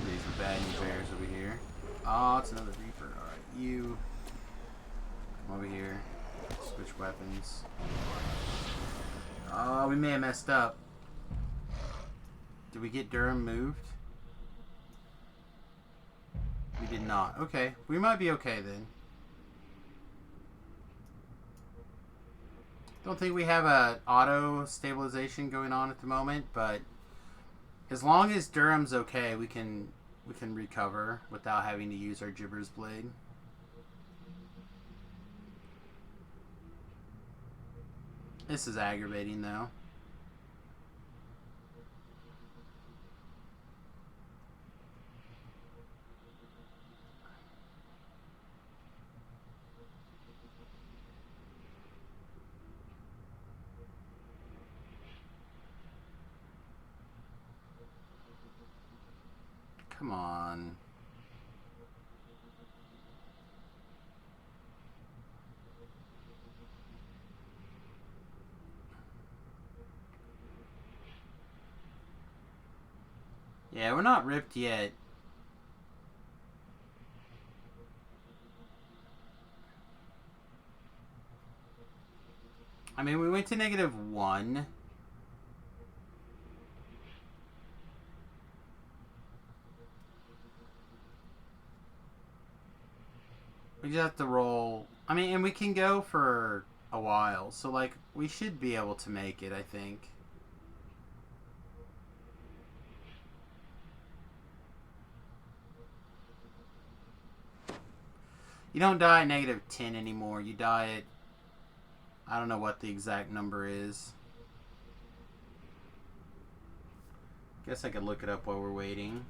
these are bad new bears over here. Oh, it's another Reaper. All right, you come over here. Switch weapons. Oh, we may have messed up. Did we get Durham moved? We did not. Okay. We might be okay then. Don't think we have a auto stabilization going on at the moment, but as long as Durham's okay, we can recover without having to use our Gibber's Blade. This is aggravating though. Come on. Yeah, we're not ripped yet. I mean, we went to -1. We just have to roll. I mean, and we can go for a while. So, like, we should be able to make it, I think. You don't die at -10 anymore. You die at... I don't know what the exact number is. Guess I could look it up while we're waiting.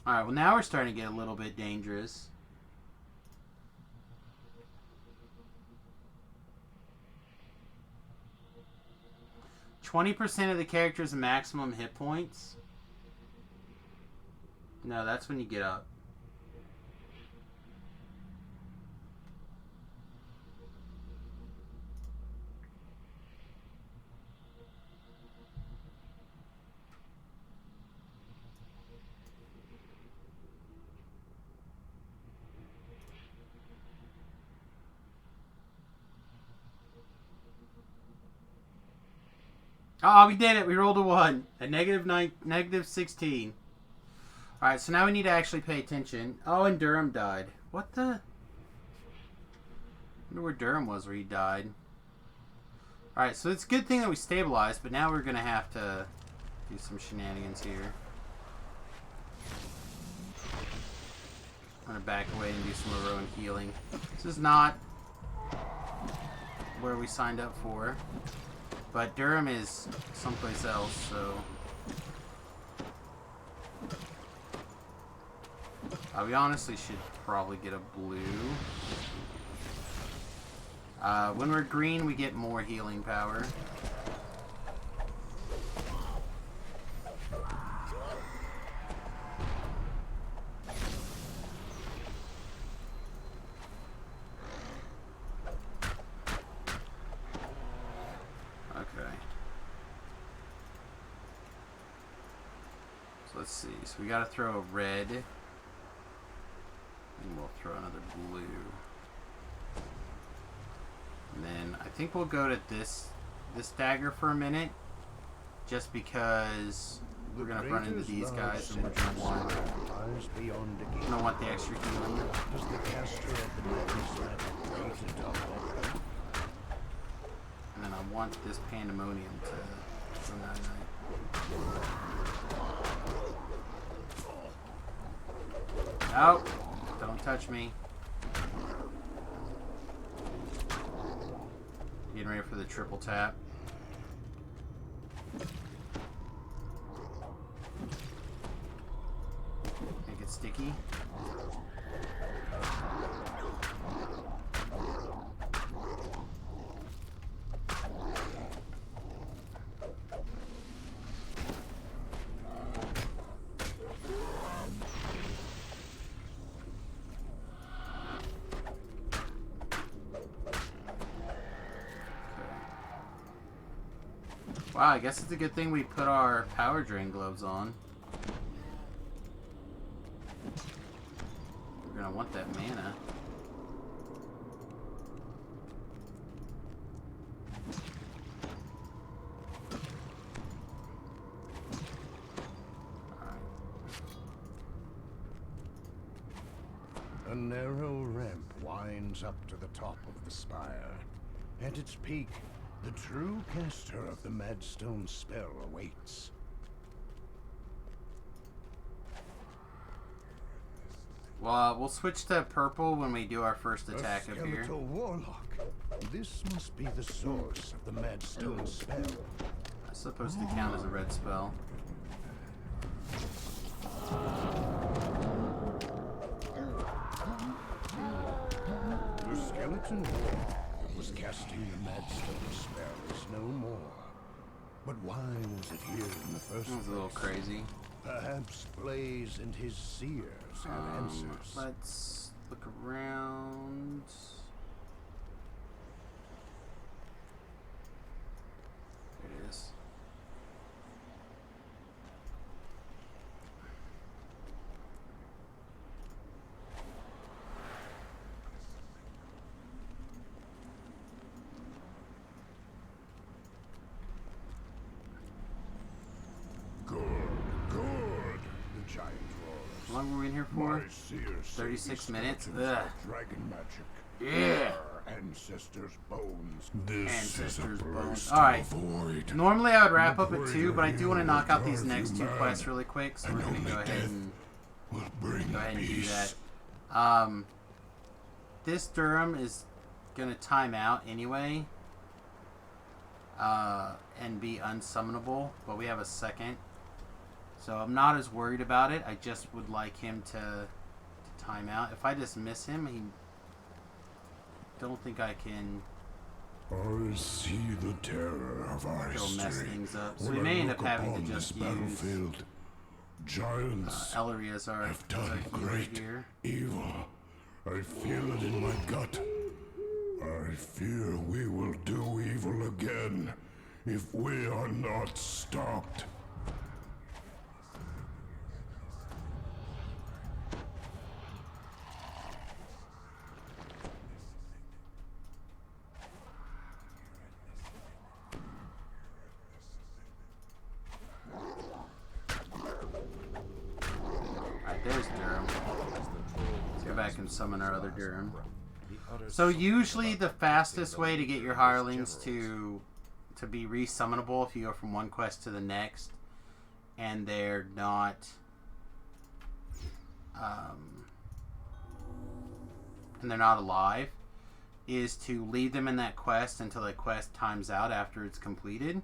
Alright, well now we're starting to get a little bit dangerous. %20 of the character's maximum hit points? No, that's when you get up. Oh, we did it. We rolled a 1. At -16. Alright, so now we need to actually pay attention. Oh, and Durham died. What the? I wonder where Durham was where he died. Alright, so it's a good thing that we stabilized, but now we're going to have to do some shenanigans here. I'm gonna back away and do some heroic healing. This is not where we signed up for, but Durham is someplace else, so we honestly should probably get a blue. When we're green, we get more healing power. Let's see. So we gotta throw a red, and we'll throw another blue, and then I think we'll go to this dagger for a minute, just because we're gonna run into these guys, and we're gonna want the extra healing. And then I want this pandemonium to go night-night. Nope. Don't touch me. Getting ready for the triple tap. Make it sticky. Wow, I guess it's a good thing we put our power drain gloves on. We're gonna want that mana.
A narrow ramp winds up to the top of the spire. At its peak, the true caster of the Madstone spell awaits.
Well, we'll switch to purple when we do our first attack up here.
Skeletal warlock. This must be the source of the Madstone spell.
That's supposed to count as a red spell.
The skeleton warlock was casting the Madstone spell is no more. But why was it here in the first place?
That was a little crazy.
Perhaps Blaze and his seers have answers.
Let's look around. There it is. How long were we in here for? 36 minutes? Ugh.
Dragon magic.
Yeah.
Our ancestors' bones.
Ancestors' bones. Alright. Normally I would wrap up at 2, but I do want to knock out these next 2 quests really quick, so we're going to go ahead and do that. This Durham is going to time out anyway. And be unsummonable, but we have a second. So I'm not as worried about it. I just would like him to time out. If I just miss him, don't think I can.
I see the terror of our
It'll mess
history.
things up. So we may end up having to just use
Giants
Ellery as our
have done great
here.
evil. I feel it in my gut. I fear we will do evil again if we are not stopped.
There's Durham. Let's go back and summon our other Durham. So usually the fastest way to get your hirelings to be resummonable if you go from one quest to the next and they're not alive, is to leave them in that quest until the quest times out after it's completed.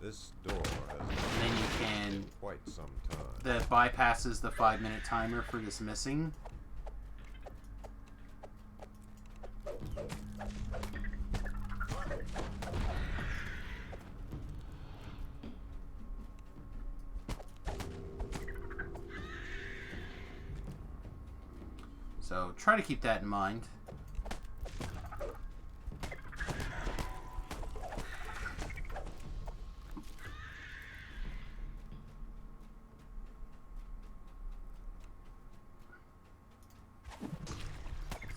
This door has
And then you can...
quite some time.
That bypasses the 5-minute timer for dismissing. So try to keep that in mind.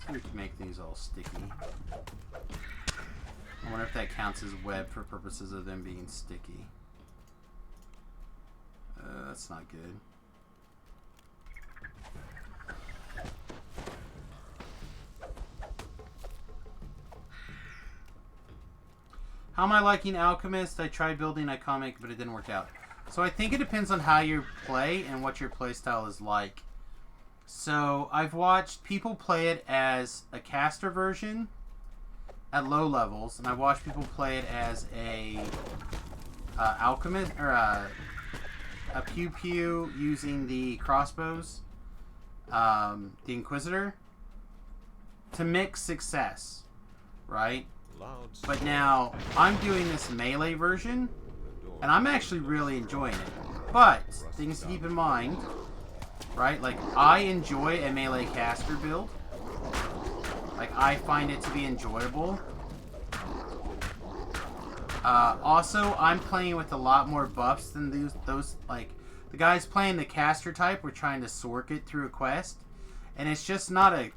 So we can make these all sticky. I wonder if that counts as web for purposes of them being sticky. That's not good. How am I liking Alchemist? I tried building Iconic, but it didn't work out. So I think it depends on how you play and what your playstyle is like. So I've watched people play it as a caster version at low levels, and I've watched people play it as a alchemist or a pew pew using the crossbows, the Inquisitor, to mixed success, right? But now I'm doing this melee version, and I'm actually really enjoying it. But things to keep in mind, right? Like, I enjoy a melee caster build. Like, I find it to be enjoyable. Also, I'm playing with a lot more buffs than those like, the guys playing the caster type were trying to sork it through a quest, and it's just not a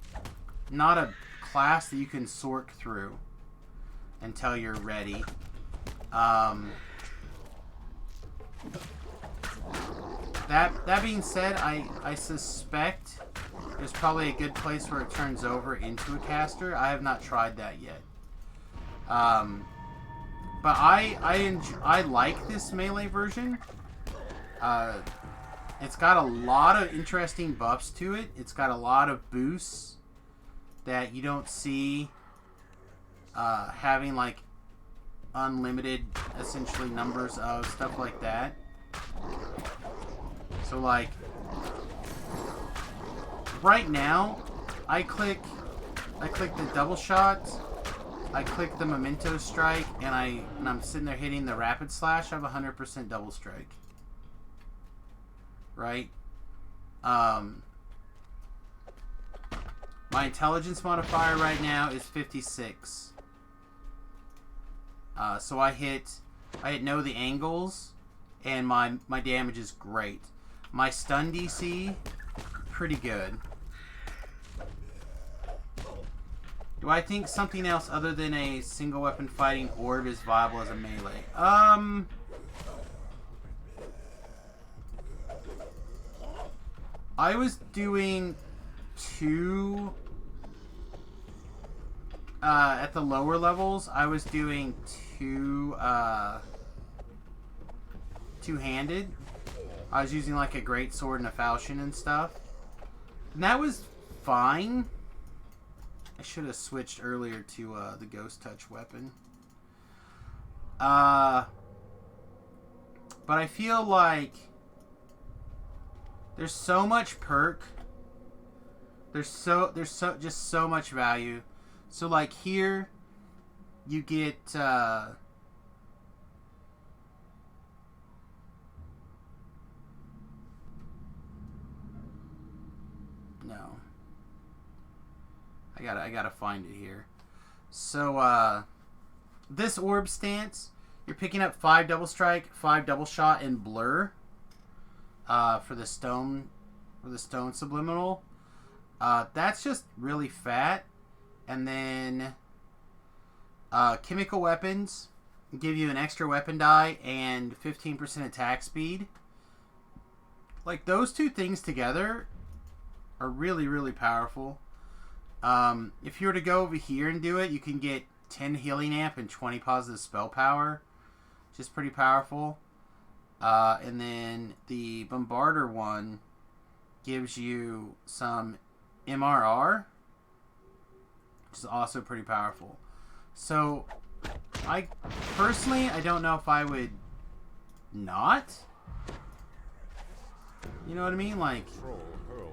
class that you can sork through until you're ready. That being said, I suspect there's probably a good place where it turns over into a caster. I have not tried that yet. But I like this melee version. It's got a lot of interesting buffs to it. It's got a lot of boosts that you don't see having like unlimited essentially numbers of stuff like that. So like right now I click the double shot, I click the memento strike, and I'm sitting there hitting the rapid slash. I have 100% double strike. Right? My intelligence modifier right now is 56. So I know the angles, and my damage is great. My stun DC, pretty good. Do I think something else other than a single weapon fighting orb is viable as a melee? I was doing two at the lower levels. I was doing two-handed. I was using like a great sword and a falchion and stuff, and that was fine. I should have switched earlier to the ghost touch weapon. But I feel like there's so much perk. There's just so much value. So like here, you get no. I gotta find it here. So this orb stance, you're picking up 5 double strike, 5 double shot, and blur for the stone subliminal. That's just really fat. And then chemical weapons give you an extra weapon die and 15% attack speed. Like, those two things together are really, really powerful. If you were to go over here and do it, you can get 10 healing amp and 20 positive spell power, which is pretty powerful. And then the Bombarder one gives you some MRR, which is also pretty powerful. So, I don't know if I would not. You know what I mean? Like,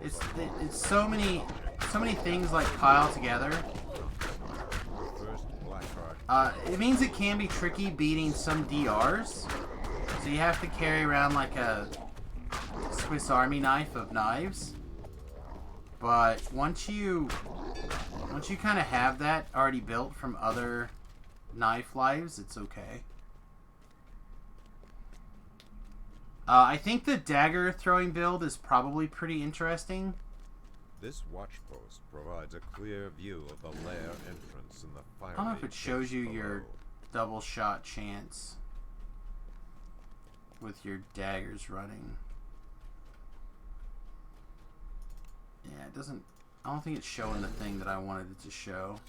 it's so many things like pile together. It means it can be tricky beating some DRs. So you have to carry around like a Swiss Army knife of knives. But once you kind of have that already built from other knife lives, it's okay. I think the dagger throwing build is probably pretty interesting.
This watchpost provides a clear view of the lair entrance in the fire.
I don't know if it shows you your double shot chance with your daggers running. Yeah, it doesn't. I don't think it's showing the thing that I wanted it to show.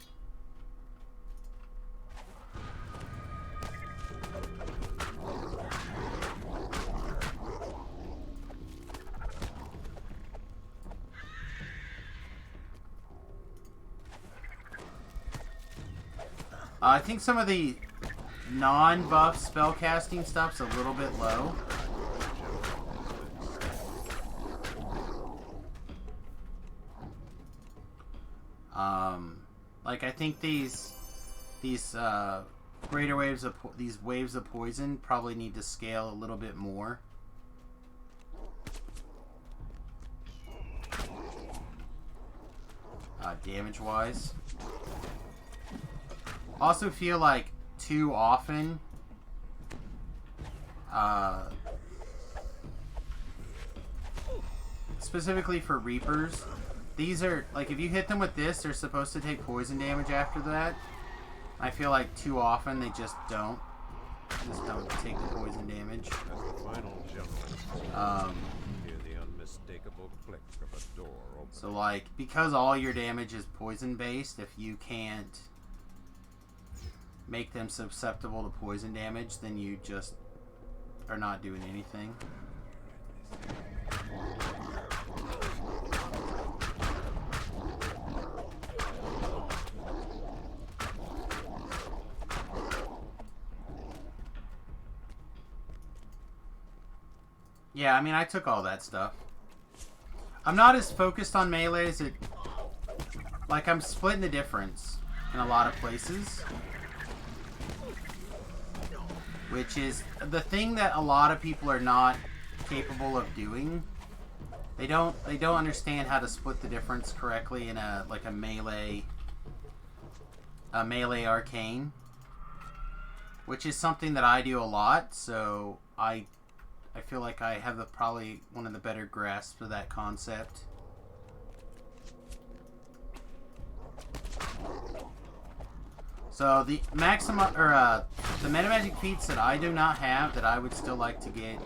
I think some of the non-buff spellcasting stuff's a little bit low. Like I think these greater waves of these waves of poison probably need to scale a little bit more. Damage-wise. Also feel like too often specifically for Reapers, these are like if you hit them with this, they're supposed to take poison damage after that. I feel like too often they just don't take the poison damage.
As the final general, hear the unmistakable click of a door opening.
So like because all your damage is poison based, if you can't make them susceptible to poison damage, then you just are not doing anything. Yeah, I mean, I took all that stuff. I'm not as focused on melee as it... Like, I'm splitting the difference in a lot of places. Which is the thing that a lot of people are not capable of doing. They don't understand how to split the difference correctly in a melee arcane, which is something that I do a lot. So I feel like I have probably one of the better grasps of that concept. So the maximum the meta magic feats that I do not have that I would still like to get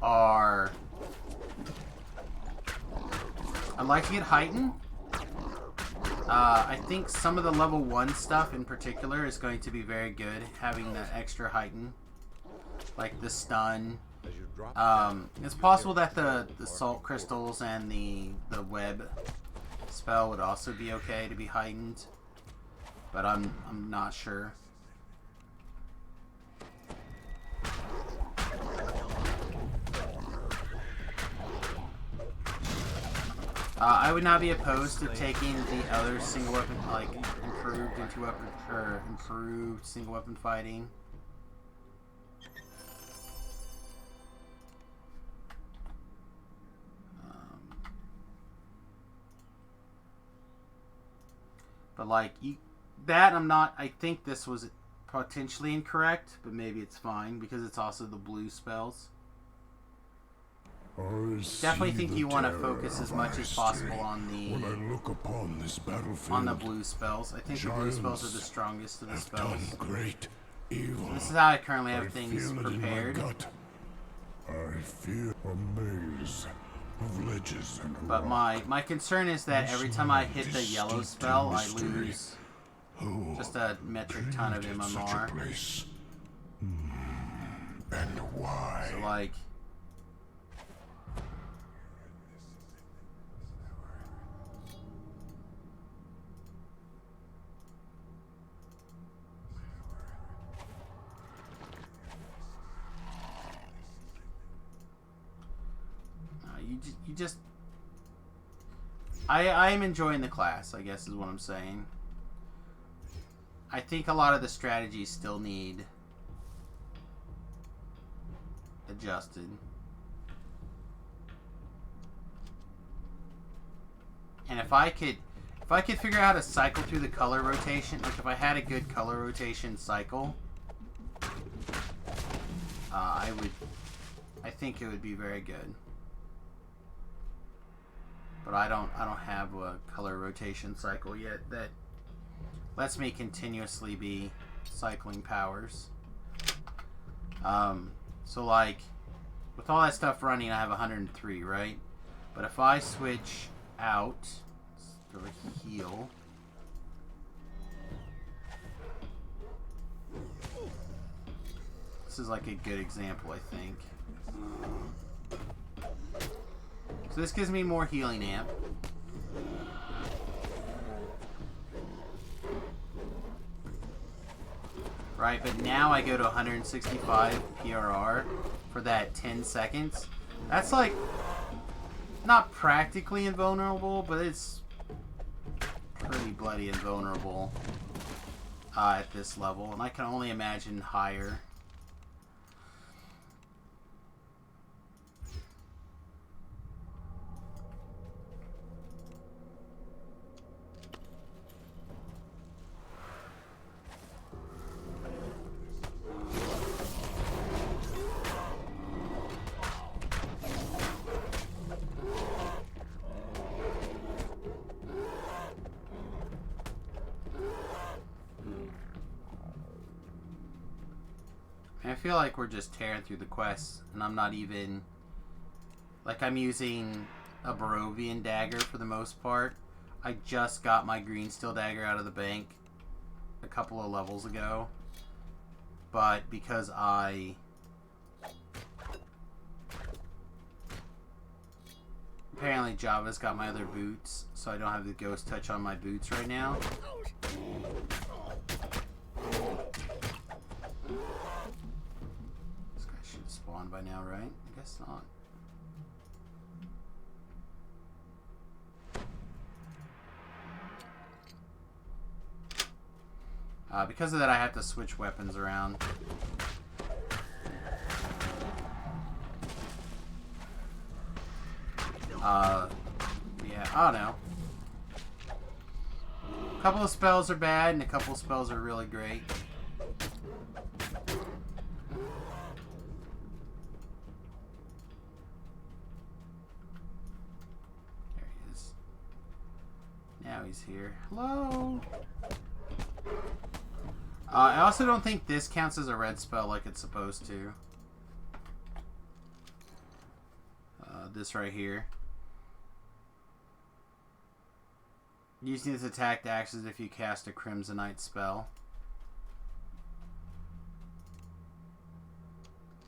are I'd like to get Heighten. I think some of the level 1 stuff in particular is going to be very good, having that extra Heighten, like the stun. It's possible that the salt crystals and the web spell would also be okay to be heightened, but I'm not sure. I would not be opposed to taking the other single weapon, like improved single weapon fighting. But like I think this was potentially incorrect, but maybe it's fine because it's also the blue spells. Definitely think you want to focus as much as possible on the blue spells. I think the blue spells are the strongest of the spells.
Great evil.
This is how I currently have things prepared.
I feel a maze of ledges and
but my concern is that every time I hit the yellow spell, I lose just a metric ton of MMR.
And why?
So, like... You just... I am enjoying the class, I guess is what I'm saying. I think a lot of the strategies still need adjusted. And if I could figure out how to cycle through the color rotation, like if I had a good color rotation cycle, I think it would be very good. But I don't have a color rotation cycle yet that lets me continuously be cycling powers. So like with all that stuff running, I have 103, right? But if I switch out, let's throw a heal. This is like a good example, I think. So this gives me more healing amp. Right, but now I go to 165 PRR for that 10 seconds. That's like, not practically invulnerable, but it's pretty bloody invulnerable at this level. And I can only imagine higher. I feel like we're just tearing through the quests, and I'm not even... Like, I'm using a Barovian dagger for the most part. I just got my green steel dagger out of the bank a couple of levels ago. But because apparently Java's got my other boots, so I don't have the ghost touch on my boots right now. By now, right? I guess not. Because of that, I have to switch weapons around. Yeah, I don't know. A couple of spells are bad, and a couple of spells are really great. Now he's here. Hello? I also don't think this counts as a red spell like it's supposed to. This right here. Using this attack acts as if you cast a Crimsonite spell.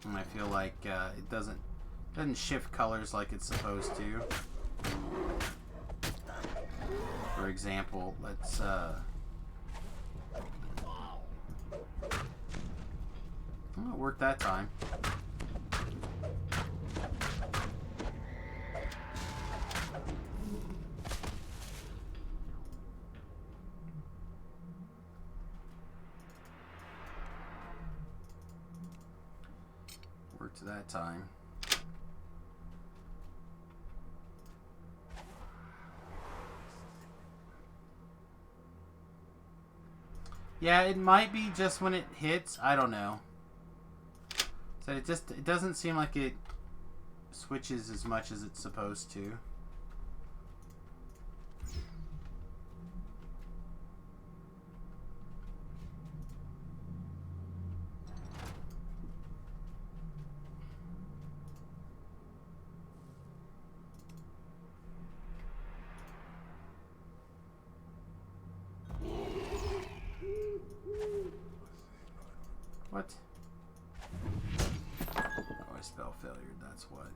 And I feel like it doesn't shift colors like it's supposed to. For example, let's oh, it worked that time. Worked that time. Yeah, it might be just when it hits. I don't know. So it doesn't seem like it switches as much as it's supposed to. What? failure, that's what.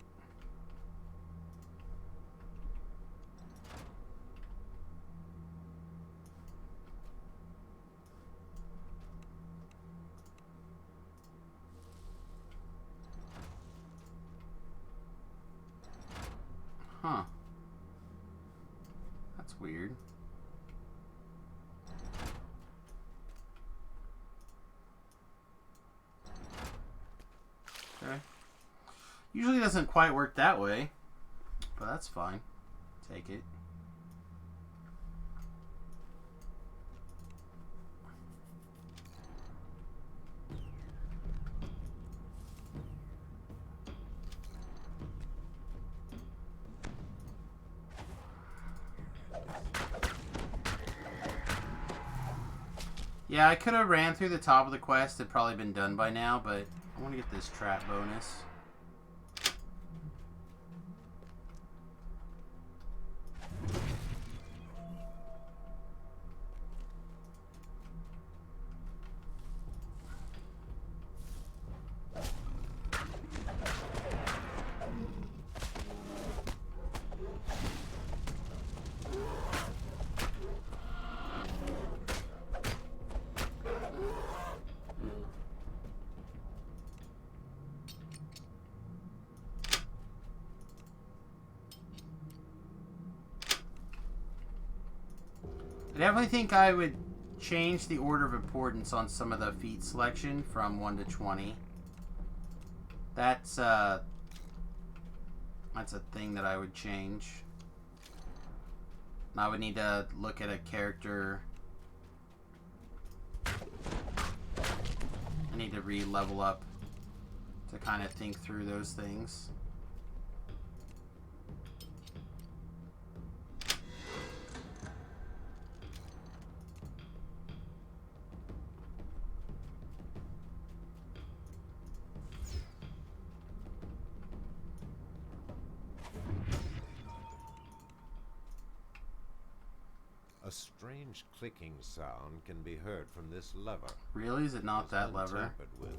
Huh. That's weird. Okay. Usually doesn't quite work that way, but that's fine. Take it. Yeah, I could have ran through the top of the quest. It'd probably been done by now, but I want to get this trap bonus. I definitely think I would change the order of importance on some of the feat selection from 1 to 20. That's a thing that I would change. I would need to look at a character. I need to re-level up to kind of think through those things.
A strange clicking sound can be heard from this lever.
Really? Is it not that lever?
Tampered with.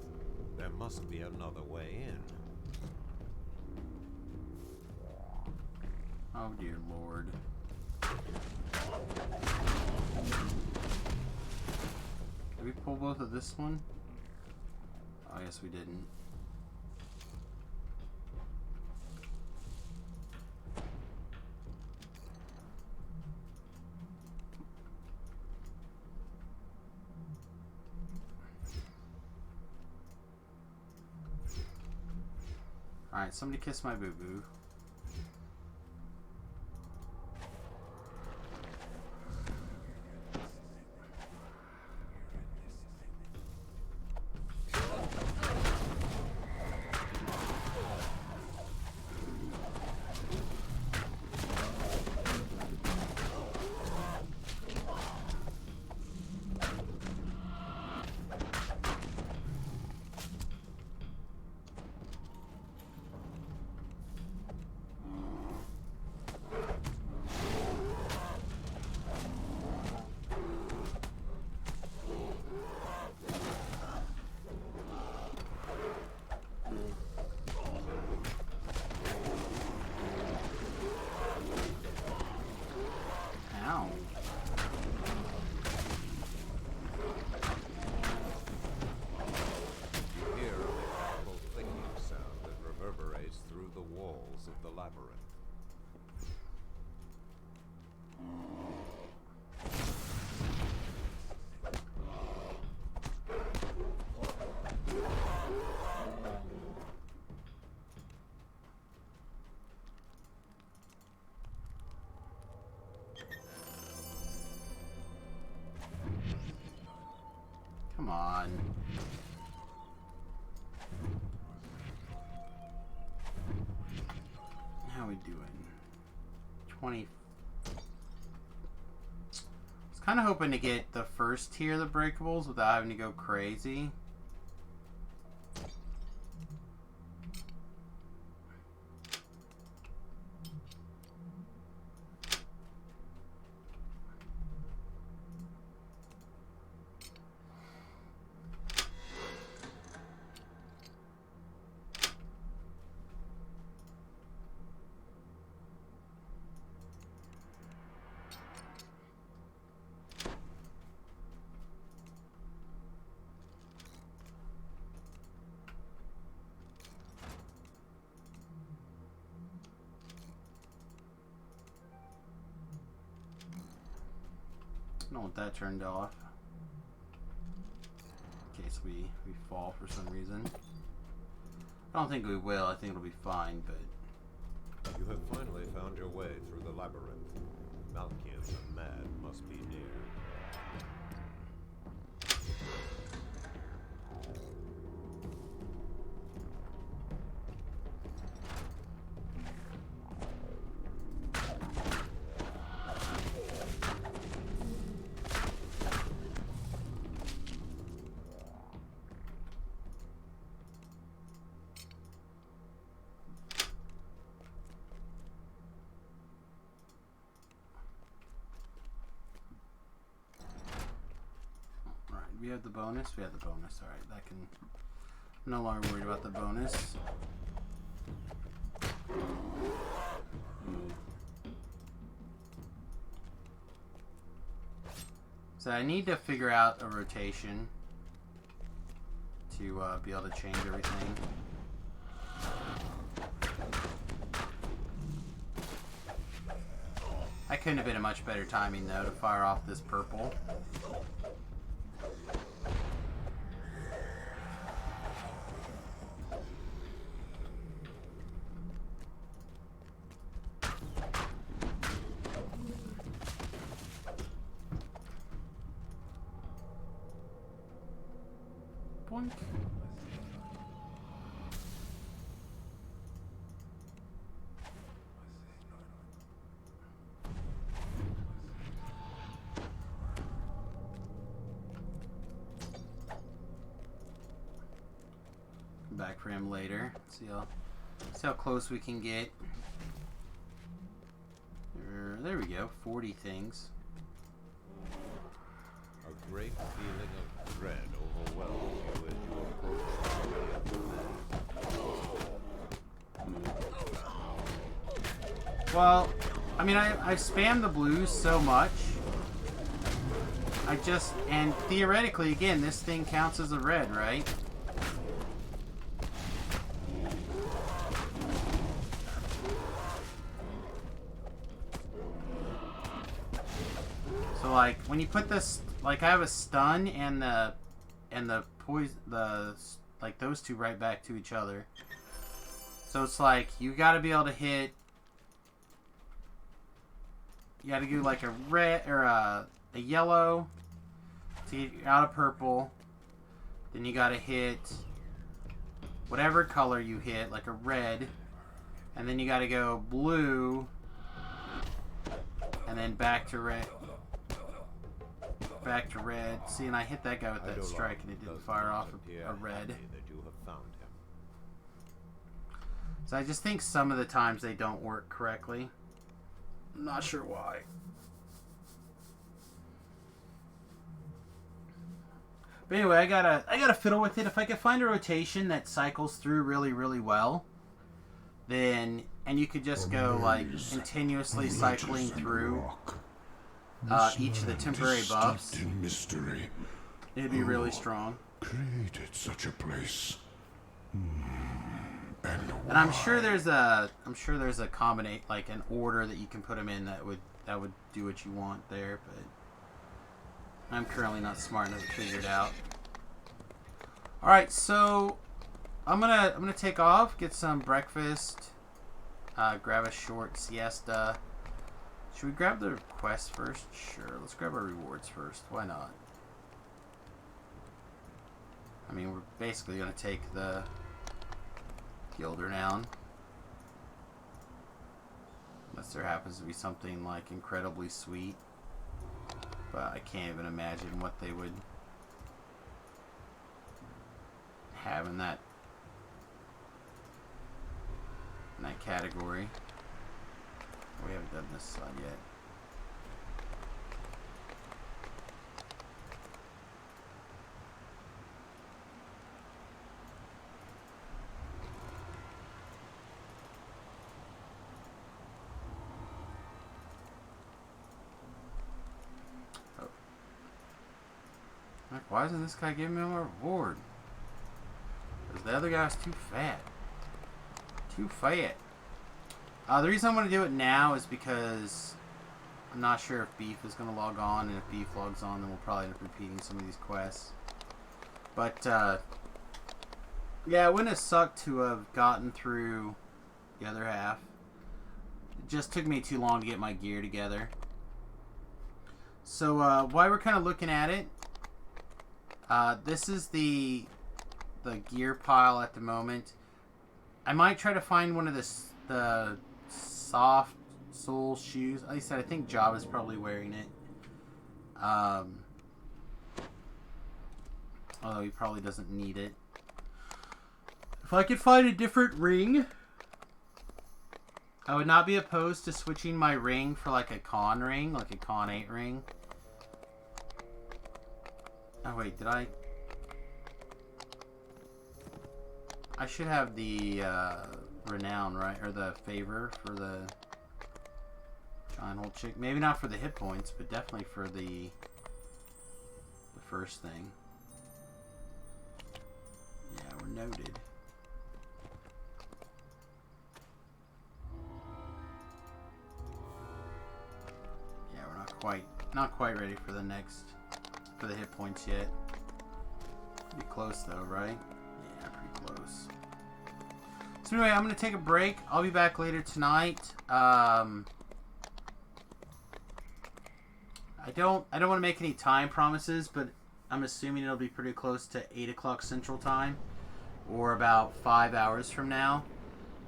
There must be another way in.
Oh dear Lord. Did we pull both of this one? Oh, I guess we didn't. Alright, somebody kiss my boo-boo. Ow.
You hear a mechanical clicking sound that reverberates through the walls of the labyrinth.
Come on. How are we doing? 20. I was kind of hoping to get the first tier of the breakables without having to go crazy. Don't want that turned off. In case we fall for some reason. I don't think we will. I think it'll be fine, but...
You have finally found your way through the labyrinth. Malkian the Mad must be near.
We have the bonus? We have the bonus. Alright, that can... I'm no longer worried about the bonus. So I need to figure out a rotation to be able to change everything. I couldn't have been a much better timing though to fire off this purple. Boink. Come back for him later. See how close we can get. There we go. 40 things.
A great feeling of dread overwhelms you as you approach the way.
Well, I mean, I spammed the blues so much. And theoretically, again, this thing counts as a red, right? So, like, when you put this, like, I have a stun and the poison, like, those two right back to each other. So it's like, you gotta be able to hit, you gotta do like a red, or a yellow, to get out of purple. Then you gotta hit whatever color you hit, like a red. And then you gotta go blue, and then back to red. Back to red. See, and I hit that guy with that strike, and it didn't fire off a red.
That you have found him.
So I just think some of the times they don't work correctly. I'm not sure why. But anyway, I gotta fiddle with it. If I can find a rotation that cycles through really, really well, then, and you could just go like continuously cycling through each of the temporary buffs,
in mystery.
It'd be really strong.
Created such a place. And
I'm sure there's a combination, like an order that you can put them in that would do what you want there, but I'm currently not smart enough to figure it out. All right, so I'm gonna take off, get some breakfast, grab a short siesta. Should we grab the quest first? Sure, let's grab our rewards first. Why not? I mean, we're basically gonna take the Gilder down. Unless there happens to be something like incredibly sweet. But I can't even imagine what they would have in that category. We haven't done this side yet. Like, why isn't this guy giving me my reward? Because the other guy's too fat. Too fat. The reason I'm going to do it now is because I'm not sure if Beef is going to log on, and if Beef logs on, then we'll probably end up repeating some of these quests. But, yeah, it wouldn't have sucked to have gotten through the other half. It just took me too long to get my gear together. So, while we're kind of looking at it, this is the gear pile at the moment. I might try to find one of the soft sole shoes. Like I said, I think Java's probably wearing it. Although he probably doesn't need it. If I could find a different ring, I would not be opposed to switching my ring for like a con ring, like a con 8 ring. Oh wait, did I? I should have the renown, right? Or the favor for the giant old chick. Maybe not for the hit points, but definitely for the first thing. Yeah, we're noted. Yeah, we're not quite ready for the hit points yet. Pretty close though, right? Yeah, pretty close. So anyway, I'm gonna take a break. I'll be back later tonight. I don't want to make any time promises, but I'm assuming it'll be pretty close to 8 o'clock Central Time, or about 5 hours from now.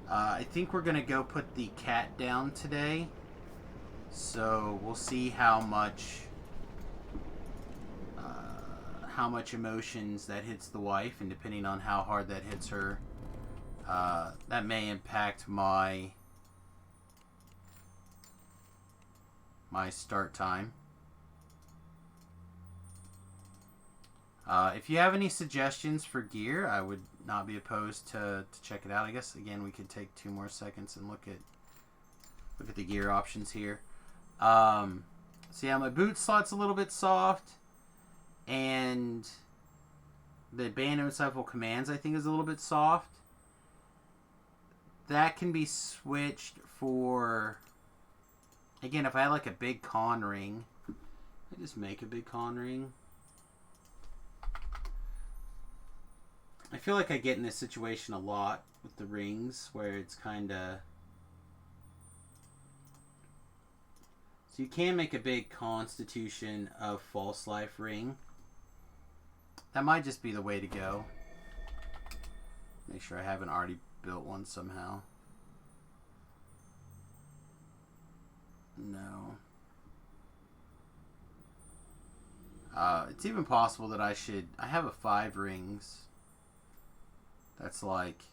I think we're gonna go put the cat down today, so we'll see how much emotions that hits the wife, and depending on how hard that hits her, that may impact my start time. If you have any suggestions for gear, I would not be opposed to check it out. I guess again we could take 2 more seconds and look at the gear options here. So yeah, my boot slot's a little bit soft, and the abandonment cycle commands I think is a little bit soft. That can be switched for, again, if I had like a big con ring, I just make a big con ring. I feel like I get in this situation a lot with the rings, where it's kind of... So you can make a big Constitution of False Life ring. That might just be the way to go. Make sure I haven't already built one somehow. No. It's even possible that I have a 5 rings. That's like...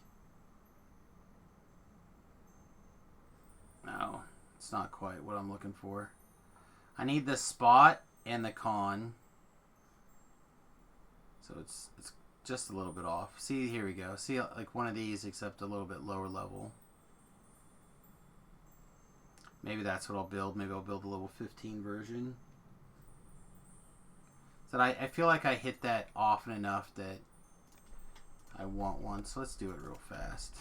No, it's not quite what I'm looking for. I need the spot and the con. So it's just a little bit off. See, here we go. See, like one of these, except a little bit lower level. Maybe that's what I'll build. Maybe I'll build a level 15 version. So I feel like I hit that often enough that I want one. So let's do it real fast.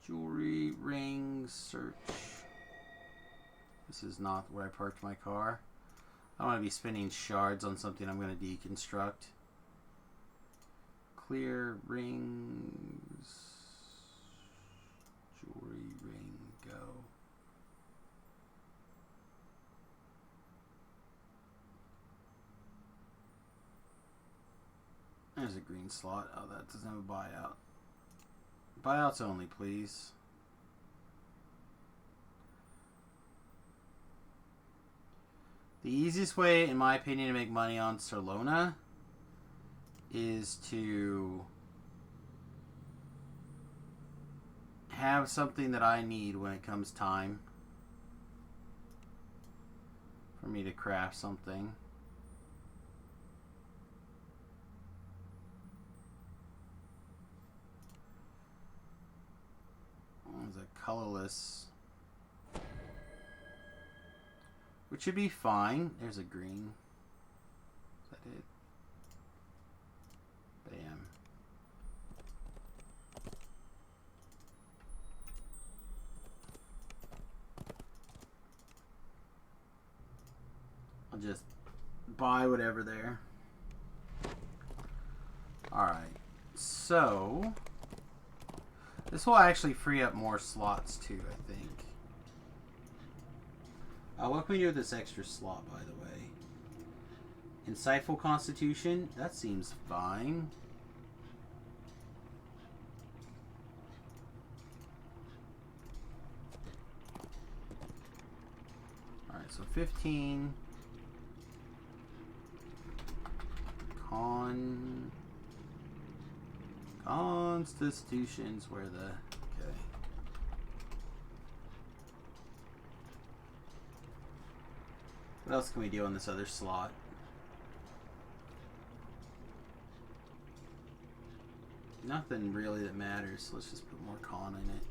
Jewelry, rings, search. This is not where I parked my car. I don't want to be spending shards on something I'm going to deconstruct. Clear, rings, jewelry, ring, go. There's a green slot. Oh, that doesn't have a buyout. Buyouts only, please. The easiest way, in my opinion, to make money on Solona is to have something that I need when it comes time for me to craft something. There's a colorless, which should be fine. There's a green. Is that it? Bam. I'll just buy whatever there. Alright, so this will actually free up more slots too, I think. What can we do with this extra slot, by the way? Insightful Constitution? That seems fine. Alright, so 15. Constitutions, where the... Okay. What else can we do on this other slot? Nothing really that matters, so let's just put more con in it.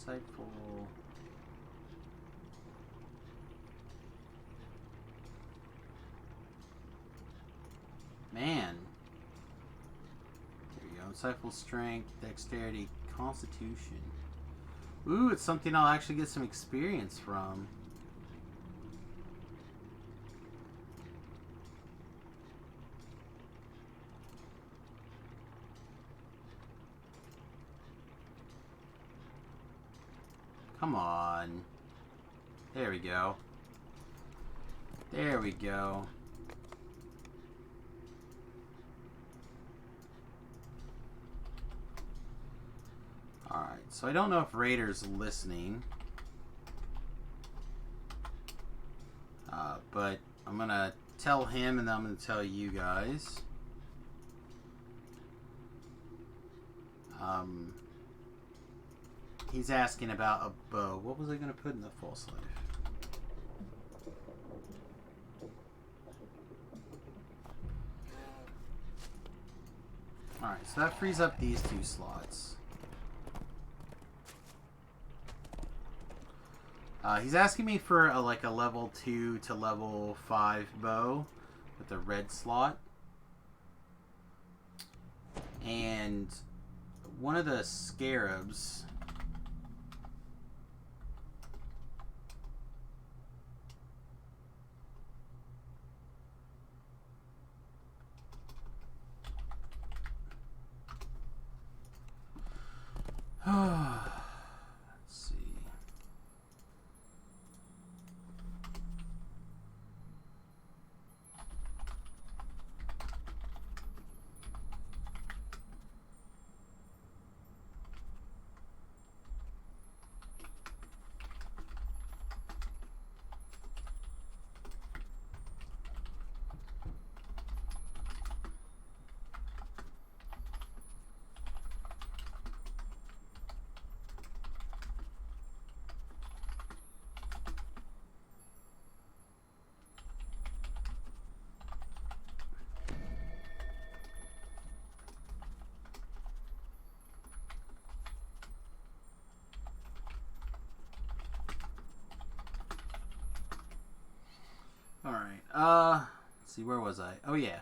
Insightful. Man. There you go. Insightful strength, dexterity, constitution. Ooh, it's something I'll actually get some experience from. Come on. There we go. There we go. Alright, so I don't know if Raider's listening. But I'm gonna tell him and then I'm gonna tell you guys. He's asking about a bow. What was I going to put in the false life? Alright, so that frees up these two slots. He's asking me for like a level 2 to level 5 bow with a red slot. And one of the scarabs... Let's see. Alright, let's see, where was I? Oh, yeah.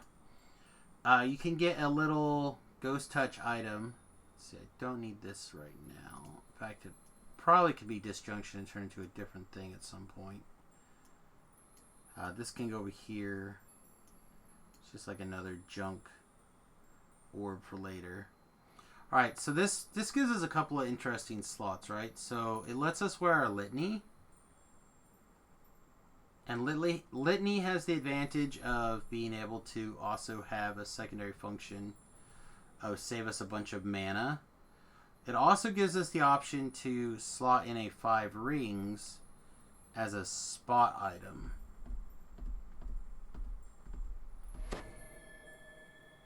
You can get a little ghost touch item. Let's see, I don't need this right now. In fact, it probably could be disjunction and turn into a different thing at some point. This can go over here. It's just like another junk orb for later. Alright, so this gives us a couple of interesting slots, right? So, it lets us wear our litany. And Litany has the advantage of being able to also have a secondary function of save us a bunch of mana. It also gives us the option to slot in a 5 rings as a spot item.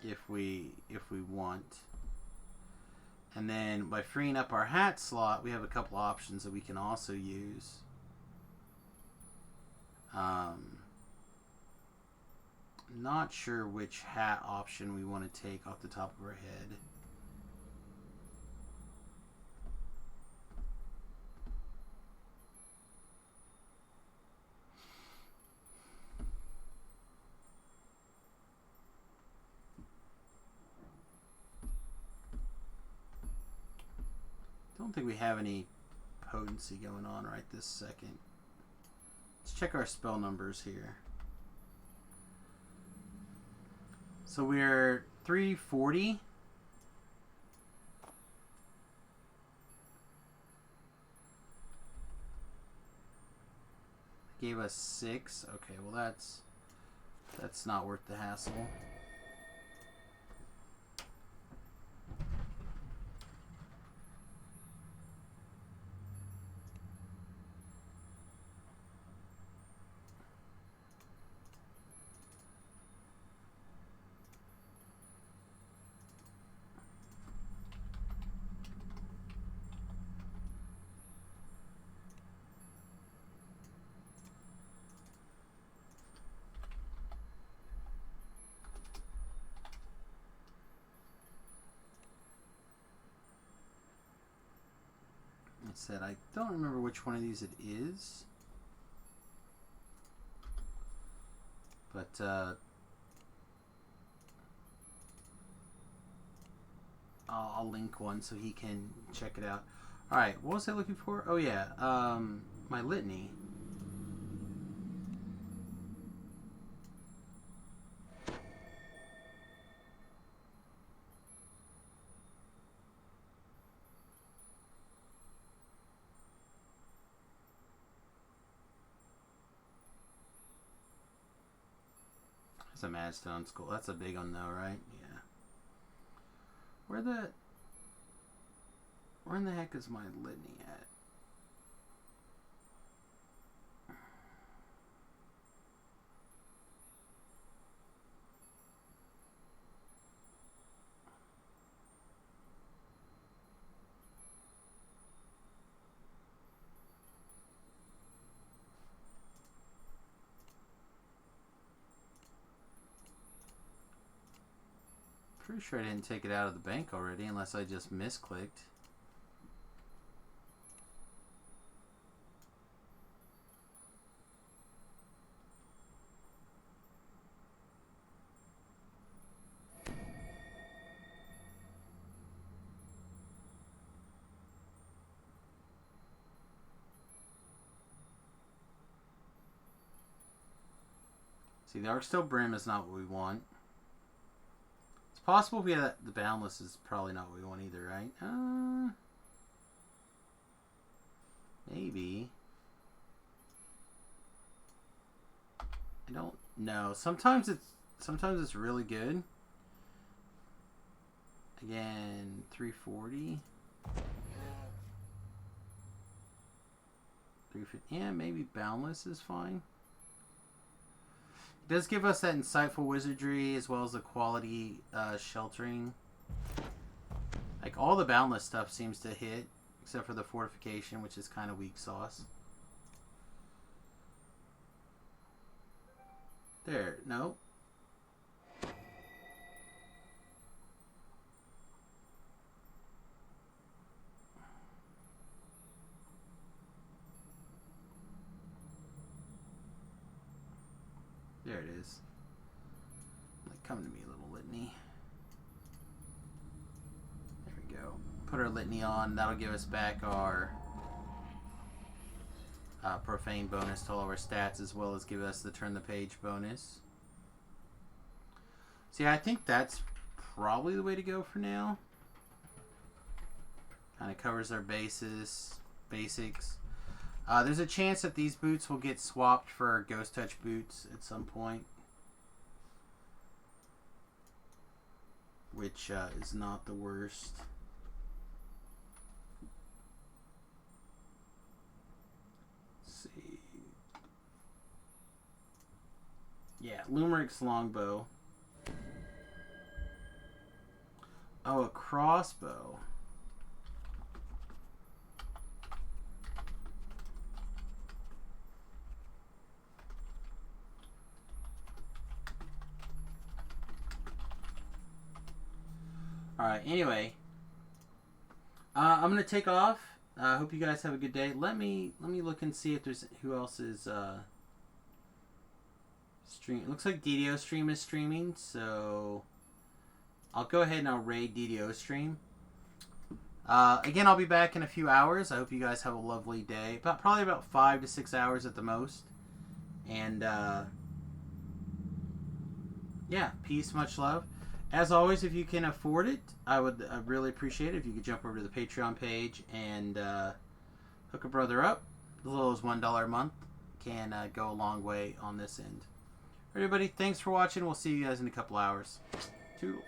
If we want. And then by freeing up our hat slot, we have a couple options that we can also use. Not sure which hat option we want to take off the top of our head. Don't think we have any potency going on right this second. Let's check our spell numbers here. So we're 340. Gave us 6. Okay, well that's not worth the hassle. Said I don't remember which one of these it is, but I'll link one so he can check it out. All right, what was I looking for? Oh yeah, my litany. It's a Madstone School. That's a big one though, right? Yeah. Where in the heck is my litany at? Pretty sure I didn't take it out of the bank already, unless I just misclicked. See, the Arcsteel Brim is not what we want. Possible if we had the Boundless is probably not what we want either, right? Maybe. I don't know. Sometimes it's really good. Again, 340. 350. Yeah, maybe Boundless is fine. It does give us that insightful wizardry as well as the quality sheltering. Like all the Boundless stuff seems to hit, except for the fortification, which is kind of weak sauce. There, no. There it is. Like, come to me, little litany. There we go. Put our litany on. That'll give us back our profane bonus to all of our stats, as well as give us the turn the page bonus. So yeah, I think that's probably the way to go for now. Kind of covers our basics. There's a chance that these boots will get swapped for Ghost Touch boots at some point, which is not the worst. Let's see. Yeah, Lumeric's longbow. Oh, a crossbow. Alright, anyway. I'm going to take off. I hope you guys have a good day. Let me look and see if there's who else is stream. It looks like DDO Stream is streaming, so I'll go ahead and I'll raid DDO Stream. Again, I'll be back in a few hours. I hope you guys have a lovely day. Probably about 5 to 6 hours at the most. And yeah, peace, much love. As always, if you can afford it, I would really appreciate it if you could jump over to the Patreon page and hook a brother up. As little as $1 a month can go a long way on this end. Everybody, thanks for watching. We'll see you guys in a couple hours. Toodles.